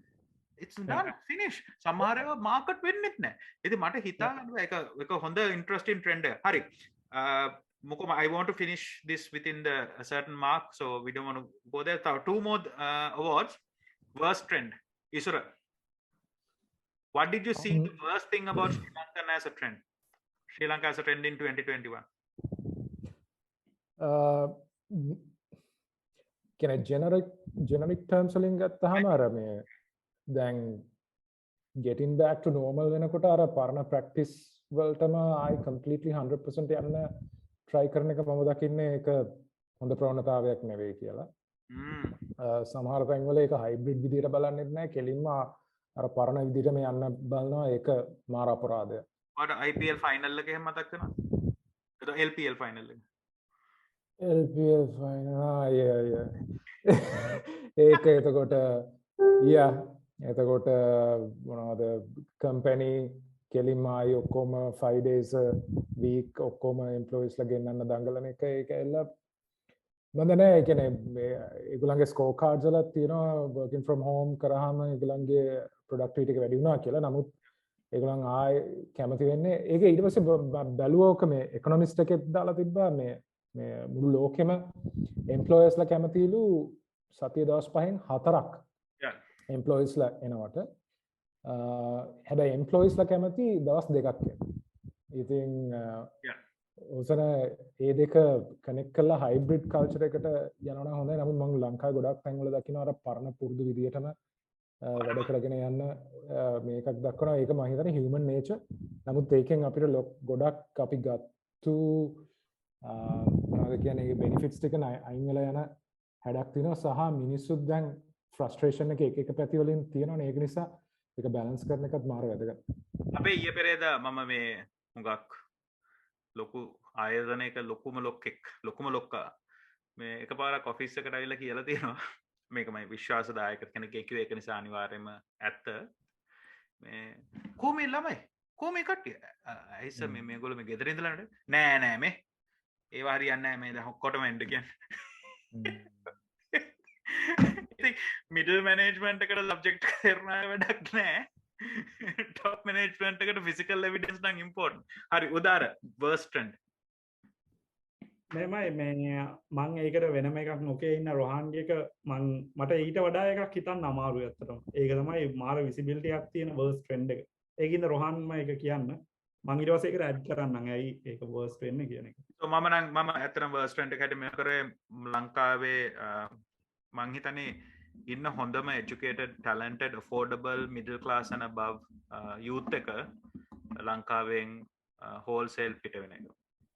it's done finish සමහර ඒවා මාකට් වෙන්නෙත් නැහැ ඉතින් මට හිතා ගන්න එක හොඳ ඉන්ටරෙස්ටිං ට්‍රෙන්ඩ් එක හරි Mukum, I want to finish this within the a certain mark, so we don't want to go there. Two more awards. Worst trend. Isura, what did you see the worst thing about Sri Lanka as a trend? Sri Lanka as a trend in 2021. Can I generic terms වලින් ගත්තාම අර මේ දැන් getting back to normal වෙනකොට අර පරණ practice වලටම I completely 100% යන්න try කරන එක මම දකින්නේ ඒක හොඳ ප්‍රවණතාවයක් නෙවෙයි කියලා. සමහර තැන්වල ඒක hybrid විදිහට බලන්නෙත් නැහැ. කෙලින්ම අර පරණ විදිහටම යන්න බලනවා ඒක මාර අපරාධයක්. ඔයාට IPL final එක එහෙම මතක් වෙනවද? ඒක LPL final එක. LPL final ඒක එතකොට එතකොට මොනවද company කෙලින්ම ආයි ඔක්කොම 5 days a week ඔක්කොම employees ලා ගෙන්නන්න දඟලන එක ඒක එල්ල මන්ද නෑ ඒ කියන්නේ ඒගොල්ලන්ගේ score cards වල තියෙනවා working from home කරාම ඒගොල්ලන්ගේ productivity එක වැඩි වුණා කියලා. නමුත් ඒගොල්ලන් ආයි කැමති වෙන්නේ ඒක ඊට පස්සේ බැලුවෝක මේ economist එකෙත් දාලා තිබ්බා මේ මුළු ලෝකෙම employees ලා කැමතිලු සතිය දවස් 5න් 4ක් employees ලා එනවට හැබැයි employees ලා කැමති දවස් 2ක් යනවා. ඉතින් ඔසන ඒ දෙක කනෙක්ට් කරලා හයිබ්‍රිඩ් කල්චර් එකට යනවා නම් හොඳයි. නමුත් මම ලංකාවේ ගොඩක් තැන්වල දකිනවා අර පරණ පුරුදු විදියටම වැඩ කරගෙන යන්න මේකක් දක්වනවා. ඒක මම හිතන්නේ human nature. නමුත් ඒකෙන් අපිට ගොඩක් අපි ගත්තු මොනවද කියන්නේ ඒ benefits ටික අයින් වෙලා යන හැඩක් තියෙනවා සහ මිනිස්සුත් දැන් frustration එක එක පැති වලින් තියෙනවනේ. ඒක නිසා ඒක බැලන්ස් කරන එකත් මාර වැදගත්. අපේ ඊයේ පෙරේදා මම මේ හුඟක් ලොකු ආයතනයක ලොකුම ලොක්කා මේ එකපාරක් ඔෆිස් එකට ඇවිල්ලා කියලා තියෙනවා මේක මම විශ්වාසදායක කෙනෙක් කිව්වේ ඒක නිසා අනිවාර්යයෙන්ම ඇත්ත මේ කොහොමද ළමයි කොහොමද කට්ටිය ඇයිස මේගොල්ලෝ මේ ගෙදර ඉඳලා නෑ මේ ඒවා හරියන්නේ නෑ මේ දැන් ඔක්කොටම එන්න කියන්නේ ඉතින් මිඩල් මැනේජ්මන්ට් එකට සබ්ජෙක්ට් කරන වැඩක් නෑ top management එකට physical evidence නම් important. හරි උදාර worst trend. මෙමය මේ මං ඒකට වෙනම එකක් නොකේ ඉන්න රොහන්ගේ එක මට ඊට වඩා එකක් හිතන්න අමාරුයි අත්තටම. ඒක තමයි මාර visibility එකක් තියෙන worst trend එක. ඒකින්ද රොහන්ම ඒක කියන්න. මං ඊට පස්සේ ඒකට add කරන්නම්. ඇයි ඒක worst වෙන්නේ කියන එක. So මම ඇත්තටම worst trend එකට මේ කරේ ලංකාවේ මං හිතන්නේ ඉන්න හොඳම educated talented affordable middle class and above youth එක ලංකාවෙන් wholesale පිට වෙන එක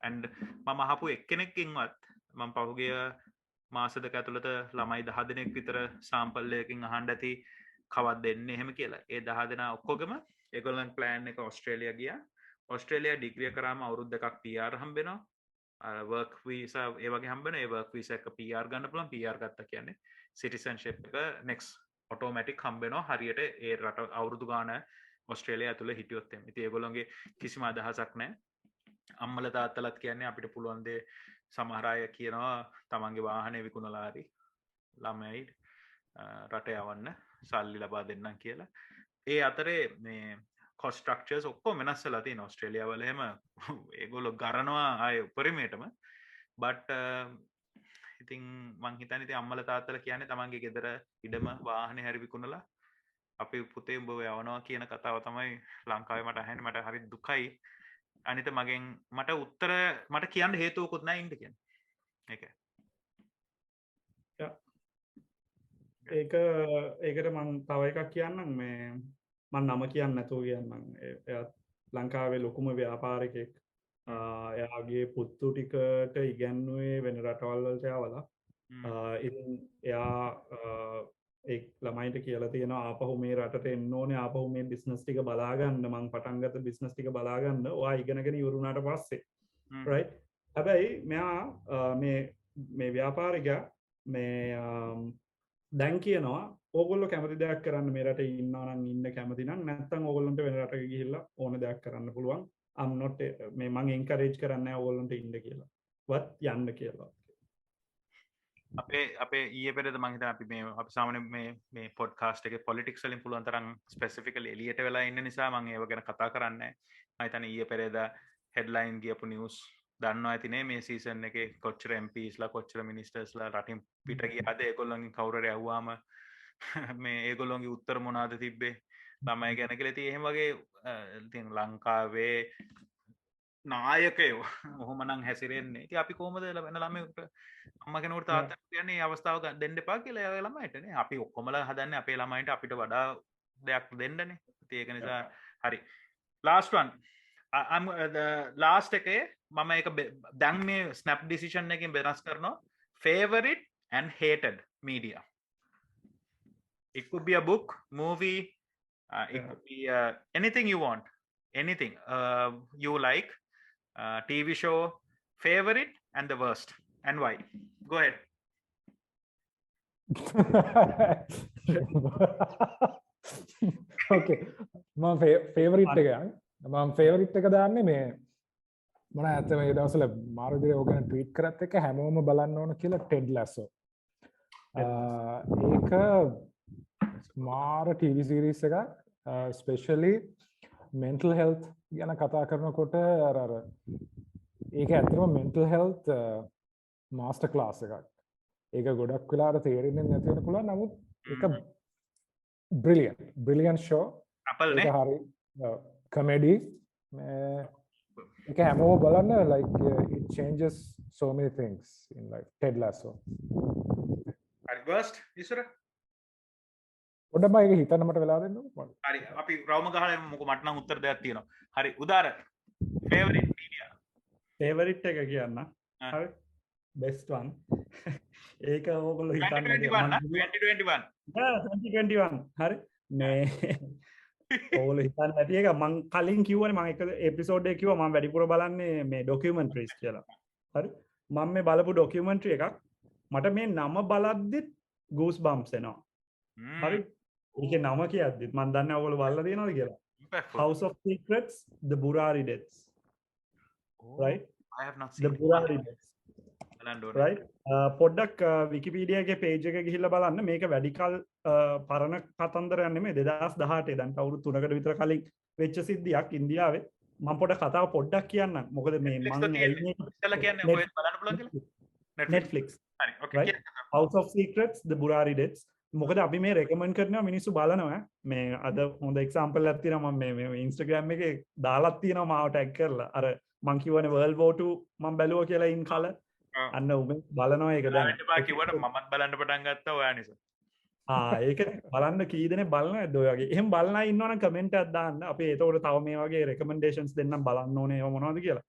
and මම අහපු එක්කෙනෙක්ගෙන්වත් මම පහුගිය මාස දෙක ඇතුළත ළමයි 10 දෙනෙක් විතර sample එකකින් අහන්න ඇති කවද්ද එන්නේ එහෙම කියලා. ඒ 10 දෙනා ඔක්කොගම ඒගොල්ලන් plan එක ඕස්ට්‍රේලියා ගියා. ඕස්ට්‍රේලියා ඩිග්‍රී කරාම අවුරුදු දෙකක් PR හම්බෙනවා. work visa ඒ වගේ හම්බෙන ඒ work visa එක PR ගන්න පුළුවන්. PR ගත්තා කියන්නේ citizenship එක next automatic හම්බෙනවා හරියට ඒ රට අවුරුදු ගාන ඕස්ට්‍රේලියාව ඇතුළේ හිටියොත් එමේ. ඉතින් ඒගොල්ලෝගේ කිසිම අදහසක් නැහැ. අම්මලා තාත්තලාත් කියන්නේ අපිට පුළුවන් දේ සමහර අය කියනවා තමන්ගේ වාහනේ විකුණලා හරි ළමයි රට යවන්න සල්ලි ලබා දෙන්නම් කියලා. ඒ අතරේ මේ cost structures ඔක්කොම වෙනස් වෙලා තියෙනවා ඕස්ට්‍රේලියාව වල. එහෙම ඒගොල්ලෝ ගරනවා ආයේ උපරිමයටම. but ඉතින් මං හිතන්නේ ඉතින් අම්මලා තාත්තලා කියන්නේ තමන්ගේ ගෙදර ඉඩම වාහනේ හරි විකුණලා අපේ පුතේ උඹ යවනවා කියන කතාව තමයි ලංකාවේ මට අහන්නේ. මට හරි දුකයි. අනිත මගෙන් මට උත්තර මට කියන්න හේතුවකුත් නැහැ ඉන්න කියන්නේ. ඒකයි. ඒකට මං තව එකක් කියන්නම් මේ මම නම කියන්න නැතුව කියන්නම්. එයා ලංකාවේ ලොකුම ව්‍යාපාරිකයෙක්. එයාගේ පුත්තු ටිකට ඉගැන්නුවේ වෙන රටවල් වලට යවලා. ඉතින් එයා ඒ ළමයිට කියලා තියෙනවා ආපහු මේ රටට එන්න ඕනේ, ආපහු මේ බිස්නස් ටික බලාගන්න, මං පටන් ගත්ත බිස්නස් ටික බලාගන්න ඔයා ඉගෙනගෙන ඉවර වුණාට පස්සේ. right? හැබැයි මෙයා මේ ව්‍යාපාරිකයා මේ දැන් කියනවා ඕගොල්ලෝ කැමති දෙයක් කරන්න මේ රටේ ඉන්නවා නම් ඉන්න කැමති නම්, නැත්නම් ඕගොල්ලන්ට වෙන රටක ගිහිල්ලා ඕන දෙයක් කරන්න පුළුවන්. I'm not මේ මම encourage කරන්නේ නැහැ ඕගොල්ලන්ට ඉන්න කියලා. වත් යන්න කියලා. අපේ ඊයේ පෙරේද මම හිතන්නේ අපි මේ අපි සාමාන්‍යයෙන් මේ පොඩ්කාස්ට් එකේ පොලිටික්ස් වලින් පුළුවන් තරම් ස්පෙસિෆිකලි එළියට වෙලා ඉන්න නිසා මම ඒව ගැන කතා කරන්නේ නැහැ. මම හිතන්නේ ඊයේ පෙරේද හෙඩ්ලයින් ගියපු නිවුස් දන්නවා ඇතිනේ මේ සීසන් එකේ කොච්චර MPsලා කොච්චර මිනිස්ටර්ස්ලා රටින් පිට ගියාද, ඒගොල්ලන්ගෙන් කවුරු හරි අහුවාම මේ ඒගොල්ලොන්ගේ උත්තර මොනවාද තිබ්බේ ළමයි ගැන කියලා. ඉතින් එහෙම වගේ ඉතින් ලංකාවේ නායකයෝ ඔහොමනම් හැසිරෙන්නේ. ඉතින් අපි කොහොමද වෙන ළමයෙකුට අම්මා කෙනෙකුට තාත්තට කියන්නේ මේ අවස්ථාව දෙන්න එපා කියලා ඒ ළමයිටනේ. අපි ඔක්කොමලා හදන්නේ අපේ ළමයින්ට අපිට වඩා දෙයක් දෙන්නනේ. ඉතින් ඒක නිසා හරි. last one. I'm the last එකේ මම ඒක දැන් මේ snap decision එකෙන් වෙනස් කරනවා. Favorite and hated media. It could be a book, movie, it could be anything you want, anything you like, TV show, favorite and the worst, and why. Go ahead. Okay, my favorite එක මම favorite එක දාන්නේ මේ මොන ඇත්තම මේ දවස්වල මාරුදිරේ ඕක ගැන ට්වීට් කරත් එක හැමෝම බලන්න ඕන කියලා ටෙඩ් ලැසෝ. ඒක මාර TV series එකක්, especially mental health ගැන කතා කරනකොට අර ඒක ඇත්තටම mental health master class එකක්. ඒක ගොඩක් වෙලාවට තේරෙන්නේ නැති වෙන්න පුළුවන්, නමුත් ඒක brilliant show. Apple නේ. ඒක හරි comedy. ඒක හැමෝම බලන්න, like it changes so many things in life. Ted Lasso. At worst, isura. පොඩ්ඩක් මම ඒක හිතන්න මට වෙලා දෙන්නකෝ. හරි අපි රවුම ගහලා මොකද මට නම් උත්තර දෙයක් තියෙනවා. හරි උදාර favorite media. favorite එක කියන්න. හරි. best one. ඒක ඕගොල්ලෝ හිතන්නේ 2021. 2021. හරි. මේ ඕගොල්ලෝ හිතන්නේ නැති එක මම කලින් කිව්වනේ, මම එක එපිසෝඩ් එකේ කිව්වා මම වැඩිපුර බලන්නේ මේ ඩොකියුමන්ටරිස් කියලා. හරි. මම මේ බලපු ඩොකියුමන්ටරි එකක් මට මේ නම බලද්දිත් ගූස් බම්ප්ස් එනවා. හරි. ඒකේ නම කියද්දිත් මම දන්නේ ඔයගොල්ලෝ බලලා තියෙනවද කියලා. House of Secrets, The Burari Deaths. Right? I have not The seen Burari Deaths. right? පොඩ්ඩක් විකිපීඩියා එකේ page එක ගිහිල්ලා බලන්න. මේක වැඩි කල පරණ කතන්දරයක් නෙමෙයි, 2018 දැන් අවුරුදු 3කට විතර කලින් වෙච්ච සිද්ධියක් ඉන්දියාවේ. මම පොඩ්ඩක් පොඩ්ඩක් කියන්නම්. මොකද මේ මම ඉස්සෙල්ලා කියන්නේ ඔය බලන්න පුළුවන් කියලා. Netflix. හරි. Okay. Right? House of Secrets, The Burari Deaths. මොකද අපි මේ රෙකමන්ඩ් කරනවා මිනිස්සු බලනවා. මේ අද හොඳ එක්සැම්පල් එකක් තියෙනවා, මම මේ Instagram එකේ දාලා තියෙනවා මාව ටැග් කරලා. අර මං කියවනේ World War 2 මම බැලුවා කියලා ඉන් කල. අන්න උඹ බලනවා ඒක දැන්. බලන්න කිව්වට මමත් බලන්න පටන් ගත්තා ඔයා නිසා. ඒක බලන්න කී දෙනෙක් බලන ඇද්ද ඔය වගේ. එහෙම බලන අය ඉන්නවනම් කමෙන්ට් එකක් දාන්න. අපි ඒතකොට තව මේ වගේ රෙකමෙන්ඩේෂන්ස් දෙන්නම් බලන්න ඕනේ ඒවා මොනවද කියලා.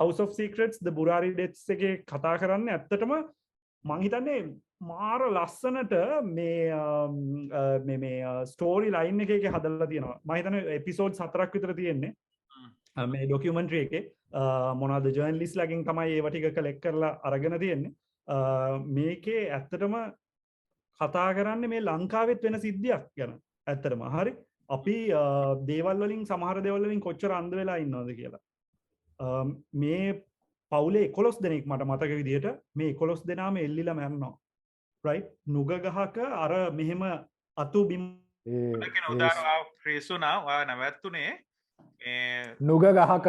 House of Secrets, The Burari Deaths එකේ කතා කරන්නේ ඇත්තටම මං හිතන්නේ මාර ලස්සනට මේ ස්ටෝරි ලයින් එකේ හදලා තියෙනවා. මම හිතන්නේ එපිසෝඩ් 4ක් විතර තියෙන්නේ. මේ ඩොකියුමන්ටරි එකේ මොනවද ජර්නලිස්ට්ලාගෙන් තමයි ඒව ටික කලෙක්ට් කරලා අරගෙන තියෙන්නේ. මේකේ ඇත්තටම කතා කරන්නේ මේ ලංකාවෙත් වෙන සිද්ධියක් ගැන. ඇත්තටම හරි. අපි දේවල් වලින් සමහර දේවල් වලින් කොච්චර අන්ධ වෙලා ඉන්නවද කියලා. මේ පවුලේ 11 දෙනෙක් මට මතක විදිහට මේ 11 දෙනාම එල්ලිලා මැරෙනවා. right? නුග ගහක අර මෙහෙම අතු බිම් කියන උදාහරණ ක්‍රිසුනා ඔයා නැවැත්තුනේ නුග ගහක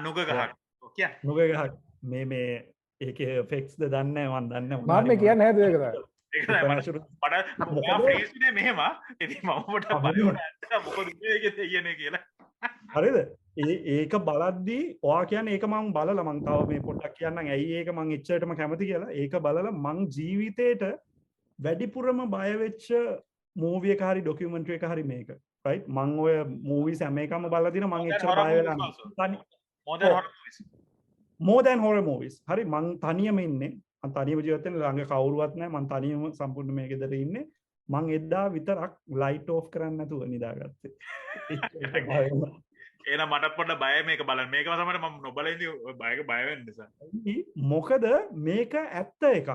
නුග ගහක්. ඔකිය. නුග ගහක් මේ ඒකේ ෆෙක්ස් ද දන්නේ නැහැ, මම දන්නේ නැහැ. මම කියන්නේ නේද ඒක තමයි. ්‍රීසිනේ මෙහෙම ඉති මමට මොකද කියන්නේ කියලා. හරිද? ඒක බලද්දී ඔයා කියන්නේ ඒක මම බලලා මම තව මේ පොඩ්ඩක් කියන්නම් ඇයි ඒක මම එච්චරටම කැමති කියලා. ඒක බලලා මං ජීවිතේට වැඩිපුරම බය වෙච්ච මූවි එක හරි ඩොකියුමන්ටරි එක හරි මේක. right මං ඔය movies හැම එකම බලලා දින මං එච්චර බය වෙලා නැහැ more than horror movies හරි මං තනියම ඉන්නේ මං තනියම ජීවත් වෙන ළඟ කවුරුවත් නැහැ මං තනියම සම්පූර්ණ මේ ගෙදර ඉන්නේ මං එදා විතරක් ලයිට් ඕෆ් කරන්න නැතුව නිදාගත්තේ එහෙනම් මටත් පොඩ්ඩක් බයයි මේක බලන්න මේක තමයි මම නොබල ඉඳි බයක බය වෙන්න නිසා මොකද මේක ඇත්ත එකක්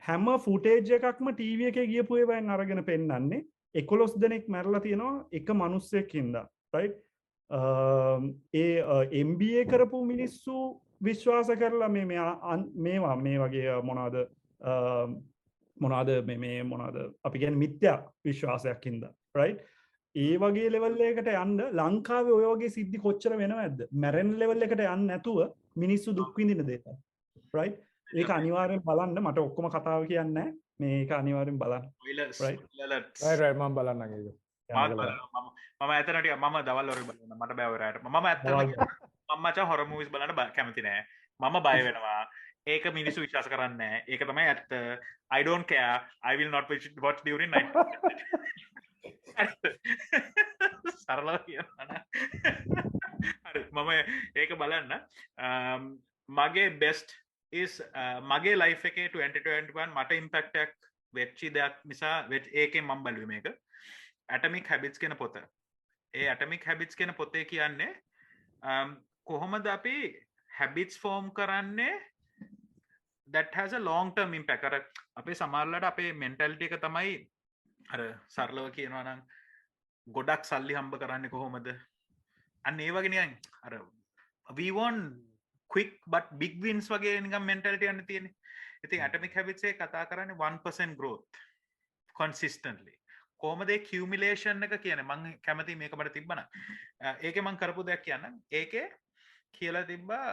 හැම ෆුටේජ් එකක්ම ටීවී එකේ ගියපු ඒවායින් අරගෙන පෙන්නන්නේ 11 දෙනෙක් මැරලා තියෙනවා එක මිනිස්සෙක් හින්දා right ඒ MBA කරපු මිනිස්සු විශ්වාස කරලා මේවා මේ වගේ මොනවාද මේ මොනවාද අපි කියන්නේ මිත්‍යා විශ්වාසයක් හින්දා right ඒ වගේ ලෙවල් එකකට යන්න ලංකාවේ ඔය වගේ සිද්ධි කොච්චර වෙනවද මැරෙන ලෙවල් එකට යන්න නැතුව මිනිස්සු දුක් විඳින දේවල් right ඒක අනිවාර්යෙන් බලන්න මට ඔක්කොම කතාව කියන්නේ මේක අනිවාර්යෙන් බලන්න right මම බලන්න ඒක මම ඇත්තට මම දවල් වල බලන්න මට බෑ ඔය රාට මම ඇත්තට මම මචං හොරර් මූවිස් බලන්න කැමති නෑ මම බය වෙනවා ඒක මිනිස්සු විශ්වාස කරන්නේ නෑ ඒක තමයි ඇත්ත I don't care I will not watch during night සරලව කියන්න හරි මම ඒක බලන්න මගේ බෙස්ට් is මගේ ලයිෆ් එකේ 2021 මට ඉම්පැක්ට් එකක් වෙච්ච දෙයක් නිසා ඒකෙන් මම බලුවේ මේක Atomic Habits කියන පොත ඒ Atomic Habits කියන පොතේ කියන්නේ කොහොමද අපි habits form කරන්නේ that has a long term impact අර අපේ සමහරවිට අපේ mentality එක තමයි අර සරලව කියනවා නම් ගොඩක් සල්ලි හම්බ කරන්නේ කොහොමද අන්න ඒ වගේ නිකන් අර we want quick but big wins වගේ නිකන් mentality යන්න තියෙන්නේ ඉතින් Atomic Habits එක කතා කරන්නේ 1% growth consistently කොහොමද ඒ accumulation එක කියන්නේ මම කැමති මේක මට තිබ්බනම් ඒකේ මම කරපු දෙයක් කියන්නම් ඒකේ කියලා තිබ්බා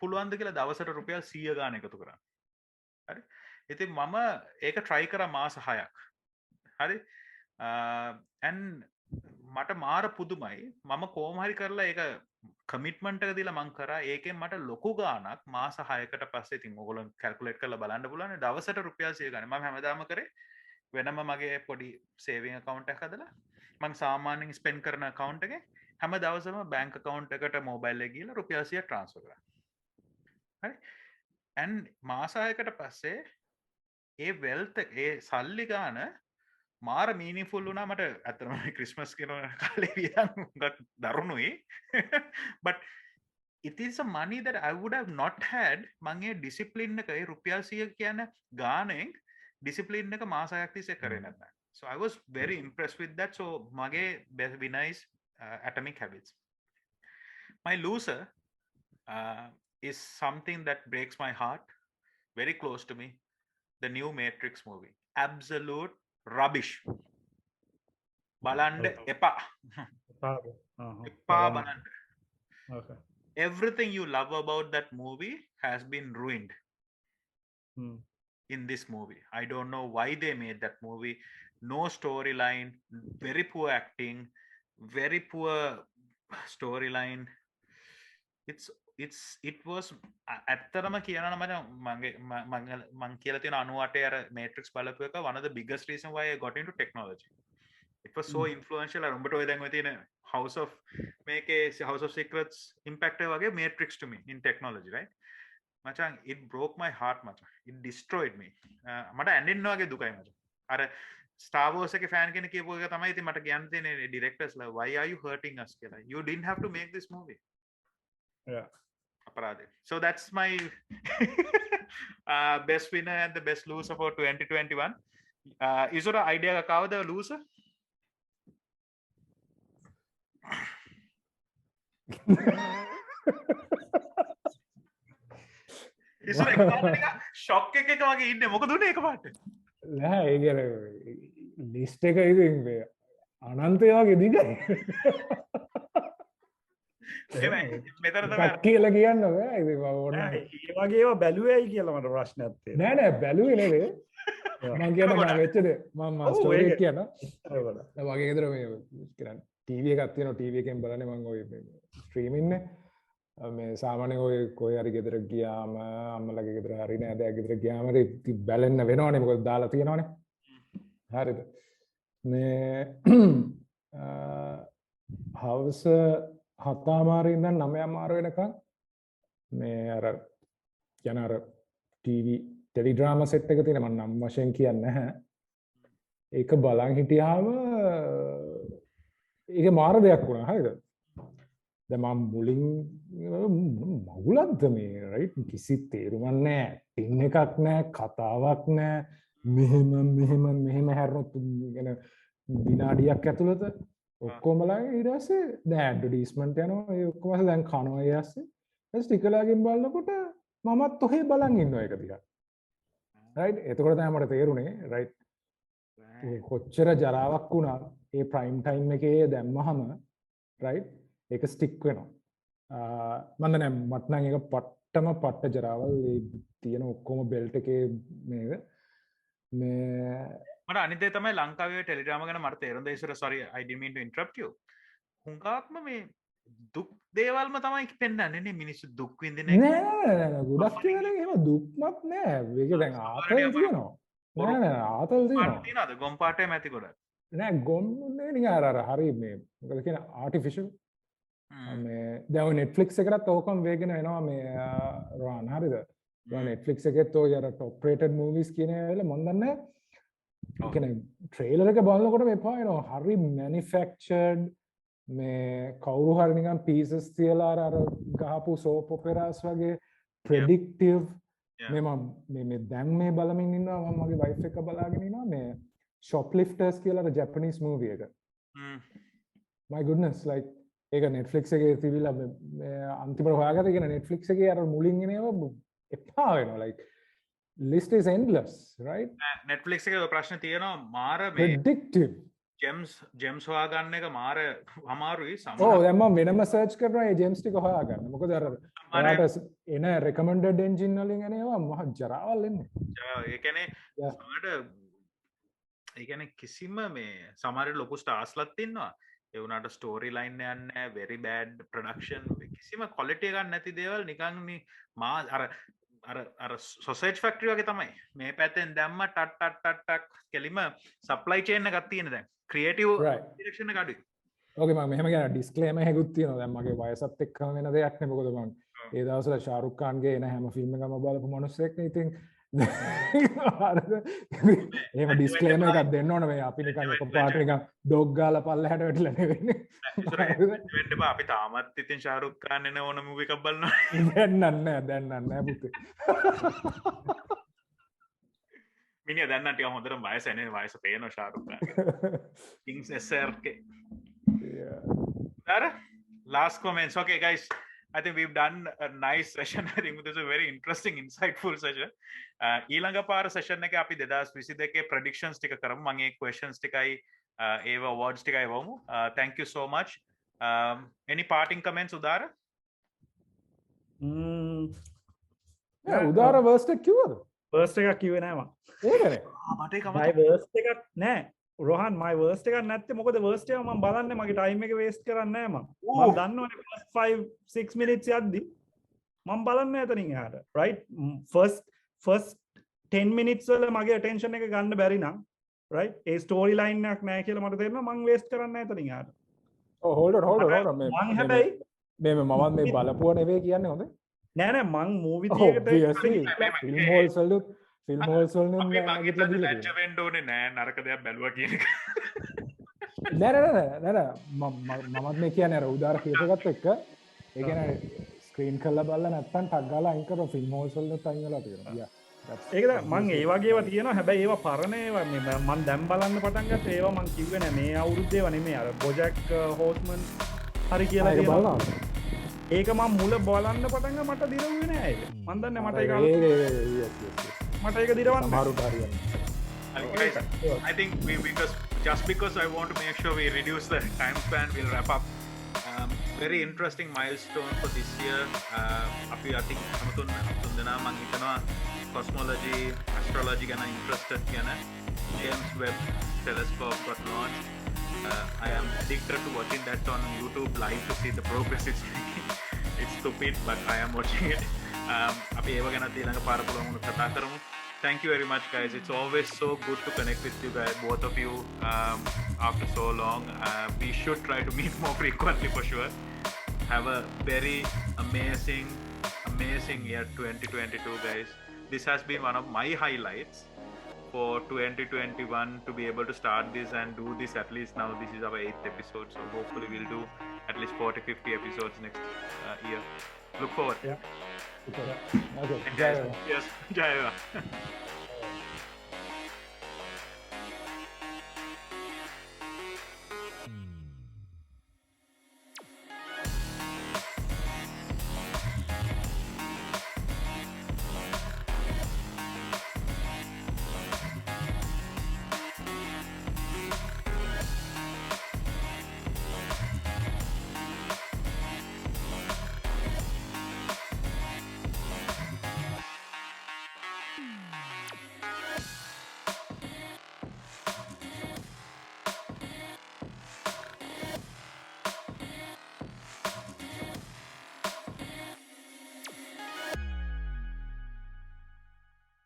පුළුවන්ද කියලා දවසට රුපියල් 100 ගාන එකතු කරන්න හරි ඉතින් මම ඒක try කරා මාස 6ක් හරි and මට මාර පුදුමයි මම කොහොම හරි කරලා ඒක කමිට්මන්ට් එක දීලා මං කරා ඒකෙන් මට ලොකු ගාණක් මාස 6කට පස්සේ ඉතින් ඕගොල්ලෝ කැල්කියුලේට් කරලා බලන්න පුළුවන් දවසට රුපියල් 100 ගාන මම හැමදාම කරේ වෙනම මගේ පොඩි සේවිං account එකක් හදලා මං සාමාන්‍යයෙන් ස්පෙන්ඩ් කරන account එකේ හැම දවසම bank account එකට mobile එක ගිහලා රුපියල් 100 transfer කරා හරි and මාස 6කට පස්සේ ඒ wealth ඒ සල්ලි ගාන මාර මීනිෆුල් වුණා මට ඇත්තටම ක්‍රිස්මස් කියන කාලේ වියන් ගත් දරුණුයි but it is a money that I would have not had මම ඒ ඩිසිප්ලින් එක ඒ රුපියල් 100 කියන ගානෙන් ඩිසිප්ලින් එක මාස 6ක් තිස්සේ කරේ නැත්නම් so I was very impressed with that so මගේ winner is Atomic Habits my loser is something that breaks my heart very close to me the new Matrix movie absolute rubbish බලන්න එපා බලන්න okay everything you love about that movie has been ruined in this movie I don't know why they made that movie no storyline very poor acting very poor storyline it was ඇත්තටම කියනවා මම මං කියලා තියෙන 98 අර Matrix බලපු එක one of the biggest reason why I got into technology it was so influential අර උඹට ඔය දැන් ඔය තියෙන House of මේකේ House of Secrets impact එක වගේ Matrix to me in technology right මචං it broke my heart මචං it destroyed me මට ඇඬෙන්න වගේ දුකයි මචං අර Star Wars එකේ fan කෙනෙක් කියපු එක තමයි ඉතින් මට කියන්න තියෙන්නේ directorsලා why are you hurting us කියලා you didn't have to make this movie yeah Aparade. So that's my best winner and the best loser for 2021 is there an idea kawada the loser is there a shock එකක වගේ ඉන්නේ මොකද උනේ එකපාරට නෑ ඒ කියන්නේ list එක ඉතින් අනන්තය වගේ දිගයි කියලා කියන්න බෑ ඉතින් ඕන ඒ වගේ ඒවා බැලුවේයි කියලා මට ප්‍රශ්නයක් තියෙනවා නෑ බැලුවේ නෙවෙයි මම කියනවා වෙච්ච දේ මම ස්ටෝරි එක කියනවා වගේ ගෙදර මේ කරන්නේ ටීවී එකක් තියෙනවා ටීවී එකෙන් බලන්නේ මම ඔය ස්ට්‍රීම් ඉන්නේ මේ සාමාන්‍යයෙන් ඔය කොහේ හරි ගෙදර ගියාම අම්මලාගේ ගෙදර හරි නෑදෑගේ ගෙදර ගියාම බැලෙන්න වෙනවනේ මොකද දාලා තියෙනවනේ හරිද මේ හවස 7:00 ඉඳන් 9:00 වෙනකන් මේ අර කියන අර ටීවී ටෙලිඩ්‍රාමා සෙට් එක තියෙන මම නම් වශයෙන් කියන්නේ නැහැ. ඒක බලන් හිටියාම ඒක මාර දෙයක් වුණා. හරිද? දැන් මම මුලින් මගුලක්ද මේ රයිට් කිසි තේරුමක් නැහැ. ටින් එකක් නැහැ, කතාවක් නැහැ. මෙහෙම හැරෙනොත් කියන විනාඩියක් ඇතුළත ඔක්කොම බලන් ඊට පස්සේ දැන් ඇඩ්වර්ටයිස්මන්ට් යනවා. ඒ ඔක්කොම දැන් කනවා ඊට පස්සේ ඊට ටිකලාගෙන් බලනකොට මමත් ඔහේ බලන් ඉන්නවා ඒක දිහා. රයිට්? එතකොට තමයි මට තේරුනේ රයිට් කොච්චර ජරාවක් වුණා ඒ ප්‍රයිම් ටයිම් එකේ දැම්මහම රයිට් ඒක ස්ටික් වෙනවා. මම නෑ මට නම් ඒක පට්ට ජරාවල් ඒ තියෙන ඔක්කොම බෙල්ට් එකේ මේක මේ මට අනිතේ තමයි ලංකාවේ ටෙලිග්‍රාම ගැන මට තේරුම් දෙයි ඉස්සර sorry I didn't mean to interrupt you. හුඟක්ම මේ දුක් දේවල්ම තමයි පෙන්වන්නේ නේ මිනිස්සු දුක් විඳින එක. නෑ ගොඩක් කියලා එහෙම දුක්මත් නෑ. ඒක දැන් ආතල් තියෙනවා. නෑ ආතල් තියෙනවා. තියෙනවද ගොම් පාටේ මැති ගොඩක්. නෑ ගොම් නේ නිකන් අර හරි මේ මොකද කියන ආටිෆිෂල් මේ දැන් Netflix එකකට ඕකම වේගෙන එනවා මේ රාන් හරිද? දැන් Netflix එකෙත් ඔය අර top rated movies කියන ඒවා මම දන්නේ කියන්නේ ට්‍රේලර් එක බලනකොට මේ පායනවා හරි manufactured මේ කවුරු හරි නිකන් pieces තියලා අර ගහපු soap operas වගේ predictive මේ දැන් මේ බලමින් ඉන්නවා මම මගේ wife එක බලාගෙන ඉන්නවා මේ shoplifters කියලා අර Japanese movie එක. My goodness like ඒක Netflix එකේ තිබිලා අන්තිමට හොයාගත්ත කියන Netflix එකේ අර මුලින් එනේවා එපා වෙනවා like list is endless right Netflix එකේ ප්‍රශ්න තියෙනවා මාර මේ predictive ජෙම්ස් හොයාගන්න එක මාර අමාරුයි ඔව් දැන් මම වෙනම සර්ච් කරනවා ඒ ජෙම්ස් ටික හොයාගන්න මොකද අර ඔයාලට එන recommended engine වලින් එනේවා මහ ජරාවල් එන්නේ ඒ කියන්නේ සමහරට ඒ කියන්නේ කිසිම මේ සමහර ලොකු ස්ටාර්ස්ලත් ඉන්නවා ඒ වුණාට ස්ටෝරි ලයින් යන්නේ නැහැ very bad production කිසිම quality එකක් නැති දේවල් නිකන් මා අර සොසේජ් ෆැක්ටරි වගේ තමයි මේ පැත්තෙන් දැම්ම ටට් කෙලිම සප්ලයි චේන් එකක් තියෙන දැන් ක්‍රියේටිව් ඩිරෙක්ෂන් එක අඩුයි ඕකේ මම මෙහෙම කියන ඩිස්ක්ලේමර් එකකුත් තියෙනවා දැන් මගේ වයසත් එක්කම වෙන දෙයක් නේ මොකද මම ඒ දවස්වල ශාරුක් ඛාන්ගේ එන හැම ෆිල්ම් එකම බලපු මිනිස්සෙක් නේ ඉතින් එහෙම ඩිස්ක්ලේමර් එකක් දෙන්න ඕන මේ අපි නිකන් එකපාරට නිකන් ඩොග් ගාලා පල්ලෙහාට වැටිලා නෙවෙන්නේ වෙන්න බා අපි තාමත් ඉතින් ශාරුක් ඛාන් එන ඕන මූවි එකක් බලනවා දැන් නෑ පුතේ මිනිහා දැන් නම් ටික හොඳට වයස එනේ වයස පේනවා Shahrukh Khan kings SRK last comments okay guys I think we've done a nice session. I think this is a very interesting, insightful session. ඊළඟ පාර session එකේ අපි 2022 predictions ටික කරමු. මම ඒ questions ටිකයි ඒව awards ටිකයි වමු. Thank you so much. Any parting comments Udara? Udara worst එක කිව්වද? worst එකක් කිව්වේ නෑ මම. ඒකනේ. මට ඒක my worst එකක් නෑ. රොහන් my worst එකක් නැත්තේ මොකද worst එක මම බලන්නේ මගේ time එක waste කරන්නේ නෑ මම. මම දන්නවනේ first 5-6 minutes යද්දි මම බලන්නේ එතනින් එහාට. right first 10 minutes වල මගේ attention එක ගන්න බැරි නම් right ඒ story line එකක් නෑ කියලා මට තේරෙනවා මම waste කරන්නේ නෑ එතනින් එහාට. ඔව් hold on මම හැබැයි මේ මම මේ බලපුව නෙවෙයි කියන්නේ හොඳ. නෑ නෑ මං movie theater film halls වලුත් ෆිල්ම් හෝල්ස් වලින් අපි මගේ ලැජ්ජ වෙන්න ඕනේ නෑ නරක දෙයක් බැලුවා කියන එක. නෑ මමත් මේ කියන්නේ අර උදාර කියපකත් එක්ක ඒ කියන්නේ ස්ක්‍රීන් කරලා බලලා නැත්තම් ටක් ගාලා අයින් කරලා ෆිල්ම් හෝල්ස් වලට අයින් වෙලා තියෙනවා. ඒක මං ඒ වගේ ඒවා තියෙනවා හැබැයි ඒවා පරණ ඒවා මම දැන් බලන්න පටන් ගත්ත ඒවා මං කිව්වේ නෑ මේ අවුරුද්දේ ඒවා නෙමෙයි අර බොජැක් හෝස්මන් හරි කියලා තියෙනවා. ඒක මම මුල බලන්න පටන් ගා මට දිරුවේ නෑ ඒක. මම දන්නේ මට ඒක මට ඒක දිරවන්න මාරුට හරියන්නේ. I think because I want to make sure we reduce the time span, we'll wrap up. Very interesting milestone for this year. අපි I think තුන් දෙනා මම හිතනවා cosmology, astrology ගැන interested කියන James Webb telescope got launched. I am addicted to watching that on YouTube live to see the progress it's making. It's stupid, but I am watching it. අපි ඒව ගැන ඊළඟ පාර පුළුවන් කතා කරමු. Thank you very much, guys. It's always so good to connect with you guys, both of you, after so long. We should try to meet more frequently for sure. Have a very amazing year 2022, guys. This has been one of my highlights for 2021, to be able to start this and do this. At least now this is our 8th episode, so hopefully we'll do at least 40-50 episodes next year. Look forward. Yeah. Okay. And guys, yes, Jaya.